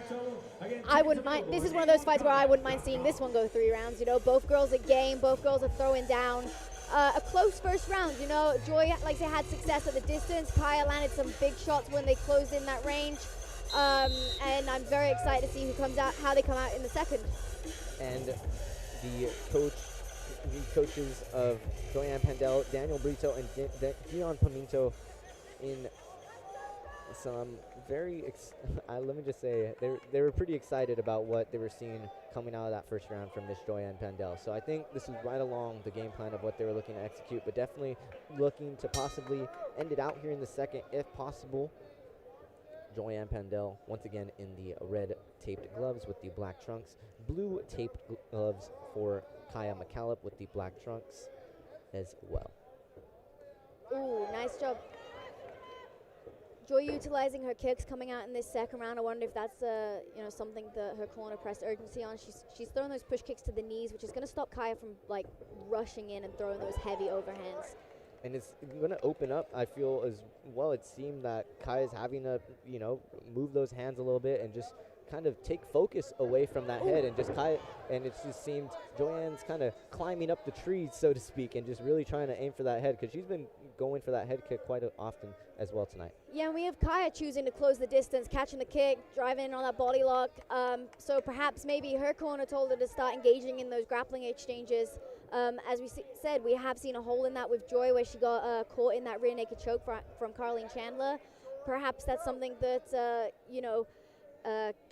I wouldn't mind. This is one of those fights where I wouldn't mind seeing this one go 3 rounds. You know, both girls are game, both girls are throwing down. A close first round. You know, Joy, like I said, had success at the distance. Kaya landed some big shots when they closed in that range. And I'm very excited to see who comes out, how they come out in the second. And the coaches of Joyanne Pandel, Daniel Brito, and Dion Pimento in some very, let me just say, they were pretty excited about what they were seeing coming out of that first round from Miss Joyanne Pandel. So I think this is right along the game plan of what they were looking to execute, but definitely looking to possibly end it out here in the second, if possible. Joyanne Pandel, once again, in the red taped gloves with the black trunks. Blue taped gloves for Kaya McCallop with the black trunks as well. Ooh, nice job. Joy utilizing her kicks coming out in this second round. I wonder if that's you know, something that her corner pressed urgency on. She's throwing those push kicks to the knees, which is going to stop Kaya from like rushing in and throwing those heavy overhands. And it's going to open up, I feel, as well. It seemed that Kaya's having to, you know, move those hands a little bit and just kind of take focus away from that head, and just Kaya, and it just seemed Joyanne's kind of climbing up the trees, so to speak, and just really trying to aim for that head, because she's been going for that head kick quite often as well tonight. Yeah, and we have Kaya choosing to close the distance, catching the kick, driving in on that body lock. So perhaps maybe her corner told her to start engaging in those grappling exchanges. As we said, we have seen a hole in that with Joy where she got caught in that rear naked choke from Carleen Chandler. Perhaps that's something that, you know,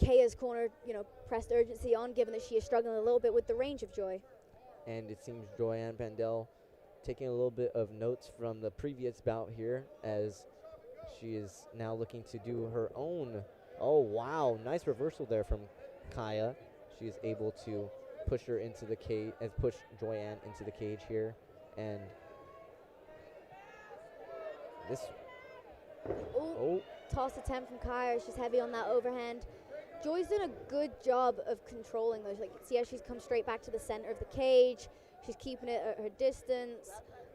Kaya's corner, you know, pressed urgency on, given that she is struggling a little bit with the range of Joy. And it seems Joyanne Pandel taking a little bit of notes from the previous bout here, as she is now looking to do her own. Oh, wow. Nice reversal there from Kaya. She is able to push her into the cage, push Joyanne into the cage here. And this. Oh. Toss attempt from Kaya. She's heavy on that overhand. Joy's done a good job of controlling those. Like, see how she's come straight back to the center of the cage. She's keeping it at her distance.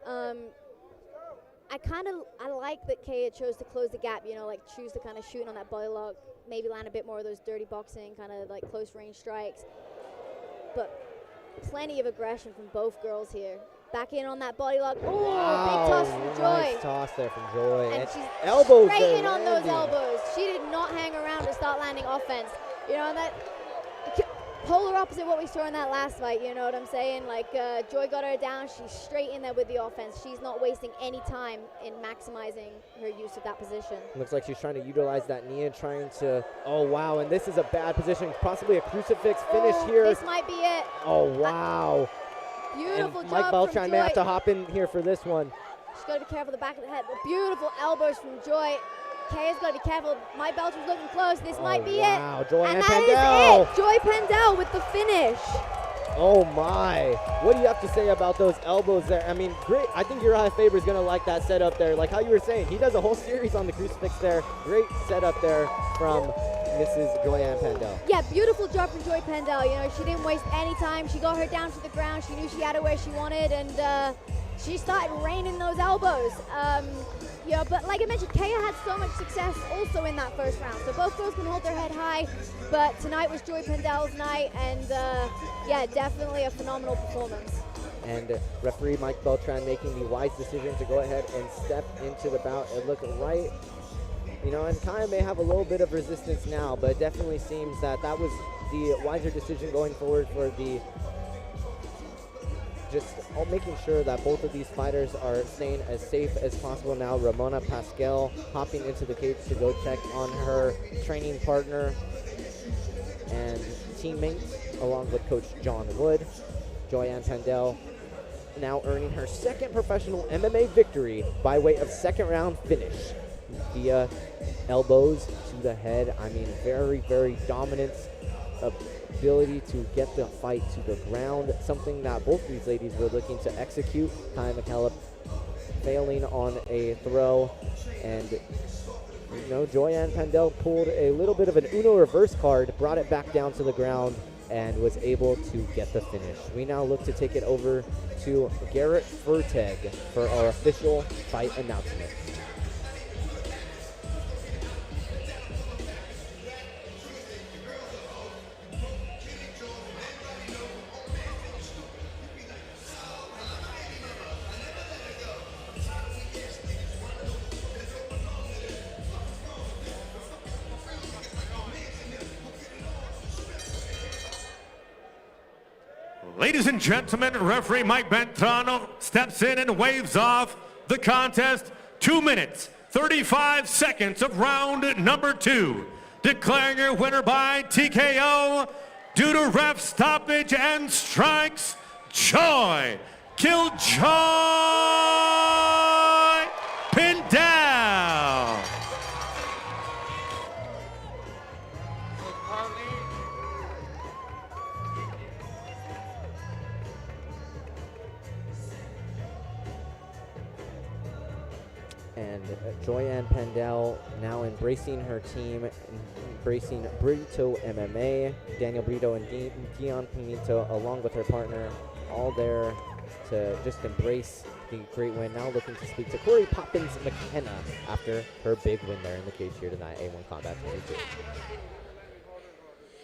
I like that Kaya chose to close the gap, you know, like choose to kind of shoot on that body lock, maybe land a bit more of those dirty boxing, kind of like close range strikes. But plenty of aggression from both girls here. Back in on that body lock. Oh, wow, big toss from Joy. Nice toss there from Joy. And she's elbows straight in on those elbows. She did not hang around to start landing offense. You know, and that polar opposite what we saw in that last fight, you know what I'm saying? Like, Joy got her down. She's straight in there with the offense. She's not wasting any time in maximizing her use of that position. Looks like she's trying to utilize that knee and trying to, oh, wow, and this is a bad position. Possibly a crucifix finish here. This might be it. Oh, wow. Beautiful and job Mike Beltran from may Joy. have to hop in here for this one. She's got to be careful of the back of the head. But beautiful elbows from Joy. Kaya's got to be careful. Mike Beltran's looking close. This might be it. Wow, Joyanne and Pandel. that is it. Joy Pandel with the finish. Oh my. What do you have to say about those elbows there? I mean, great. I think Uriah Faber is going to like that setup there. Like how you were saying, he does a whole series on the crucifix there. Great setup there from Mrs. Joyanne Pandel. Yeah, beautiful job from Joy Pandel. You know, she didn't waste any time. She got her down to the ground. She knew she had her where she wanted, and she started raining those elbows. Yeah, but like I mentioned, Kaya had so much success also in that first round. So both girls can hold their head high, but tonight was Joy Pandel's night, and yeah, definitely a phenomenal performance. And referee Mike Beltran making the wise decision to go ahead and step into the bout. It looked right, you know, and Kaya may have a little bit of resistance now, but it definitely seems that that was the wiser decision going forward for the just making sure that both of these fighters are staying as safe as possible now. Ramona Pascal hopping into the cage to go check on her training partner and teammates, along with Coach John Wood. Joyanne Pandel now earning her second professional MMA victory by way of second round finish. via elbows to the head. I mean, very, very dominant ability to get the fight to the ground, something that both these ladies were looking to execute. Kaya McCallum failing on a throw, and Joyanne Pandel pulled a little bit of an Uno reverse card, brought it back down to the ground, and was able to get the finish. We now look to take it over to Garrett Furteg for our official fight announcement. Ladies and gentlemen, referee Mike Bentrano steps in and waves off the contest. 2 minutes, 35 seconds of round number 2. Declaring your winner by TKO due to ref stoppage and strikes, Joy Killjoy Pindell. And Joyanne Pandel now embracing her team, embracing Brito MMA, Daniel Brito and Dion Pinito, along with her partner, all there to just embrace the great win. Now looking to speak to Corey Poppins McKenna after her big win there in the cage here tonight, A1 Combat 22.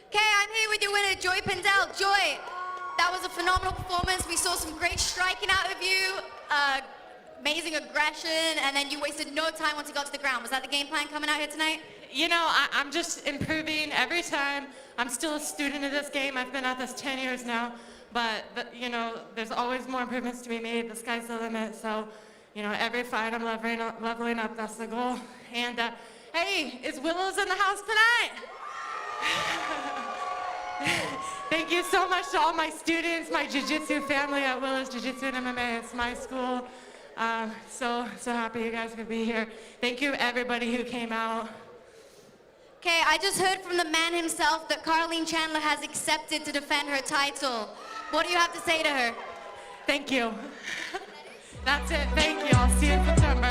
Okay, I'm here with your winner, Joy Pindell. Joy, that was a phenomenal performance. We saw some great striking out of you. Amazing aggression, and then you wasted no time once you got to the ground. Was that the game plan coming out here tonight? You know, I'm just improving every time. I'm still a student of this game. I've been at this 10 years now, but you know, there's always more improvements to be made. The sky's the limit, so, you know, every fight I'm leveling up, that's the goal. And hey, is Willow's in the house tonight? Thank you so much to all my students, my jiu-jitsu family at Willow's Jiu-Jitsu and MMA. It's my school. So happy you guys could be here. Thank you everybody who came out. Okay, I just heard from the man himself that Carlene Chandler has accepted to defend her title. What do you have to say to her? Thank you. That's it, thank you. I'll see you in September.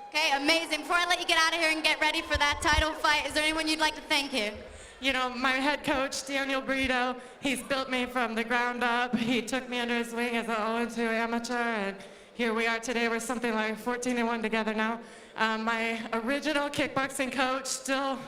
Okay, amazing. Before I let you get out of here and get ready for that title fight, is there anyone you'd like to thank here? You know, my head coach, Daniel Brito, he's built me from the ground up. He took me under his wing as an 0-2 amateur, and here we are today. We're something like 14-1 together now. My original kickboxing coach, still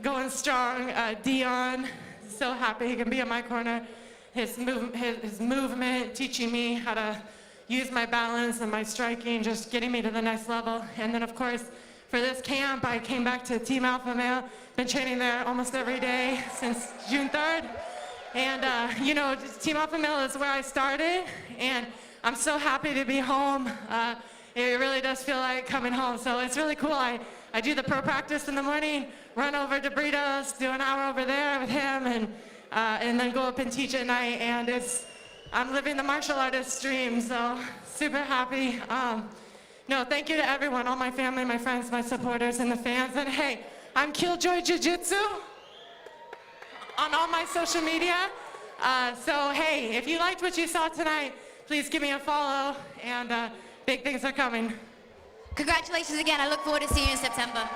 going strong, Dion. So happy he can be in my corner. His movement, teaching me how to use my balance and my striking, just getting me to the next level. And then, of course, for this camp, I came back to Team Alpha Male. Been training there almost every day since June 3rd. And, you know, Team Alpha Male is where I started. And I'm so happy to be home. It really does feel like coming home. So it's really cool. I do the pro practice in the morning, run over to Brito's, do an hour over there with him, and then go up and teach at night. And I'm living the martial artist dream, so super happy. No, thank you to everyone, all my family, my friends, my supporters, and the fans. And hey, I'm Killjoy Jiu-Jitsu on all my social media. So hey, if you liked what you saw tonight, please give me a follow, and big things are coming. Congratulations again. I look forward to seeing you in September.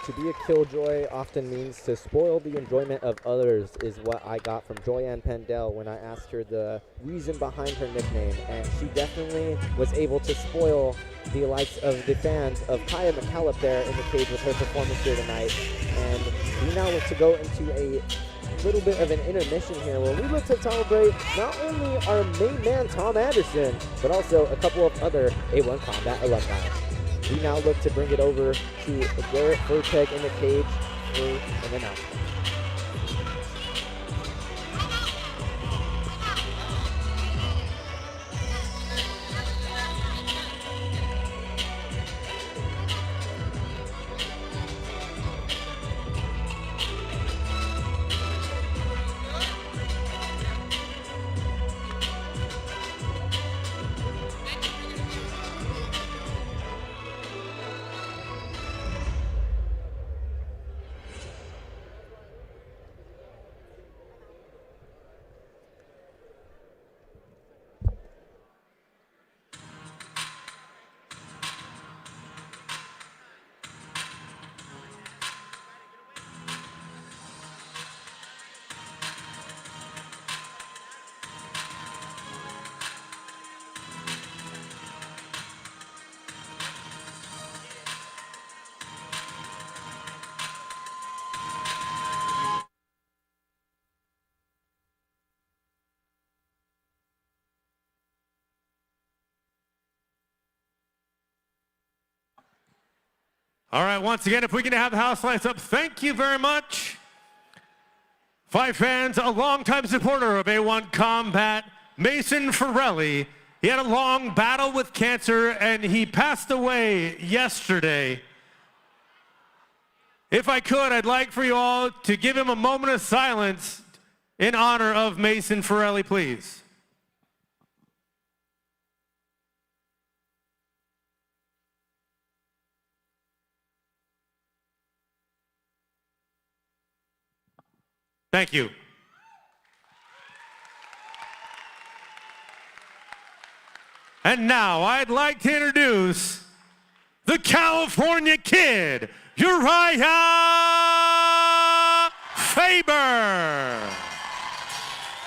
To be a killjoy often means to spoil the enjoyment of others, is what I got from Joyanne Pandel when I asked her the reason behind her nickname, and she definitely was able to spoil the likes of the fans of Kaya McCallum there in the cage with her performance here tonight. And we now look to go into a little bit of an intermission here where we look to celebrate not only our main man Tom Anderson, but also a couple of other A1 Combat alumni. We now look to bring it over to Garrett Furteg in the cage for an announcement. All right, once again, if we can have the house lights up, thank you very much. Fight fans, a longtime supporter of A1 Combat, Mason Forelli. He had a long battle with cancer and he passed away yesterday. If I could, I'd like for you all to give him a moment of silence in honor of Mason Forelli, please. Thank you. And now I'd like to introduce the California Kid, Uriah Faber.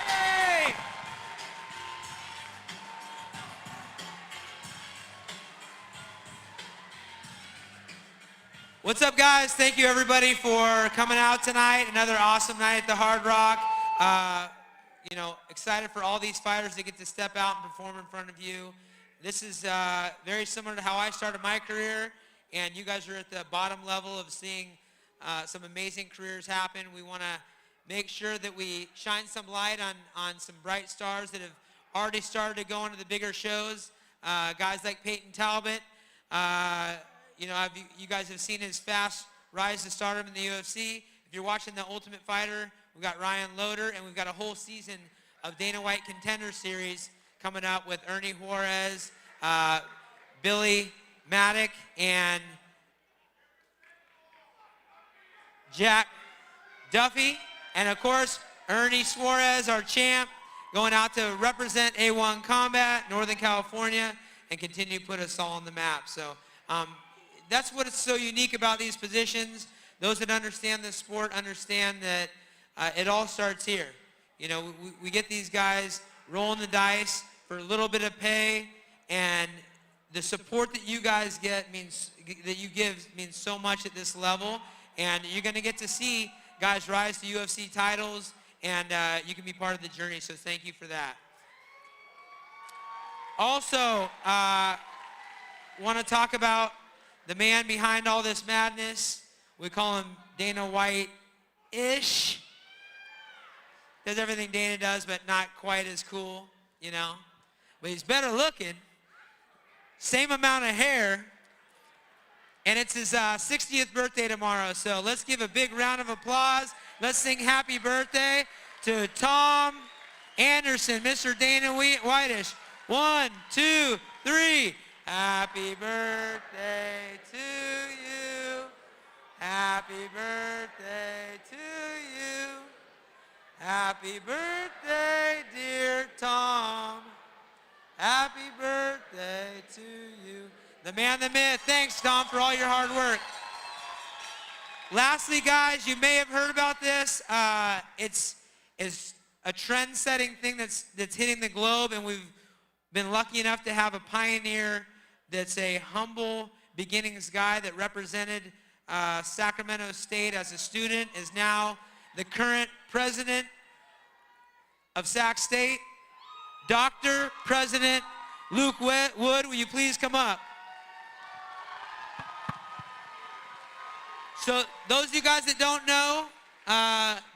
Hey! What's up, guys? Thank you, everybody, for coming out tonight. Another awesome night at the Hard Rock. You know, excited for all these fighters to get to step out and perform in front of you. This is very similar to how I started my career, and you guys are at the bottom level of seeing some amazing careers happen. We want to make sure that we shine some light on some bright stars that have already started to go into the bigger shows. Guys like Peyton Talbot. You know, you guys have seen his fast rise to stardom in the UFC. If you're watching The Ultimate Fighter, we've got Ryan Loder, and we've got a whole season of Dana White Contender Series coming up with Ernie Juarez, Billy Maddock, and Jack Duffy. And of course, Ernie Suarez, our champ, going out to represent A1 Combat, Northern California, and continue to put us all on the map. So that's what is so unique about these positions. Those that understand this sport understand that it all starts here. You know, we get these guys rolling the dice for a little bit of pay, and the support that you guys get means so much at this level, and you're going to get to see guys rise to UFC titles, and you can be part of the journey, so thank you for that. Also, want to talk about the man behind all this madness. We call him Dana White-ish. Does everything Dana does, but not quite as cool, you know. But he's better looking. Same amount of hair. And it's his 60th birthday tomorrow. So let's give a big round of applause. Let's sing happy birthday to Tom Anderson, Mr. Dana White-ish. 1, 2, 3. Happy birthday to you. Happy birthday to you. Happy birthday, dear Tom. Happy birthday to you. The man, the myth. Thanks, Tom, for all your hard work. Lastly, guys, you may have heard about this. It's a trend-setting thing that's hitting the globe, and we've been lucky enough to have a pioneer that's a humble beginnings guy that represented Sacramento State as a student, is now the current president of Sac State. Dr. President Luke Wood, will you please come up? So those of you guys that don't know,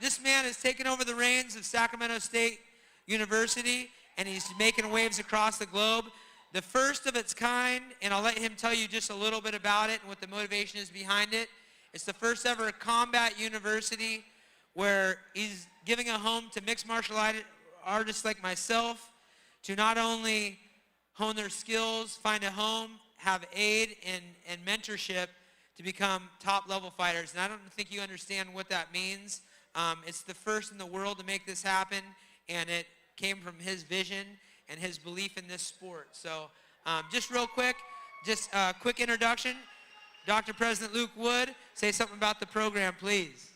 this man has taken over the reins of Sacramento State University, and he's making waves across the globe. The first of its kind, and I'll let him tell you just a little bit about it and what the motivation is behind it. It's the first ever combat university where he's giving a home to mixed martial artists like myself to not only hone their skills, find a home, have aid and mentorship to become top-level fighters. And I don't think you understand what that means. It's the first in the world to make this happen, and it came from his vision and his belief in this sport. So just real quick, just a quick introduction. Dr. President Luke Wood, say something about the program, please.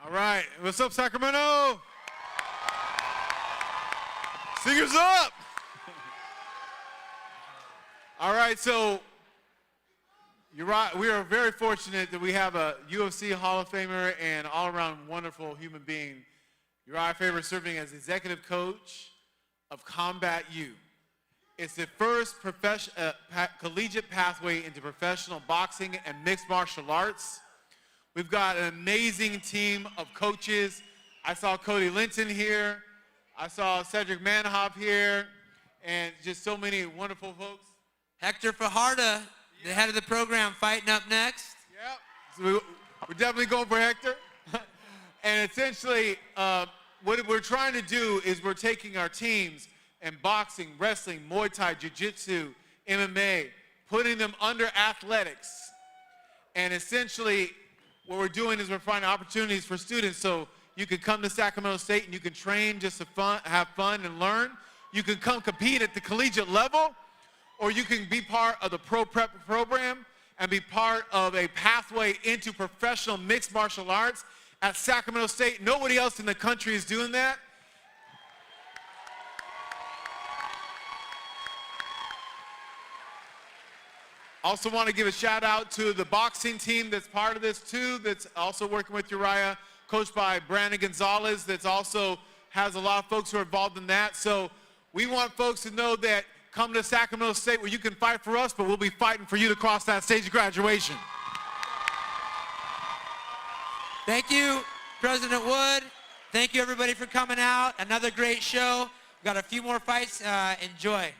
All right. What's up, Sacramento? Singers up! All right, so you're right. We are very fortunate that we have a UFC Hall of Famer and all-around wonderful human being, Uriah Faber, serving as executive coach of Combat U. It's the first collegiate pathway into professional boxing and mixed martial arts. We've got an amazing team of coaches. I saw Cody Linton here. I saw Cedric Manhoff here, and just so many wonderful folks. Hector Fajardo, the head of the program, fighting up next. Yep. So we're definitely going for Hector. And essentially, what we're trying to do is we're taking our teams in boxing, wrestling, Muay Thai, Jiu-Jitsu, MMA, putting them under athletics. And essentially, what we're doing is we're finding opportunities for students so you can come to Sacramento State and you can train just to have fun and learn. You can come compete at the collegiate level, or you can be part of the pro prep program and be part of a pathway into professional mixed martial arts at Sacramento State. Nobody else in the country is doing that. Also want to give a shout out to the boxing team that's part of this too, that's also working with Uriah, coached by Brandon Gonzalez, that's also has a lot of folks who are involved in that. So we want folks to know that come to Sacramento State where you can fight for us, but we'll be fighting for you to cross that stage of graduation. Thank you, President Wood. Thank you, everybody, for coming out. Another great show. We've got a few more fights. Enjoy.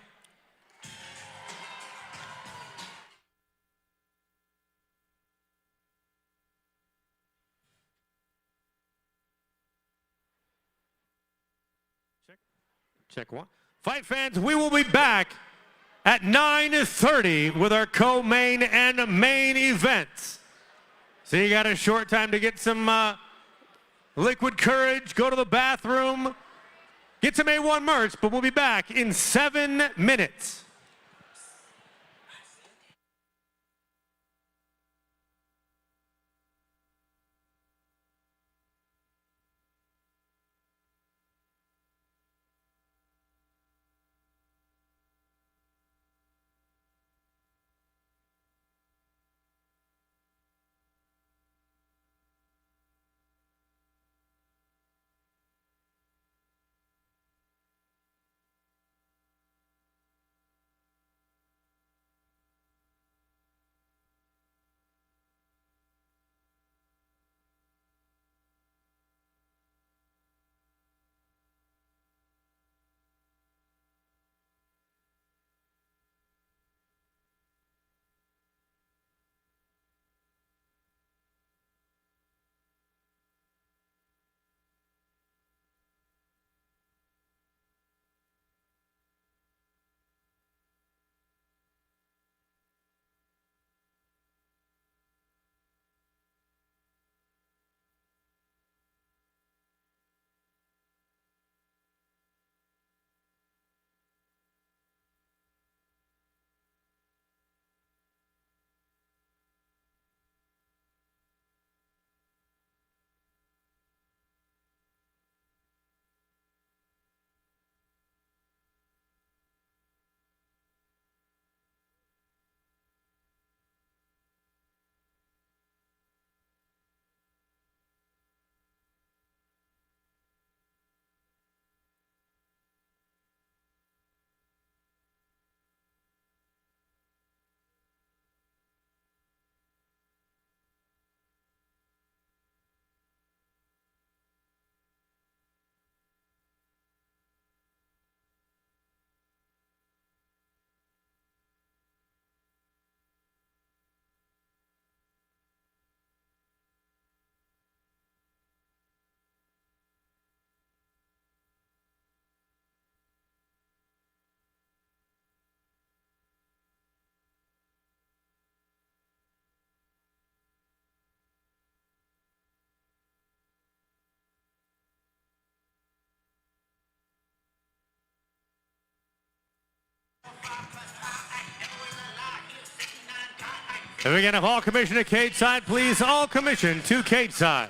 Check one. Fight fans, we will be back at 9:30 with our co-main and main events. So you got a short time to get some liquid courage, go to the bathroom, get some A1 merch, but we'll be back in 7 minutes. And again, if all commission to cage side, please all commission to cage side.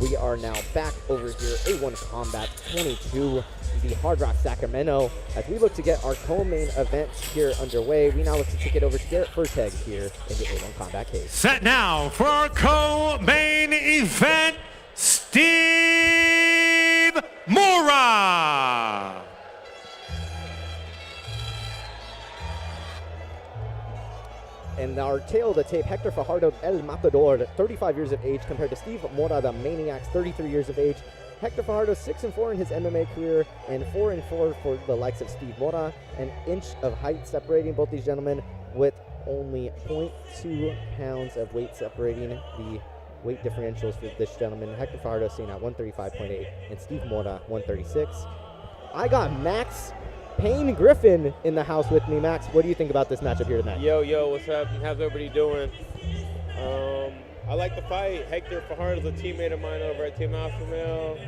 We are now back over here, A1 Combat 22, the Hard Rock Sacramento. As we look to get our co-main event here underway, we now look to take it over to Garrett Furteg here in the A1 Combat cage. Set now for our co-main event, Steve Mora. And our tail of the tape, Hector Fajardo, El Matador, 35 years of age, compared to Steve Mora, the Maniacs, 33 years of age. Hector Fajardo, 6-4 in his MMA career, and 4-4 for the likes of Steve Mora. An inch of height separating both these gentlemen, with only 0.2 pounds of weight separating the weight differentials for this gentleman. Hector Fajardo sitting at 135.8, and Steve Mora, 136. I got Max Payne Griffin in the house with me. Max, what do you think about this matchup here tonight? Yo, what's up? How's everybody doing? I like the fight. Hector Fajardo is a teammate of mine over at Team Alpha Male.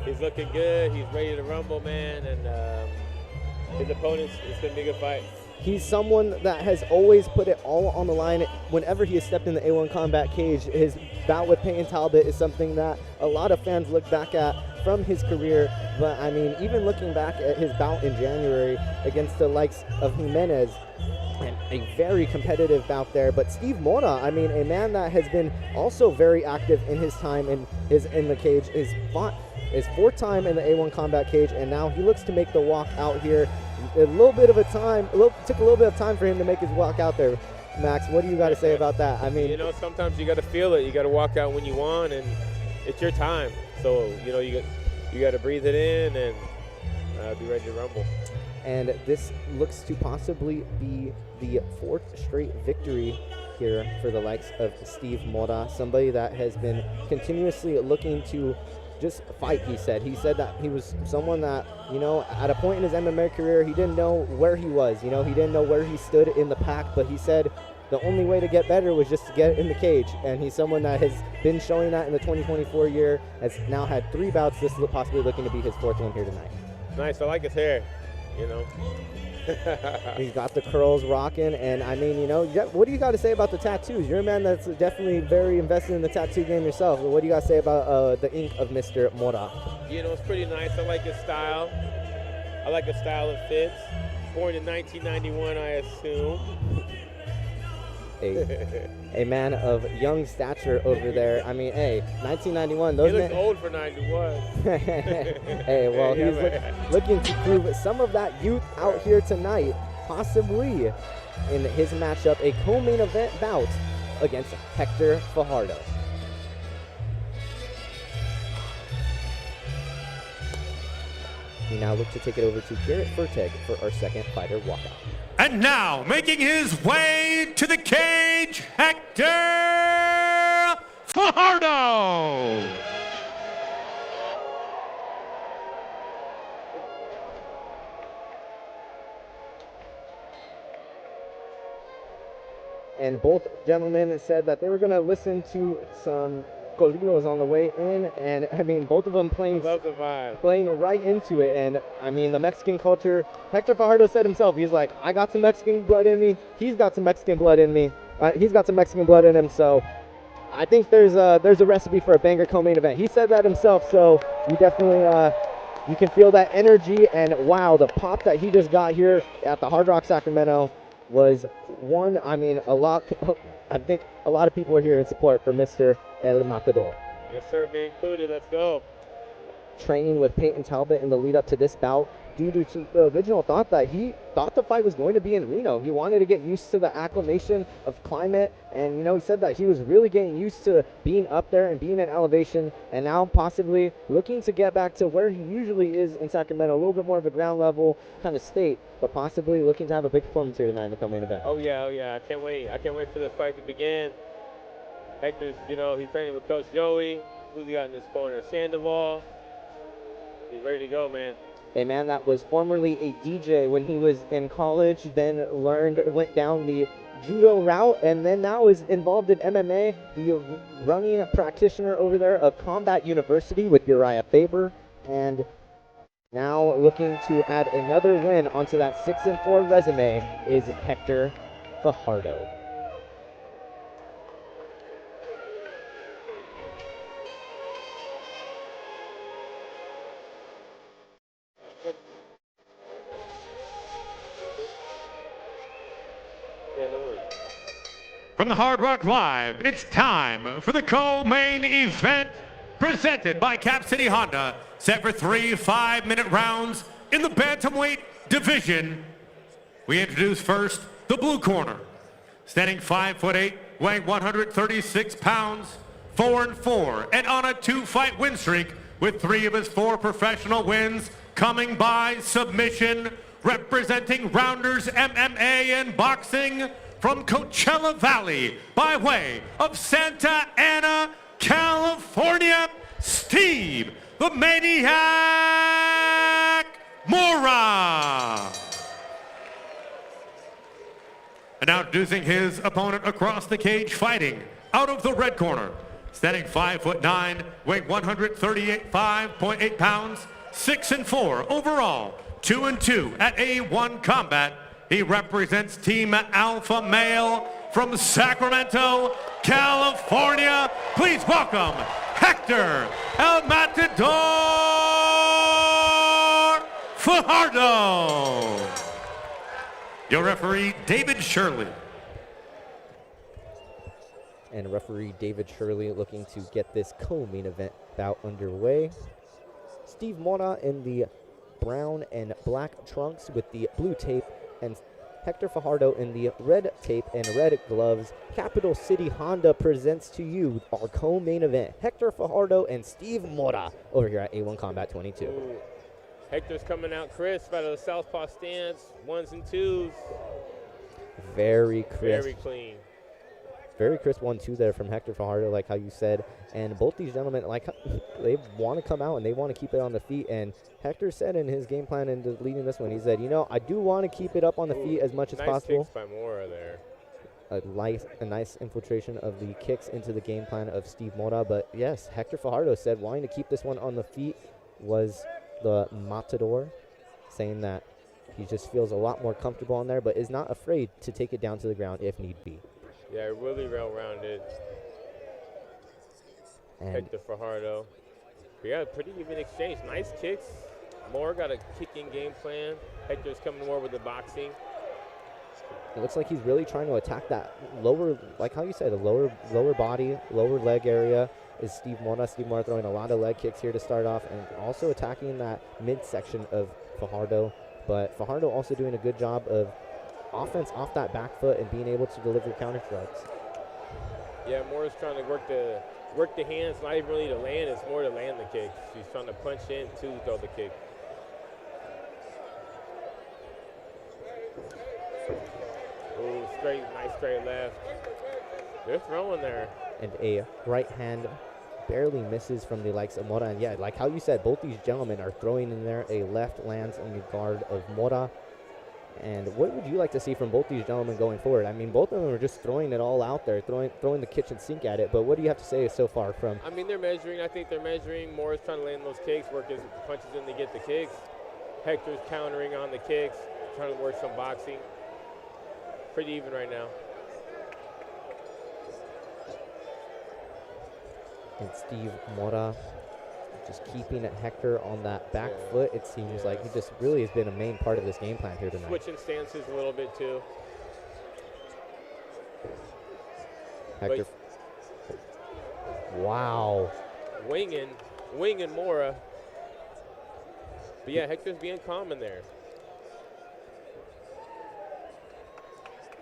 He's looking good. He's ready to rumble, man. And his opponents, it's going to be a good fight. He's someone that has always put it all on the line whenever he has stepped in the A1 Combat cage. His bout with Peyton Talbot is something that a lot of fans look back at from his career. But, I mean, even looking back at his bout in January against the likes of Jimenez, and a very competitive bout there. But Steve Mora, I mean, a man that has been also very active in his time in the cage, is fourth time in the A1 Combat cage, and now he looks to make the walk out here. Took a little bit of time for him to make his walk out there. Max, what do you got to say about that? I mean, you know, sometimes you got to feel it. You got to walk out when you want, and it's your time. So, you know, you got to breathe it in and be ready to rumble. And this looks to possibly be the fourth straight victory here for the likes of Steve Mora, somebody that has been continuously looking to just fight. He said that he was someone that, you know, at a point in his MMA career, he didn't know where he was. You know, he didn't know where he stood in the pack, but he said the only way to get better was just to get in the cage. And he's someone that has been showing that in the 2024 year, has now had 3 bouts. This is possibly looking to be his 4th one here tonight. Nice. I like his hair, you know. He's got the curls rocking, and I mean, you know, what do you got to say about the tattoos? You're a man that's definitely very invested in the tattoo game yourself. What do you got to say about the ink of Mr. Mora? You know, it's pretty nice. I like his style. I like his style. It fits. Born in 1991, I assume. A man of young stature over there. I mean, hey, 1991. Those he looks old for 91. Hey, well, he's looking to prove some of that youth out here tonight, possibly in his matchup, a co-main event bout against Hector Fajardo. We now look to take it over to Garrett Furteg for our second fighter walkout. And now, making his way to the cage, Hector Fajardo. And both gentlemen said that they were going to listen to some corridos on the way in, and I mean, both of them playing right into it. And I mean, the Mexican culture, Hector Fajardo said himself, he's like, I got some Mexican blood in me, he's got some Mexican blood in me, he's got some Mexican blood in him, so I think there's a recipe for a banger co-main event. He said that himself, so you definitely you can feel that energy. And wow, the pop that he just got here at the Hard Rock Sacramento was one. I mean, I think a lot of people are here in support for Mr. El Matador. Yes, sir, me included. Let's go. Training with Peyton Talbot in the lead up to this bout, due to the original thought that he thought the fight was going to be in Reno. He wanted to get used to the acclimation of climate, and you know, he said that he was really getting used to being up there and being in elevation, and now possibly looking to get back to where he usually is in Sacramento, a little bit more of a ground level kind of state, but possibly looking to have a big performance here tonight in the co-main event. Oh yeah, I can't wait. I can't wait for the fight to begin. Hector's, you know, he's training with Coach Joey. Who's he got in this corner? Sandoval. He's ready to go, man. A man that was formerly a DJ when he was in college, then went down the judo route, and then now is involved in MMA. The running practitioner over there of Combat University with Uriah Faber, and now looking to add another win onto that 6-4 resume is Hector Fajardo. From the Hard Rock Live, it's time for the co-main event presented by Cap City Honda, set for 3 5-minute rounds in the bantamweight division. We introduce first the blue corner, standing 5'8", weighing 136 pounds, 4-4, and on a 2-fight win streak with 3 of his 4 professional wins coming by submission, representing Rounders MMA and boxing from Coachella Valley by way of Santa Ana, California, Steve the Maniac Mora. And now introducing his opponent across the cage, fighting out of the red corner, standing 5'9", weighing 138.5 pounds, 6-4 overall, 2-2 at A1 Combat. He represents Team Alpha Male from Sacramento, California. Please welcome Hector El Matador Fajardo. Your referee, David Shirley. And referee David Shirley looking to get this co-main event bout underway. Steve Mora in the brown and black trunks with the blue tape, and Hector Fajardo in the red tape and red gloves. Capital City Honda presents to you our co-main event, Hector Fajardo and Steve Mora, over here at A1 Combat 22. Ooh. Hector's coming out crisp out of the southpaw stance, 1s and 2s. Very crisp. Very clean. Very crisp 1-2 there from Hector Fajardo, like how you said. And both these gentlemen, like, they want to come out and they want to keep it on the feet. And Hector said in his game plan in leading this one, he said, you know, I do want to keep it up on the feet as much as possible. Nice kicks by Mora there. A nice infiltration of the kicks into the game plan of Steve Mora. But yes, Hector Fajardo said wanting to keep this one on the feet was the matador, saying that he just feels a lot more comfortable on there, but is not afraid to take it down to the ground if need be. Yeah, really well-rounded. Hector Fajardo. We got a pretty even exchange. Nice kicks. Moore got a kicking game plan. Hector's coming more with the boxing. It looks like he's really trying to attack that lower, like how you said, the lower body, lower leg area is Steve Mora. Steve Mora throwing a lot of leg kicks here to start off, and also attacking that midsection of Fajardo. But Fajardo also doing a good job of offense off that back foot and being able to deliver counter strikes. Yeah, Mora's trying to work the hands, not even really to land, it's more to land the kicks. She's trying to punch in to throw the kick. Ooh, nice straight left. They're throwing there. And a right hand barely misses from the likes of Mora. And yeah, like how you said, both these gentlemen are throwing in there. A left lands in the guard of Mora. And what would you like to see from both these gentlemen going forward? I mean, both of them are just throwing it all out there, throwing the kitchen sink at it. But what do you have to say so far from? I mean, they're measuring. I think they're measuring. Mora's trying to land those kicks, work his punches in to get the kicks. Hector's countering on the kicks, trying to work some boxing. Pretty even right now. And Steve Mora just keeping Hector on that back foot. It seems like he just really has been a main part of this game plan here tonight. Switching stances a little bit too. Hector. Wow. Winging Mora. But yeah, Hector's being calm in there.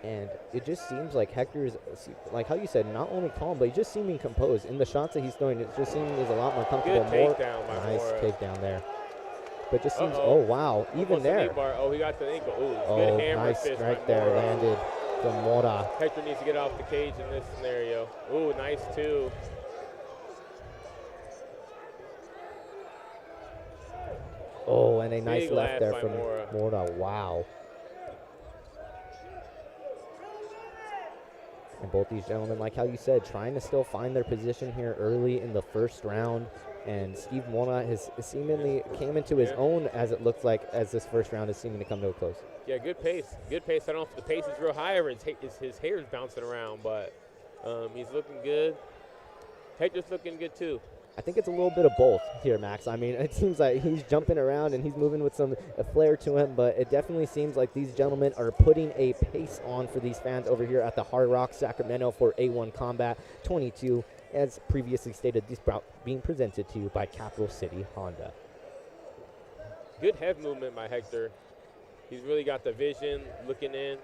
And it just seems like Hector is, like how you said, not only calm, but he's just seeming composed. In the shots that he's throwing, it just seems he's a lot more comfortable. Good takedown by nice Mora. takedown there. But just seems, oh wow, even there. Oh, he got the ankle. Ooh, oh, good hammer nice fist strike by there, Mora. landed from Mora. Hector needs to get off the cage in this scenario. Ooh, nice too. Oh, and a nice Big left there by from Mora. Wow. And both these gentlemen, like how you said, trying to still find their position here early in the first round. And Steve Mora has seemingly came into his own, as it looks like, as this first round is seeming to come to a close. Yeah, good pace. Good pace. I don't know if the pace is real high or his hair is bouncing around, but he's looking good. Hector's looking good too. I think it's a little bit of both here, Max. I mean, it seems like he's jumping around and he's moving with some flair to him, but it definitely seems like these gentlemen are putting a pace on for these fans over here at the Hard Rock Sacramento for A1 Combat 22, as previously stated, this bout being presented to you by Capital City Honda. Good head movement by Hector. He's really got the vision, looking in.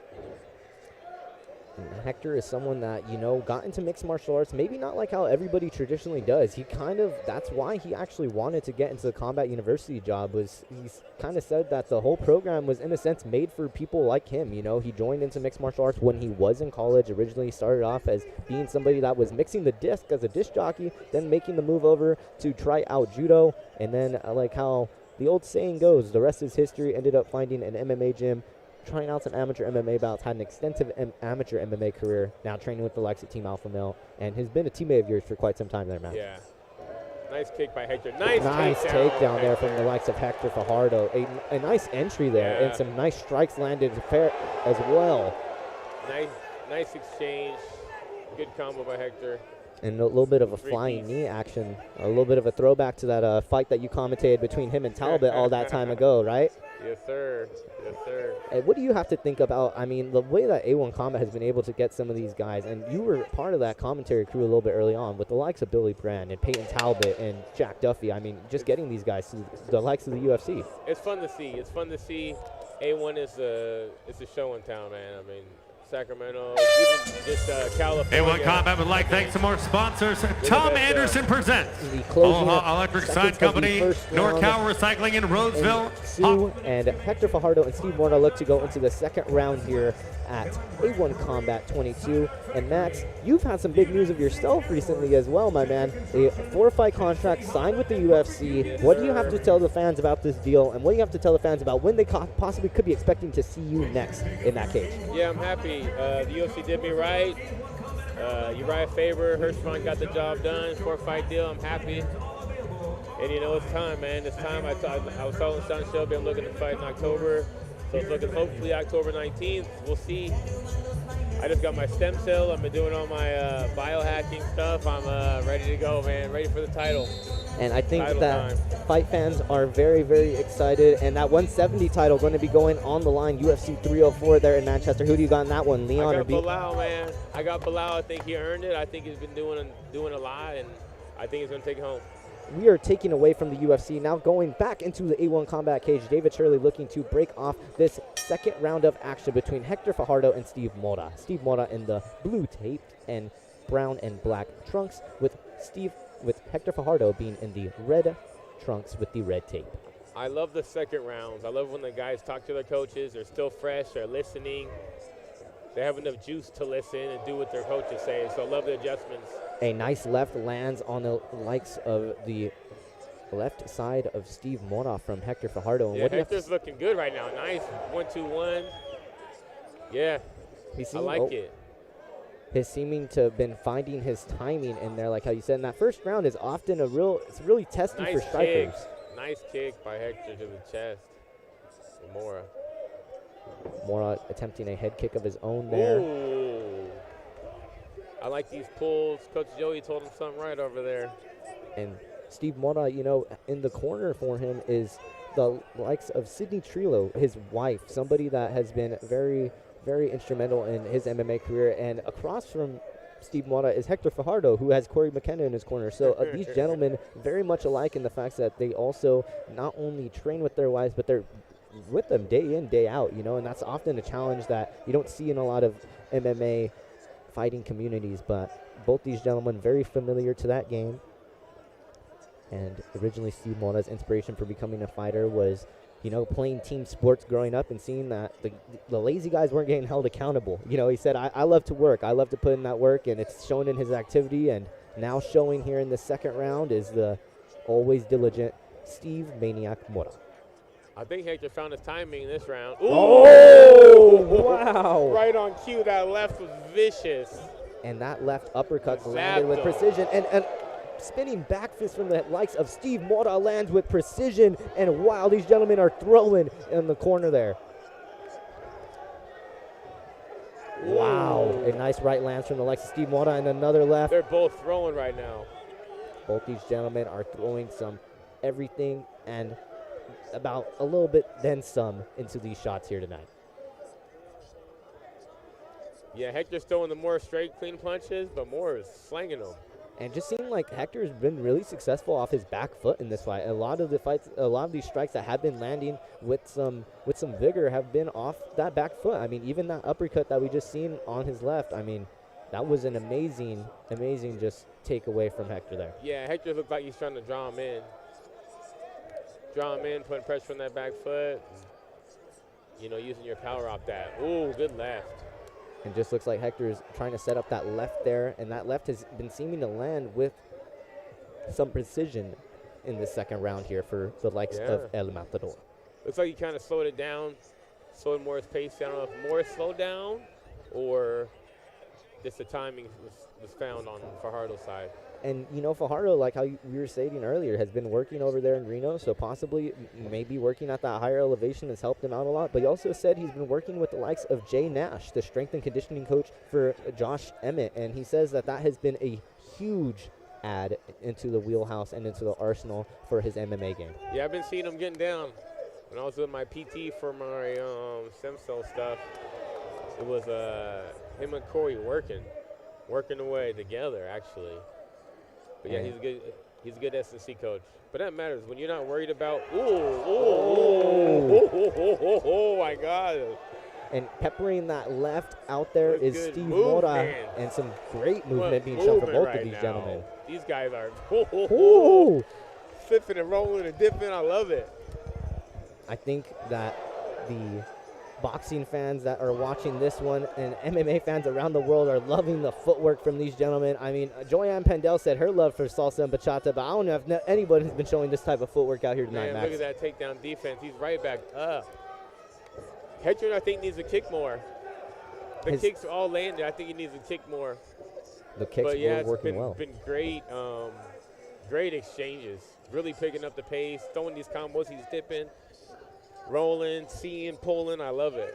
And Hector is someone that, you know, got into mixed martial arts, maybe not like how everybody traditionally does. He kind of, that's why he actually wanted to get into the combat university job, was he's kind of said that the whole program was in a sense made for people like him. You know, he joined into mixed martial arts when he was in college. Originally he started off as being somebody that was mixing the disc as a disc jockey, then making the move over to try out judo. And then like how the old saying goes, the rest is history, ended up finding an MMA gym, trying out some amateur MMA bouts, had an extensive amateur MMA career, now training with the likes of Team Alpha Male, and has been a teammate of yours for quite some time there, Matt. Yeah. Nice kick by Hector. Nice takedown there from the likes of Hector Fajardo. A nice entry there, and some nice strikes landed fair as well. Nice exchange. Good combo by Hector. And a little bit of a flying knee action. A little bit of a throwback to that fight that you commentated between him and Talbot all that time ago, right? Yes, sir. Yes, sir. And what do you have to think about, I mean, the way that A1 Combat has been able to get some of these guys, and you were part of that commentary crew a little bit early on with the likes of Billy Brand and Peyton Talbot and Jack Duffy. I mean, just getting these guys to the likes of the UFC. It's fun to see. It's fun to see. A1 is it's a show in town, man. I mean, Sacramento, even just California. A1 Combat would like thanks to more sponsors. Tom Anderson presents closing Omaha Electric Sign Company, NorCal Recycling in Roseville. Sue and Hector Fajardo and Steve Morta look to go into the second round here at A1 Combat 22. And Max, you've had some big news of yourself recently as well, my man. A 4-fight contract signed with the UFC. What do you have to tell the fans about this deal, and what do you have to tell the fans about when they possibly could be expecting to see you next in that cage? Yeah, I'm happy. The UFC did me right. Uriah Faber, Hirschman got the job done. 4-fight deal. I'm happy. And you know, it's time, man. It's time. I was telling Sean Shelby I'm looking to fight in October. So it's looking hopefully October 19th. We'll see. I just got my stem cell. I've been doing all my biohacking stuff. I'm ready to go, man. Ready for the title. And I think that fight fans are very, very excited. And that 170 title going to be going on the line, UFC 304 there in Manchester. Who do you got in that one, Leon or B? I got Bilal, man. I got Bilal. I think he earned it. I think he's been doing a lot, and I think he's going to take it home. We are taking away from the UFC, now going back into the A1 Combat cage. David Shirley looking to break off this second round of action between Hector Fajardo and Steve Mora. Steve Mora in the blue tape and brown and black trunks, with Hector Fajardo being in the red trunks with the red tape. I love the second rounds. I love when the guys talk to their coaches. They're still fresh. They're listening. They have enough juice to listen and do what their coaches say. So I love the adjustments. A nice left lands on the likes of the left side of Steve Mora from Hector Fajardo. And Hector's looking good right now. Nice 1-2-1. Yeah, I like it. He's seeming to have been finding his timing in there, like how you said. In that first round is often it's really testy for strikers. Nice kick by Hector to the chest. Mora. Mora attempting a head kick of his own there. Ooh. I like these pulls. Coach Joey told him something right over there. And Steve Mora, you know, in the corner for him is the likes of Sydney Trillo, his wife, somebody that has been very, very instrumental in his MMA career. And across from Steve Mora is Hector Fajardo, who has Corey McKenna in his corner. So these gentlemen very much alike in the fact that they also not only train with their wives, but they're with them day in, day out, you know, and that's often a challenge that you don't see in a lot of MMA fighting communities. But both these gentlemen very familiar to that game. And originally Steve Mora's inspiration for becoming a fighter was, you know, playing team sports growing up and seeing that the lazy guys weren't getting held accountable. You know, he said, I love to work. I love to put in that work, and it's shown in his activity. And now showing here in the second round is the always diligent Steve Maniac Mora. I think Hector found his timing in this round. Ooh! Oh, wow. Right on cue. That left was vicious. And that left uppercut landed with precision. And spinning back fist from the likes of Steve Mora lands with precision. And wow, these gentlemen are throwing in the corner there. Wow. A nice right lands from the likes of Steve Mora and another left. They're both throwing right now. Both these gentlemen are throwing some everything and about a little bit then some into these shots here tonight. Yeah, Hector's throwing the more straight, clean punches, but Moore is slanging them. And just seeing like Hector's been really successful off his back foot in this fight. A lot of these strikes that have been landing with some vigor have been off that back foot. I mean, even that uppercut that we just seen on his left, I mean, that was an amazing just takeaway from Hector there. Yeah, Hector looked like he's trying to draw him in. Putting pressure on that back foot. You know, using your power off that. Ooh, good left. And just looks like Hector's trying to set up that left there, and that left has been seeming to land with some precision in the second round here for the likes of El Matador. Looks like he kind of slowed it down, slowed Moore's pace down. I don't know if Moore slowed down or just the timing was found on Fajardo's side. And, you know, Fajardo, like how we were stating earlier, has been working over there in Reno, so possibly maybe working at that higher elevation has helped him out a lot. But he also said he's been working with the likes of Jay Nash, the strength and conditioning coach for Josh Emmett, and he says that has been a huge add into the wheelhouse and into the arsenal for his MMA game. Yeah, I've been seeing him getting down. When I was with my PT for my stem cell stuff, it was him and Corey working away together, actually. But yeah, he's a good S&C coach. But that matters when you're not worried about, oh my God. And peppering that left out there is Steve Mora, and some great movement being shown from both of these gentlemen. These guys are flipping and rolling and dipping. I love it. I think that the boxing fans that are watching this one and MMA fans around the world are loving the footwork from these gentlemen. I mean, Joyanne Pendel said her love for salsa and bachata, but I don't know if anybody has been showing this type of footwork out here tonight, Man, Max. look at that takedown defense. He's right back up. Hector, I think, needs to kick more. The kicks all landed. I think he needs to kick more. The kicks were working well. It's been great, great exchanges. Really picking up the pace, throwing these combos. He's dipping, rolling, seeing, pulling. I love it.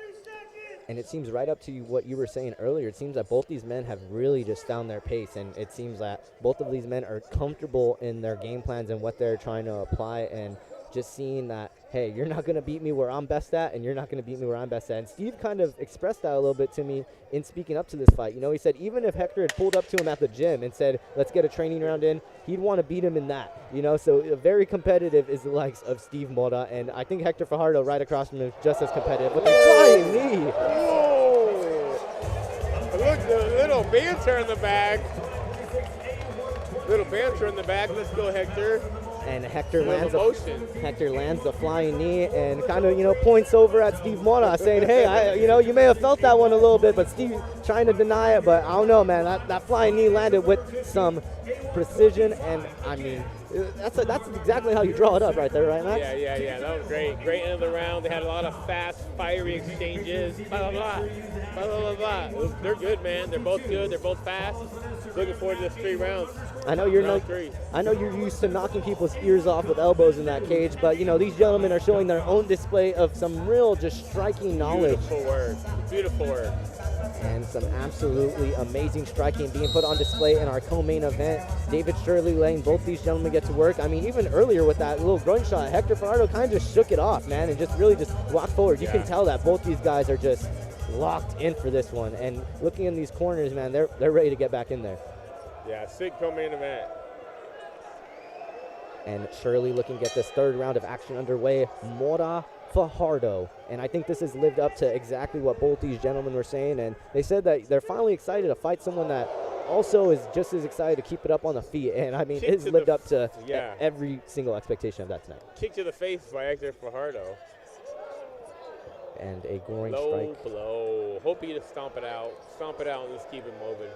And it seems right up to what you were saying earlier. It seems that both these men have really just found their pace, and it seems that both of these men are comfortable in their game plans and what they're trying to apply, and just seeing that, hey, you're not going to beat me where I'm best at, and you're not going to beat me where I'm best at. And Steve kind of expressed that a little bit to me in speaking up to this fight. You know, he said even if Hector had pulled up to him at the gym and said, let's get a training round in, he'd want to beat him in that. You know, so very competitive is the likes of Steve Mora, and I think Hector Fajardo right across from him is just as competitive with the flying knee. Whoa! Look, the little banter in the back. Little banter in the back. Let's go, Hector. And Hector lands the flying knee and kind of, you know, points over at Steve Mora saying, hey, you may have felt that one a little bit, but Steve trying to deny it. But I don't know, man. That flying knee landed with some precision, and I mean, that's exactly how you draw it up right there, right, Max? Yeah. That was great. Great end of the round. They had a lot of fast, fiery exchanges. Blah, blah, blah. They're good, man. They're both good. They're both fast. Looking forward to this 3 rounds. I know you're used to knocking people's ears off with elbows in that cage, but you know these gentlemen are showing their own display of some real, just striking knowledge. Beautiful work. And some absolutely amazing striking being put on display in our co-main event. David Shirley letting both these gentlemen get to work. I mean, even earlier with that little groin shot, Hector Fajardo kind of just shook it off, man, and just really just walked forward. You can tell that both these guys are just locked in for this one. And looking in these corners, man, they're ready to get back in there. Yeah, sick co-main event. And Shirley looking to get this 3rd round of action underway. Mora Fajardo. And I think this has lived up to exactly what both these gentlemen were saying. And they said that they're finally excited to fight someone that also is just as excited to keep it up on the feet. And I mean, it's lived up to every single expectation of that tonight. Kick to the face by Hector Fajardo. And a groin low strike. Blow. Hope he just stomp it out and just keep it moving.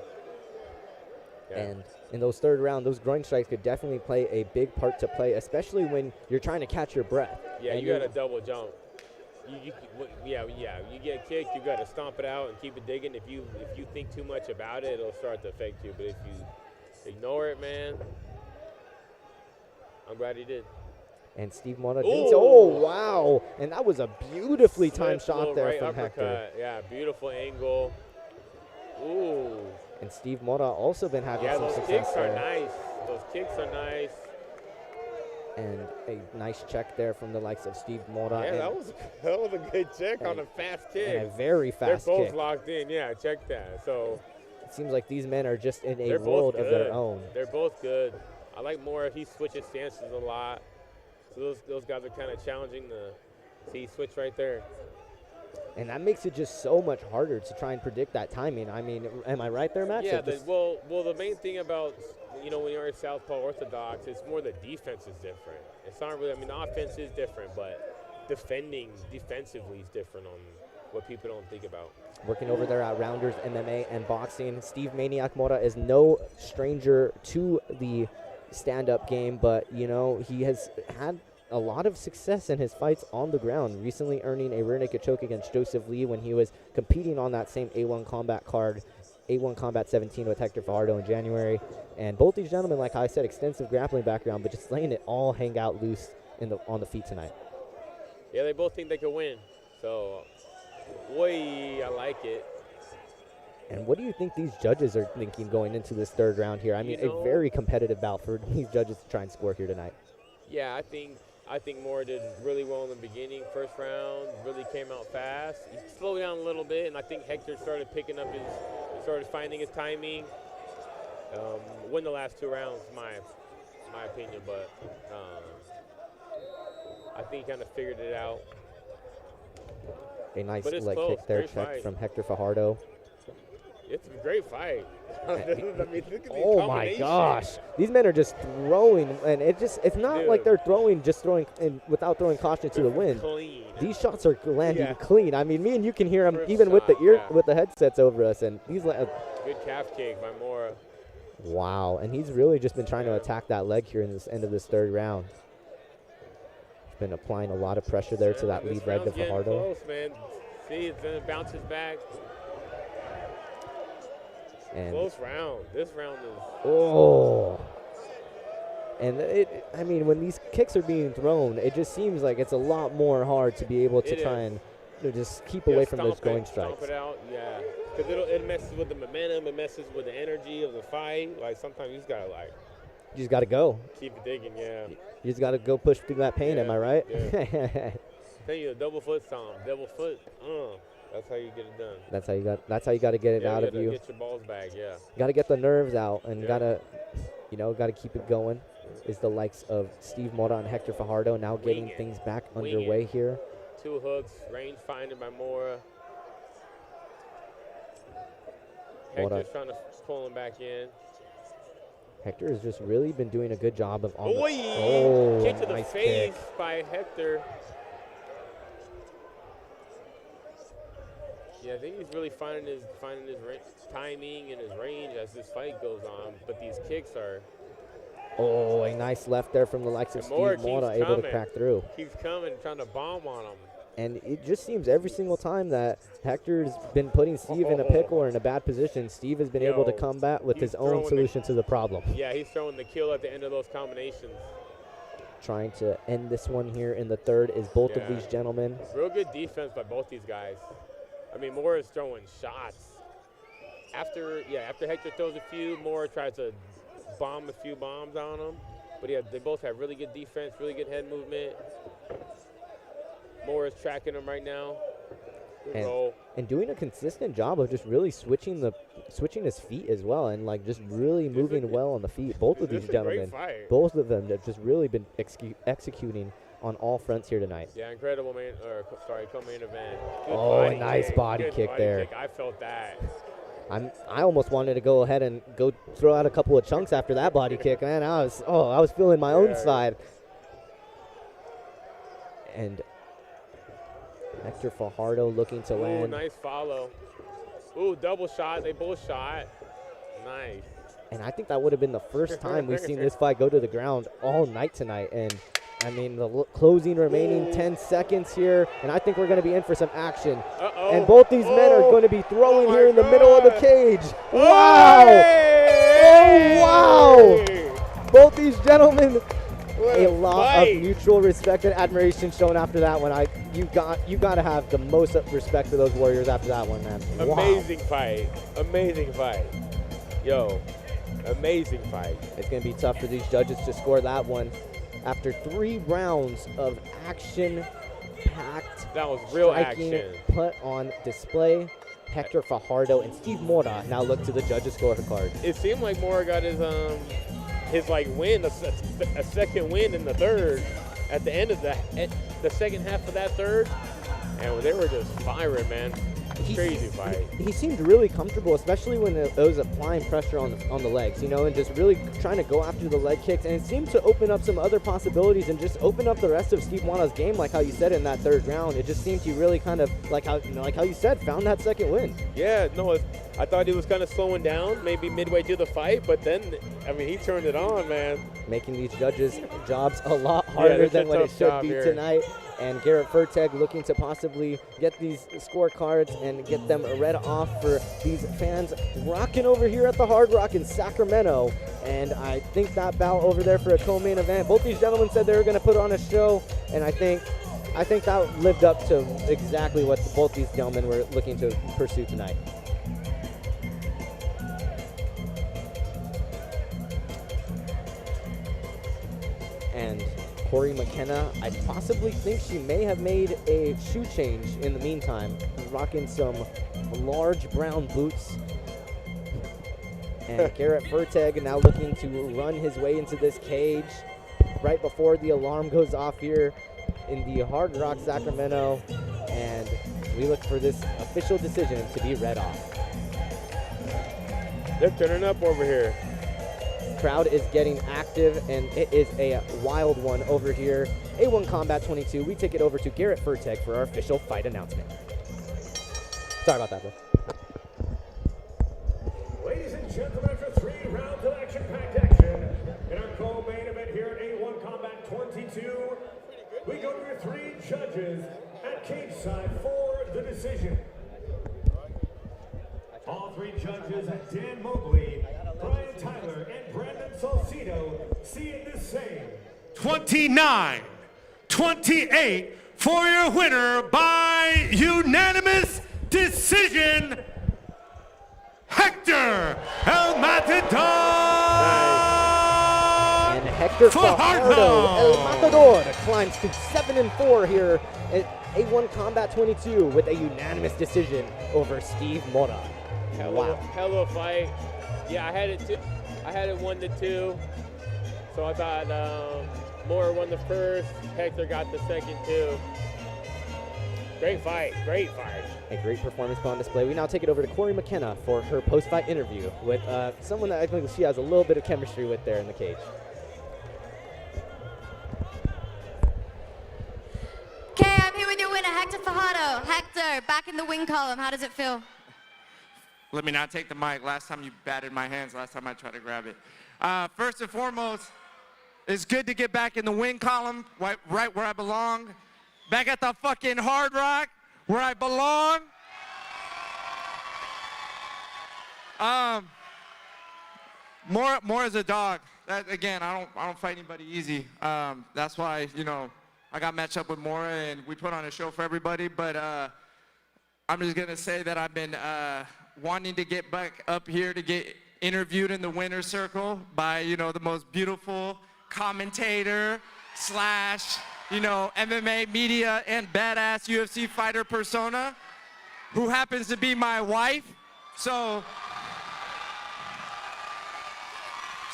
Yeah. And in those 3rd round, those groin strikes could definitely play a big part to play, especially when you're trying to catch your breath. Yeah, you got to double jump. You get kicked, you got to stomp it out and keep it digging. If you think too much about it, it'll start to affect you. But if you ignore it, man, I'm glad he did. And Steve Mora did. Oh, wow. And that was a beautifully timed shot there right from uppercut. Hector. Yeah, beautiful angle. Ooh. And Steve Mora also been having some those success kicks there. are nice. Those kicks are nice. And a nice check there from the likes of Steve Mora. Yeah, that was a good check on a fast kick. And a very fast They're both kick. locked in. Yeah, check that. So it seems like these men are just in a they're world both of their good. own. They're both good. I like Mora. He switches stances a lot. So those guys are kind of challenging to see switch right there. And that makes it just so much harder to try and predict that timing. I mean, am I right there, Matt? Yeah, So just- well, the main thing about, when you're a Southpaw Orthodox, it's more the defense is different. It's not really, the offense is different, but defensively is different on what people don't think about. working over there at Rounders MMA and Boxing. Steve Maniac Mora is no stranger to the stand-up game, but, he has had a lot of success in his fights on the ground, recently earning a rear naked choke against Joseph Lee when he was competing on that same A1 Combat card, A1 Combat 17 with Hector Fajardo in January. And both these gentlemen, like I said, extensive grappling background, but just letting it all hang out loose on the feet tonight. Yeah, they both think they could win. So, boy, I like it. And what do you think these judges are thinking going into this third round here? I mean, a very competitive bout for these judges to try and score here tonight. Yeah, I think Moore did really well in the beginning. First round, really came out fast. He slowed down a little bit, and I think Hector started finding his timing. Win the last 2 rounds, my opinion, but I think he kind of figured it out. A nice But it's leg close. kick there, Great check fight. from Hector Fajardo. It's a great fight. Look at these Oh my combinations. gosh, these men are just throwing, and it's not like they're throwing without throwing caution to the wind. Clean. These shots are landing Yeah. clean. I mean, me and you can hear them First even with the shot, with the headsets over us, and he's like, Good calf kick by Mora. wow, and he's really just been trying to attack that leg here in this end of this third round. He's been applying a lot of pressure there to that This lead leg round's of getting Fajardo. close, man. See, then it bounces back. And Close round. This round is. oh. And I mean, when these kicks are being thrown, it just seems like it's a lot more hard to be able to It try is. and just keep away from those going strikes. Stomp it out, yeah. Because it messes with the momentum. It messes with the energy of the fight. Like, sometimes you just got to, You just got to go. keep it digging, yeah. You just got to go push through that pain, am I right? Yeah. Tell you, a double foot stomp, double foot. That's how you get it done. That's how you got to get it out of you. Get your balls back, yeah. Got to get the nerves out and Yeah. got to keep it going. Is the likes of Steve Mora and Hector Fajardo now getting things back underway here. 2 hooks, range finding by Mora. Mora. Hector's trying to pull him back in. Hector has just really been doing a good job of on Oy! the Kick to the nice face kick. by Hector. Yeah, I think he's really finding his timing and his range as this fight goes on. But these kicks are. Oh, a nice left there from the likes of And Mora Steve Mora, keeps able to coming. crack through. Keeps coming, trying to bomb on him. And it just seems every single time that Hector's been putting Steve in a pickle or in a bad position, Steve has been able to combat with his own throwing solution to the problem. Yeah, he's throwing the kill at the end of those combinations. Trying to end this one here in the third is both of Yeah. these gentlemen. Real good defense by both these guys. I mean, Mora is throwing shots. After Hector throws a few, Mora tries to bomb a few bombs on him. But yeah, they both have really good defense, really good head movement. Mora's tracking him right now. Good roll. And doing a consistent job of just really switching his feet as well, and like just really moving well on the feet. Both of This these is a great gentlemen, fight. both of them have just really been executing on all fronts here tonight. Yeah, incredible co-main event. Good Oh, body a nice kick. body Good kick body there. kick. I felt that. I almost wanted to go ahead and go throw out a couple of chunks after that body kick, man. I was feeling my own side. And Hector Fajardo looking to Ooh, land. nice follow. Ooh, double shot. They both shot. Nice. And I think that would have been the first time we've seen this fight go to the ground all night tonight. And I mean, the closing remaining 10 seconds here, and I think we're going to be in for some action. Uh-oh. And both these men are going to be throwing here in the middle of the cage. Wow! Oh, wow! Both these gentlemen, a lot of mutual respect and admiration shown after that one. You got to have the most respect for those warriors after that one, man. Wow. Amazing fight. Amazing fight. Yo, Amazing fight. It's going to be tough for these judges to score that one. After 3 rounds of action-packed, that was real striking action, put on display, Hector Fajardo and Steve Mora now look to the judges' scorecard. It seemed like Mora got his like win, a second win in the third, at the end of the second half of that third, and they were just firing, man. Crazy fight. He seemed really comfortable, especially when it was applying pressure on the legs, you know, and just really trying to go after the leg kicks. And it seemed to open up some other possibilities and just open up the rest of Steve Mora's game, like how you said in that third round. It just seemed he really kind of, like how you said, found that second win. Yeah, no, I thought he was kind of slowing down, maybe midway through the fight, but then, I mean, he turned it on, man. Making these judges' jobs a lot harder than what it should be tonight. And Garrett Ferteg looking to possibly get these scorecards and get them read off for these fans rocking over here at the Hard Rock in Sacramento. And I think that bout over there for a co-main event, both these gentlemen said they were going to put on a show, and I think that lived up to exactly what both these gentlemen were looking to pursue tonight. And Corey McKenna, I possibly think she may have made a shoe change in the meantime, rocking some large brown boots. And Garrett Ferteg now looking to run his way into this cage right before the alarm goes off here in the Hard Rock Sacramento. And we look for this official decision to be read off. They're turning up over here. Crowd is getting active, and it is a wild one over here. A1 Combat 22, we take it over to Garrett Ferteg for our official fight announcement. Sorry about that, bro. Ladies and gentlemen, after 3 rounds of action-packed action, in our co-main event here at A1 Combat 22, we go to your 3 judges at cage side for the decision. All 3 judges, Dan Mobley, Brian Tyler, and Brandon Salcido, see it the same. 29-28 for your winner by unanimous decision, Hector El Matador! And Hector Fajardo, El Matador, climbs to 7-4 here at A1 Combat 22 with a unanimous decision over Steve Mora. Hell of a fight. Yeah, I had it 1-2. So I thought Mora won the first, Hector got the second too. Great fight, great fight. A great performance put on display. We now take it over to Corey McKenna for her post-fight interview with someone that I think she has a little bit of chemistry with there in the cage. Okay, I'm here with your winner, Hector Fajardo. Hector, back in the win column. How does it feel? Let me not take the mic. Last time you batted my hands, last time I tried to grab it. First and foremost, it's good to get back in the win column, right where I belong. Back at the fucking Hard Rock, where I belong. More as a dog. That, again, I don't fight anybody easy. That's why, you know, I got matched up with Mora and we put on a show for everybody. But I'm just gonna say that I've been wanting to get back up here to get interviewed in the winner's circle by, you know, the most beautiful commentator slash, you know, MMA media and badass UFC fighter persona, who happens to be my wife. So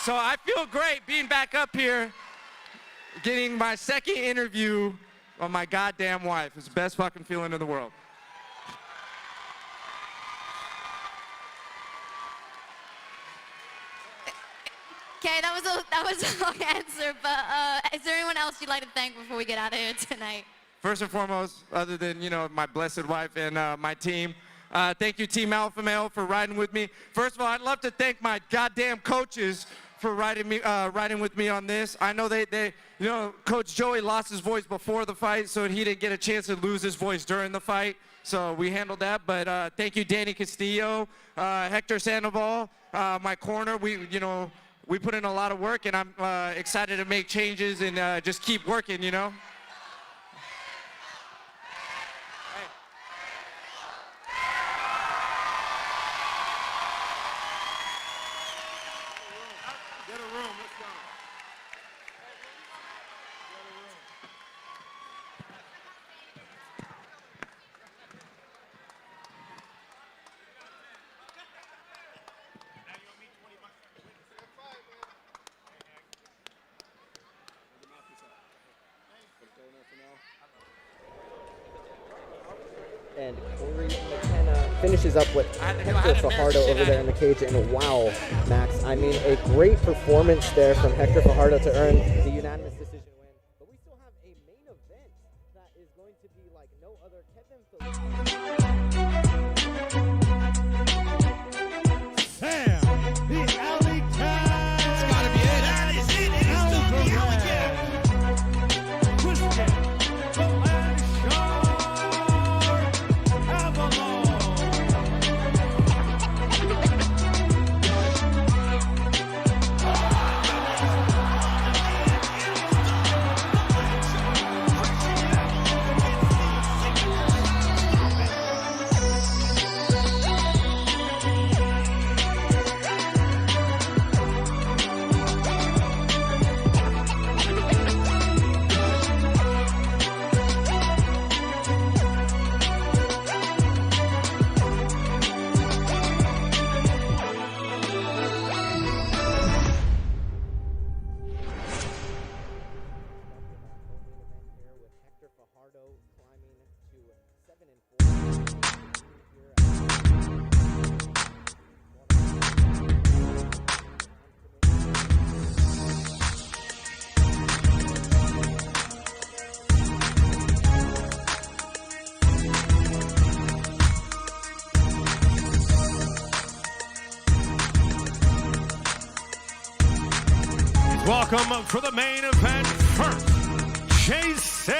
I feel great being back up here, getting my second interview on my goddamn wife. It's the best fucking feeling in the world. Okay, that was a long answer, but is there anyone else you'd like to thank before we get out of here tonight? First and foremost, other than, you know, my blessed wife and my team, thank you, Team Alpha Male, for riding with me. First of all, I'd love to thank my goddamn coaches for riding with me on this. I know they you know, Coach Joey lost his voice before the fight, so he didn't get a chance to lose his voice during the fight. So we handled that, but thank you, Danny Castillo, Hector Sandoval, my corner. We put in a lot of work, and I'm excited to make changes and just keep working, you know? And Corey McKenna finishes up with Hector Fajardo over there in the cage. And wow, Max, I mean, a great performance there from Hector Fajardo to earn the unanimous decision win. But we still have a main event that is going to be like no other. Sam, the alley cat. It's gotta be it. That is it. It is the alley cat. Christian, the land shark, Avalon. Welcome for the main event first, Jason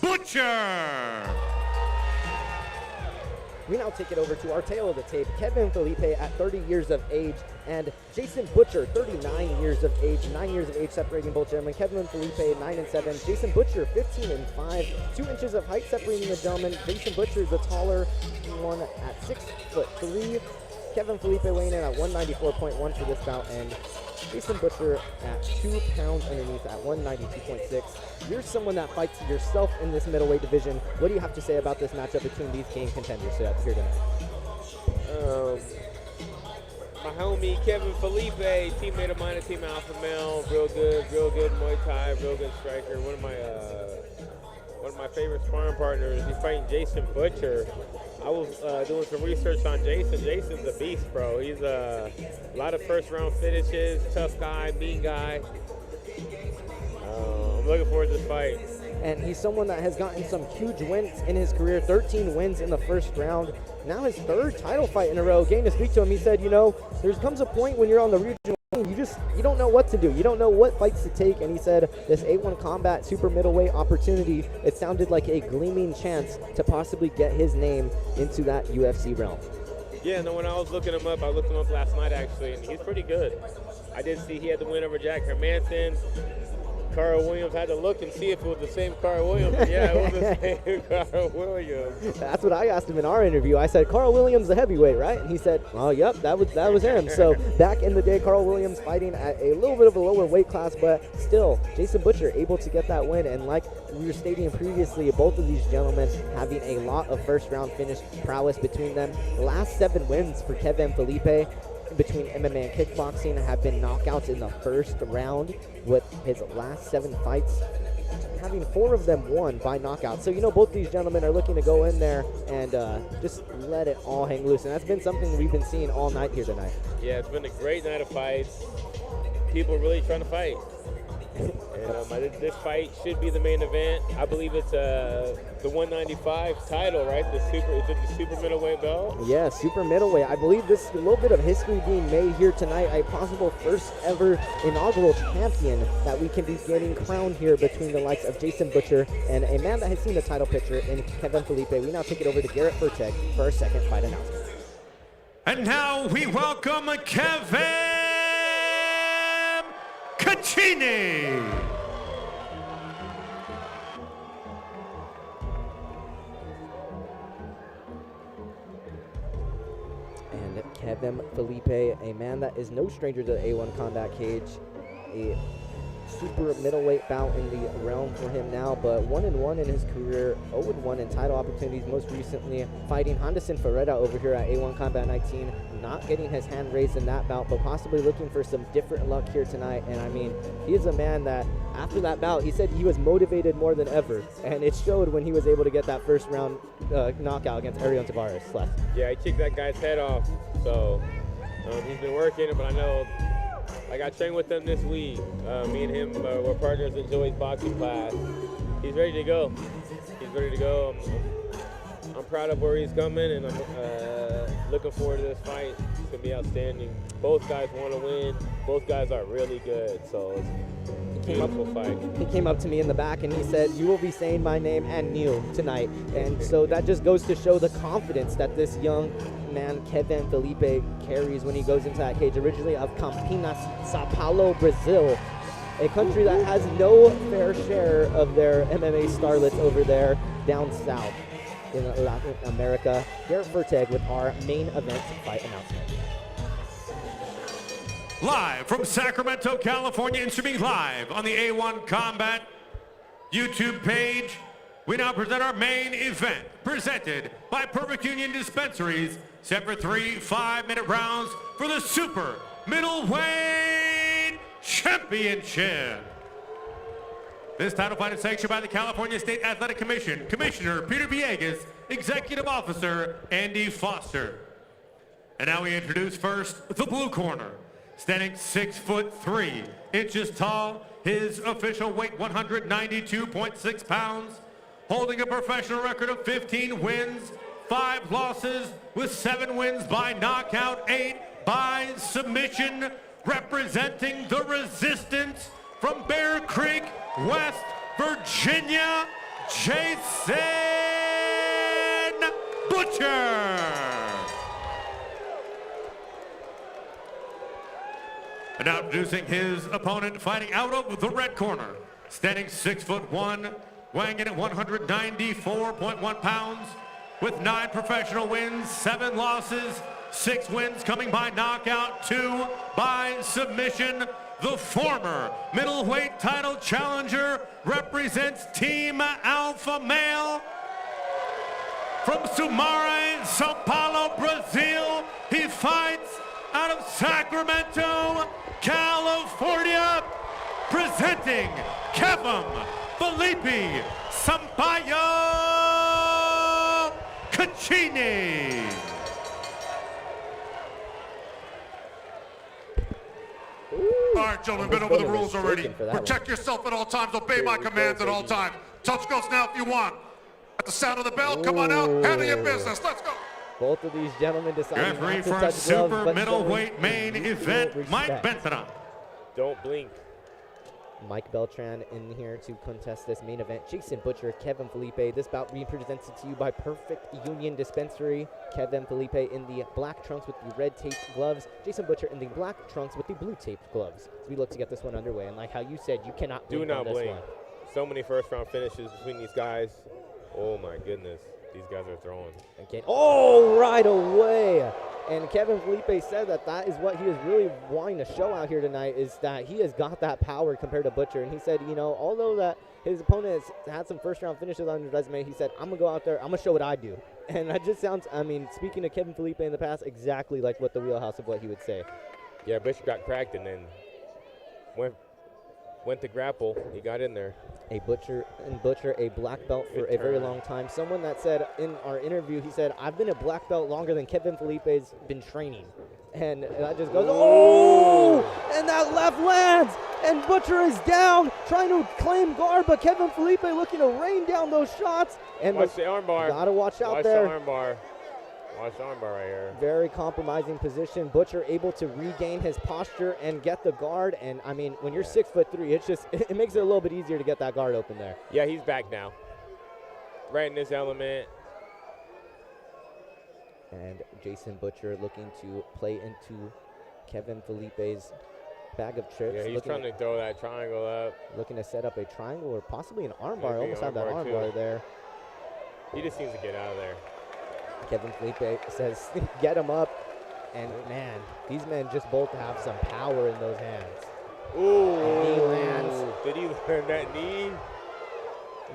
Butcher. We now take it over to our tail of the tape, Kevin Felipe at 30 years of age, and Jason Butcher, 39 years of age, 9 years of age separating both gentlemen. Kevin Felipe, 9-7. Jason Butcher, 15-5. 2 inches of height separating the gentlemen. Jason Butcher, the taller one, at 6'3". Kevin Felipe weighing in at 194.1 for this bout, and Jason Butcher at 2 pounds underneath at 192.6. You're someone that fights yourself in this middleweight division. What do you have to say about this matchup between these game contenders here tonight? My homie Kevin Felipe, teammate of mine at Team Alpha Male, real good Muay Thai, real good striker. One of my favorite sparring partners. He's fighting Jason Butcher. I was doing some research on Jason. Jason's a beast, bro. He's a lot of first-round finishes, tough guy, mean guy. I'm looking forward to this fight. And he's someone that has gotten some huge wins in his career, 13 wins in the first round. Now his 3rd title fight in a row. Getting to speak to him, he said, you know, there comes a point when you're on the regional, you don't know what to do. You don't know what fights to take. And he said this A1 Combat super middleweight opportunity, it sounded like a gleaming chance to possibly get his name into that UFC realm. Yeah, no, when I was looking him up, I looked him up last night actually, and he's pretty good. I did see he had the win over Jack Hermanson. Carl Williams, had to look and see if it was the same Carl Williams. Yeah, it was the same Carl Williams. That's what I asked him in our interview. I said, Carl Williams, the heavyweight, right? And he said, oh, yep, that was him. So back in the day, Carl Williams fighting at a little bit of a lower weight class, but still, Jason Butcher able to get that win. And like we were stating previously, both of these gentlemen having a lot of first-round finish prowess between them. The last 7 wins for Kevin Felipe between MMA and kickboxing have been knockouts in the first round, with his last 7 fights having 4 of them won by knockout. So you know both these gentlemen are looking to go in there and just let it all hang loose, and that's been something we've been seeing all night here tonight. Yeah, it's been a great night of fights. People really trying to fight. And this fight should be the main event. I believe it's the 195 title, right? Is it the super middleweight belt? Yeah, super middleweight. I believe this is a little bit of history being made here tonight. A possible first ever inaugural champion that we can be getting crowned here between the likes of Jason Butcher and a man that has seen the title picture in Kevin Felipe. We now take it over to Garrett Furtek for our second fight announcement. And now we welcome Kevin Caccini. And Kevin Felipe, a man that is no stranger to the A1 combat cage, a super middleweight bout in the realm for him now, but 1-1 in his career, 0-1 in title opportunities, most recently fighting Henderson Ferreira over here at A1 Combat 19, not getting his hand raised in that bout, but possibly looking for some different luck here tonight. And I mean, he is a man that after that bout, he said he was motivated more than ever, and it showed when he was able to get that first round knockout against Ariel Tavares. Yeah, he kicked that guy's head off, so he's been working, but I know I got trained with him this week. Me and him were partners in Joey's boxing class. He's ready to go. He's ready to go. I'm proud of where he's coming, and I'm looking forward to this fight. It's going to be outstanding. Both guys want to win. Both guys are really good, so it's a beautiful fight. He came up to me in the back and he said, "You will be saying my name and Neil tonight." And so that just goes to show the confidence that this young man, Kevin Felipe, carries when he goes into that cage. Originally of Campinas, Sao Paulo, Brazil, a country that has no fair share of their MMA starlets over there down south in Latin America. Garrett Verteg with our main event fight announcement. Live from Sacramento, California, and streaming live on the A1 Combat YouTube page, we now present our main event, presented by Perfect Union Dispensaries, set for 3 5-minute rounds for the Super Middleweight Championship. This title fight is sanctioned by the California State Athletic Commission, Commissioner Peter Villegas, Executive Officer Andy Foster. And now we introduce first the blue corner. Standing 6'3" tall, his official weight 192.6 pounds, holding a professional record of 15 wins, 5 losses, with 7 wins by knockout, 8 by submission, representing the Resistance from Bear Creek, West Virginia, Jason Butcher. And now introducing his opponent, fighting out of the red corner, standing 6'1", weighing in at 194.1 pounds, with 9 professional wins, 7 losses, 6 wins coming by knockout, 2 by submission. The former middleweight title challenger represents Team Alpha Male. From Sumaré, Sao Paulo, Brazil, he fights out of Sacramento, California, presenting Kevin Felipe Sampaio Caccini. All right, gentlemen, been over the rules already. Protect yourself at all times. Obey my commands at all times. Touch goes now if you want. At the sound of the bell, come on out, handle your business. Let's go. Both of these gentlemen decided referee not to for touch super gloves, middleweight main event, Mike Benthana. Don't blink. Mike Beltran in here to contest this main event. Jason Butcher, Kevin Felipe. This bout being presented to you by Perfect Union Dispensary. Kevin Felipe in the black trunks with the red taped gloves. Jason Butcher in the black trunks with the blue taped gloves. So we look to get this one underway. And like how you said, you cannot blink on this one. So many first round finishes between these guys. Oh my goodness. These guys are throwing. Okay. Oh, right away. And Kevin Felipe said that is what he is really wanting to show out here tonight, is that he has got that power compared to Butcher. And he said, you know, although that his opponent has had some first-round finishes on his resume, he said, I'm going to go out there, I'm going to show what I do. And that just sounds, I mean, speaking to Kevin Felipe in the past, exactly like what the wheelhouse of what he would say. Yeah, Butcher got cracked and then went to grapple. He got in there. Butcher, a black belt for a very long time. Someone that said in our interview, he said, I've been a black belt longer than Kevin Felipe's been training. And that just goes, oh! And that left lands! And Butcher is down, trying to claim guard, but Kevin Felipe looking to rain down those shots. And watch the armbar. Gotta watch out there. Watch the armbar. Watch the armbar right here. Very compromising position. Butcher able to regain his posture and get the guard. And I mean, when you're 6'3", it's just, it makes it a little bit easier to get that guard open there. Yeah, he's back now. Right in this element. And Jason Butcher looking to play into Kevin Felipe's bag of tricks. Yeah, he's trying to throw that triangle up. Looking to set up a triangle or possibly an armbar. Almost had that armbar there. He just seems to get out of there. Kevin Felipe says, get him up. And man, these men just both have some power in those hands. Ooh. Knee lands. Did he learn that knee?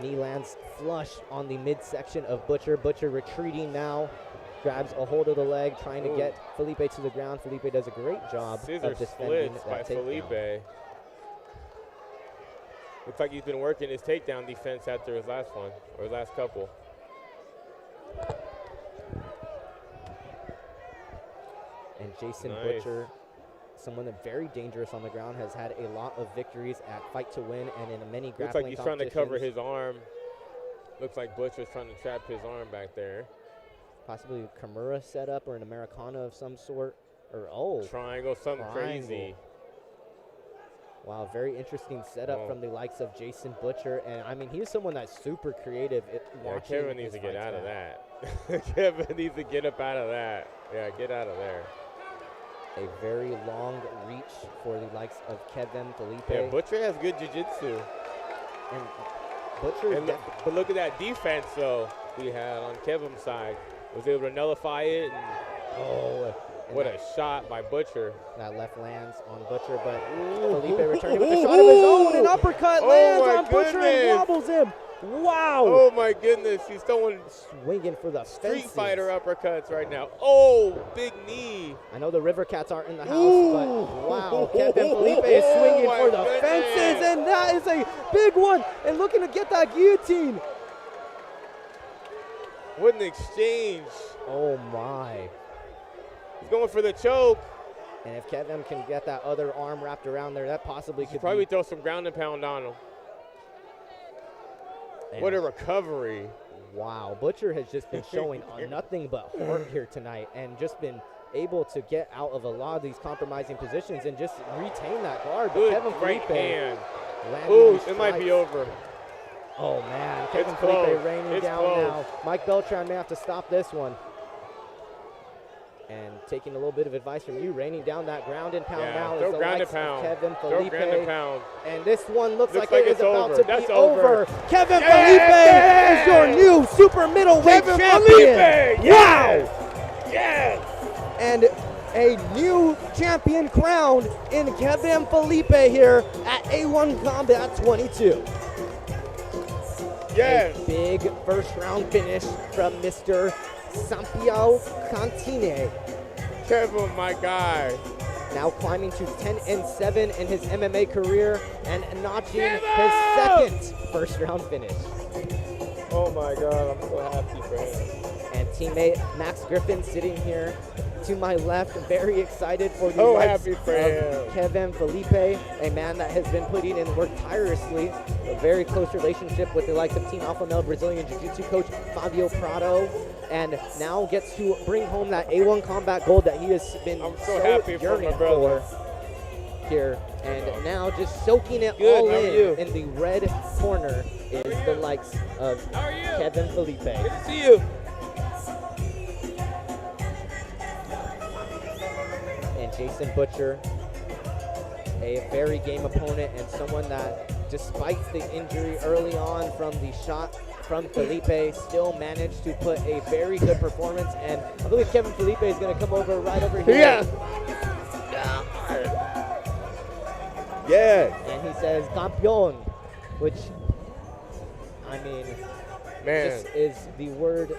Knee lands flush on the midsection of Butcher. Butcher retreating now. Grabs a hold of the leg, trying to get Felipe to the ground. Felipe does a great job Scissor of defending splits that by takedown. Felipe. Looks like he's been working his takedown defense after his last one, or his last couple. And Jason Nice. Butcher, someone that's very dangerous on the ground, has had a lot of victories at Fight to Win and in many grappling Looks like he's trying to cover competitions. his arm. Looks like Butcher's trying to trap his arm back there. Possibly a Kimura setup or an Americana of some sort. Or, Triangle, something crazy. Wow, very interesting setup from the likes of Jason Butcher. And, I mean, he's someone that's super creative at watching Kevin needs his to get fights out of back. that. Kevin needs to get up out of that. Yeah, get out of there. A very long reach for the likes of Kevin Felipe. Yeah, Butcher has good jiu-jitsu. And Butcher, but look at that defense, though, we had on Kevin's side. Was able to nullify it. And what a shot by Butcher. That left lands on Butcher, but Felipe returning with a shot of his own. An uppercut lands on Butcher and wobbles him. Wow. Oh, my goodness. He's throwing swinging for the Street fences. Fighter uppercuts right now. Oh, big knee. I know the River Cats aren't in the house, but wow. Kevin Felipe is swinging for the fences, and that is a big one. And looking to get that guillotine. What an exchange. Oh, my. He's going for the choke. And if Kevin can get that other arm wrapped around there, that possibly could probably be. throw some ground and pound on him. And what a recovery. Wow, Butcher has just been showing nothing but heart here tonight and just been able to get out of a lot of these compromising positions and just retain that guard. But Good Kevin right Felipe hand. landing Ooh, these it might be strikes. over. Oh, man. Kevin It's Felipe close. raining It's down close. now. Mike Beltran may have to stop this one. And taking a little bit of advice from you, raining down that ground and pound now throw is the ground likes and pound. of Kevin Throw Felipe. ground and pound. And this one looks like like it is it's about over. to That's be over. Kevin Yes! Felipe is your new super middleweight Kevin champion. Felipe! Wow! Yes! And a new champion crowned in Kevin Felipe here at A1 Combat 22. Yes. A big first round finish from Mr. Sampaio Cantine. Kevin, my guy. Now climbing to 10-7 in his MMA career and notching his second first round finish. Oh my God, I'm so happy for him. And teammate Max Griffin sitting here to my left, very excited for the So likes happy for of him. Kevin Felipe, a man that has been putting in work tirelessly, a very close relationship with the likes of Team Alpha Male Brazilian Jiu-Jitsu coach Fabio Prado, and now gets to bring home that A1 Combat Gold that he has been so happy for yearning my brother. for here. And now just soaking it Good, all how are you? in the red corner is the likes of Kevin Felipe. Good to see you. And Jason Butcher, a very game opponent and someone that, despite the injury early on from the shot from Felipe, still managed to put a very good performance. And I believe Kevin Felipe is going to come over right over here. Yeah. Yes. And he says, campeón, which, I mean, Man. just is the word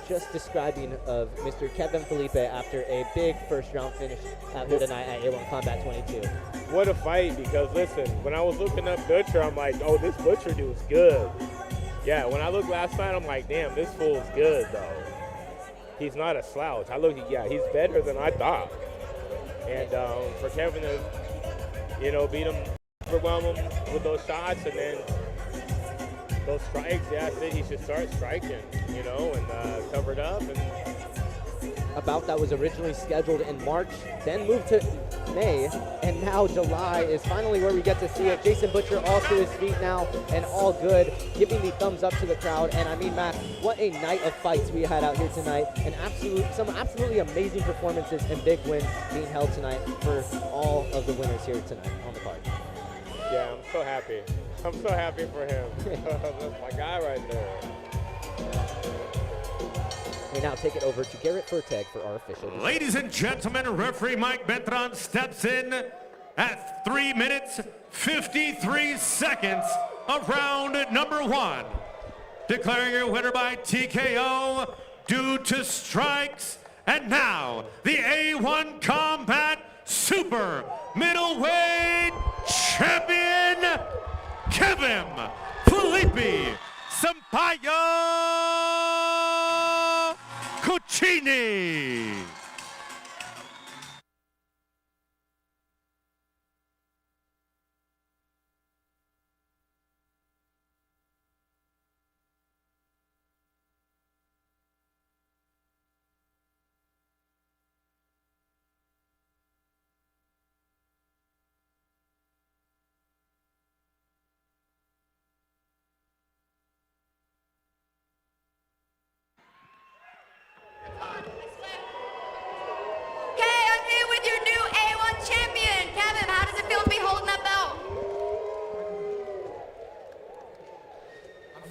just describing of Mr. Kevin Felipe after a big first round finish out here tonight at A1 Combat 22. What a fight, because listen, when I was looking up Butcher, I'm like, oh, this Butcher dude's good. Yeah, when I looked last night, I'm like, damn, this fool's good, though. He's not a slouch. I look, yeah, he's better than I thought. And for Kevin to, you know, beat him, overwhelm him with those shots, and then those strikes, yeah, I think he should start striking, you know, and cover it up. And A bout that was originally scheduled in March, then moved to May, and now July is finally where we get to see it. Jason Butcher all to his feet now and all good, giving the thumbs up to the crowd. And I mean, Matt, what a night of fights we had out here tonight, and some absolutely amazing performances and big wins being held tonight for all of the winners here tonight on the card. yeah, I'm so happy. I'm so happy for him. That's my guy right there. We now take it over to Garrett Furtag for our official decision. Ladies and gentlemen, referee Mike Beltran steps in at 3 minutes, 53 seconds of round number 1. Declaring your winner by TKO due to strikes. And now, the A1 Combat Super Middleweight Champion, Kevin Felipe Sampaio Cucini.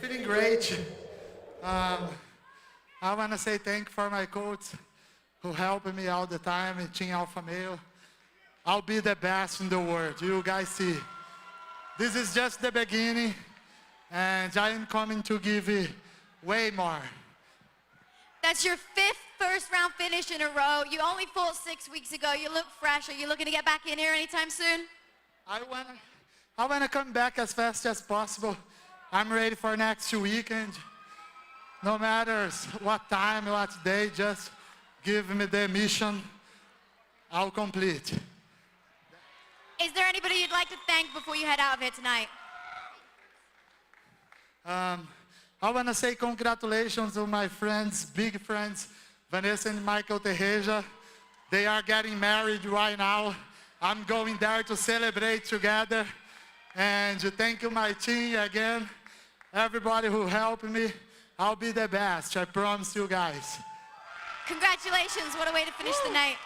Feeling great. I want to say thank you for my coach who helped me all the time in Team Alpha Male. I'll be the best in the world. You guys see. This is just the beginning, and I am coming to give you way more. That's your 5th first-round finish in a row. You only fought 6 weeks ago. You look fresh. Are you looking to get back in here anytime soon? I wanna come back as fast as possible. I'm ready for next weekend. No matter what time, what day, just give me the mission. I'll complete. Is there anybody you'd like to thank before you head out of here tonight? I want to say congratulations to my friends, big friends, Vanessa and Michael Tejeja. They are getting married right now. I'm going there to celebrate together. And thank you, my team, again. Everybody who helped me, I'll be the best, I promise you guys. Congratulations, what a way to finish the night.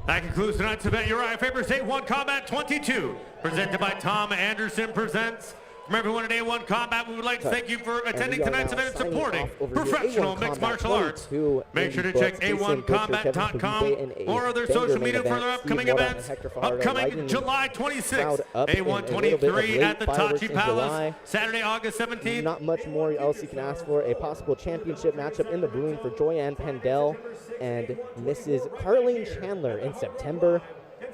That concludes tonight's event. Uriah Faber's A1 Combat 22, presented by Tom Anderson Presents. From everyone at A1 Combat, we would like to thank you for attending tonight's event and supporting professional mixed martial arts. Make sure to check A1Combat.com or other social media for their upcoming events. Upcoming July 26th, A1 23 at the Tachi Palace, Saturday, August 17th. Not much more else you can ask for. A possible championship matchup in the brewing for Joyanne Pendel and Mrs. Carlene Chandler in September.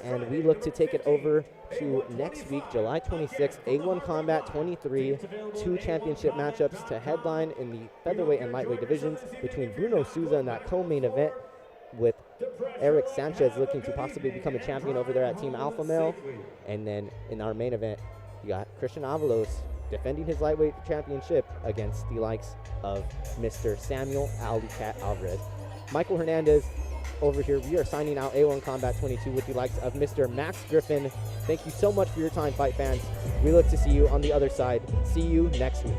And we look to take it over to next week, July 26th, A1 Combat 23, 2 championship matchups to headline in the featherweight and lightweight divisions between Bruno Souza in that co-main event with Eric Sanchez looking to possibly become a champion over there at Team Alpha Male. And then in our main event, you got Christian Avalos defending his lightweight championship against the likes of Mr. Samuel Ali Cat Alvarez. Michael Hernandez over here. We are signing out A1 Combat 22 with the likes of Mr. Max Griffin. Thank you so much for your time, fight fans. We look to see you on the other side. See you next week.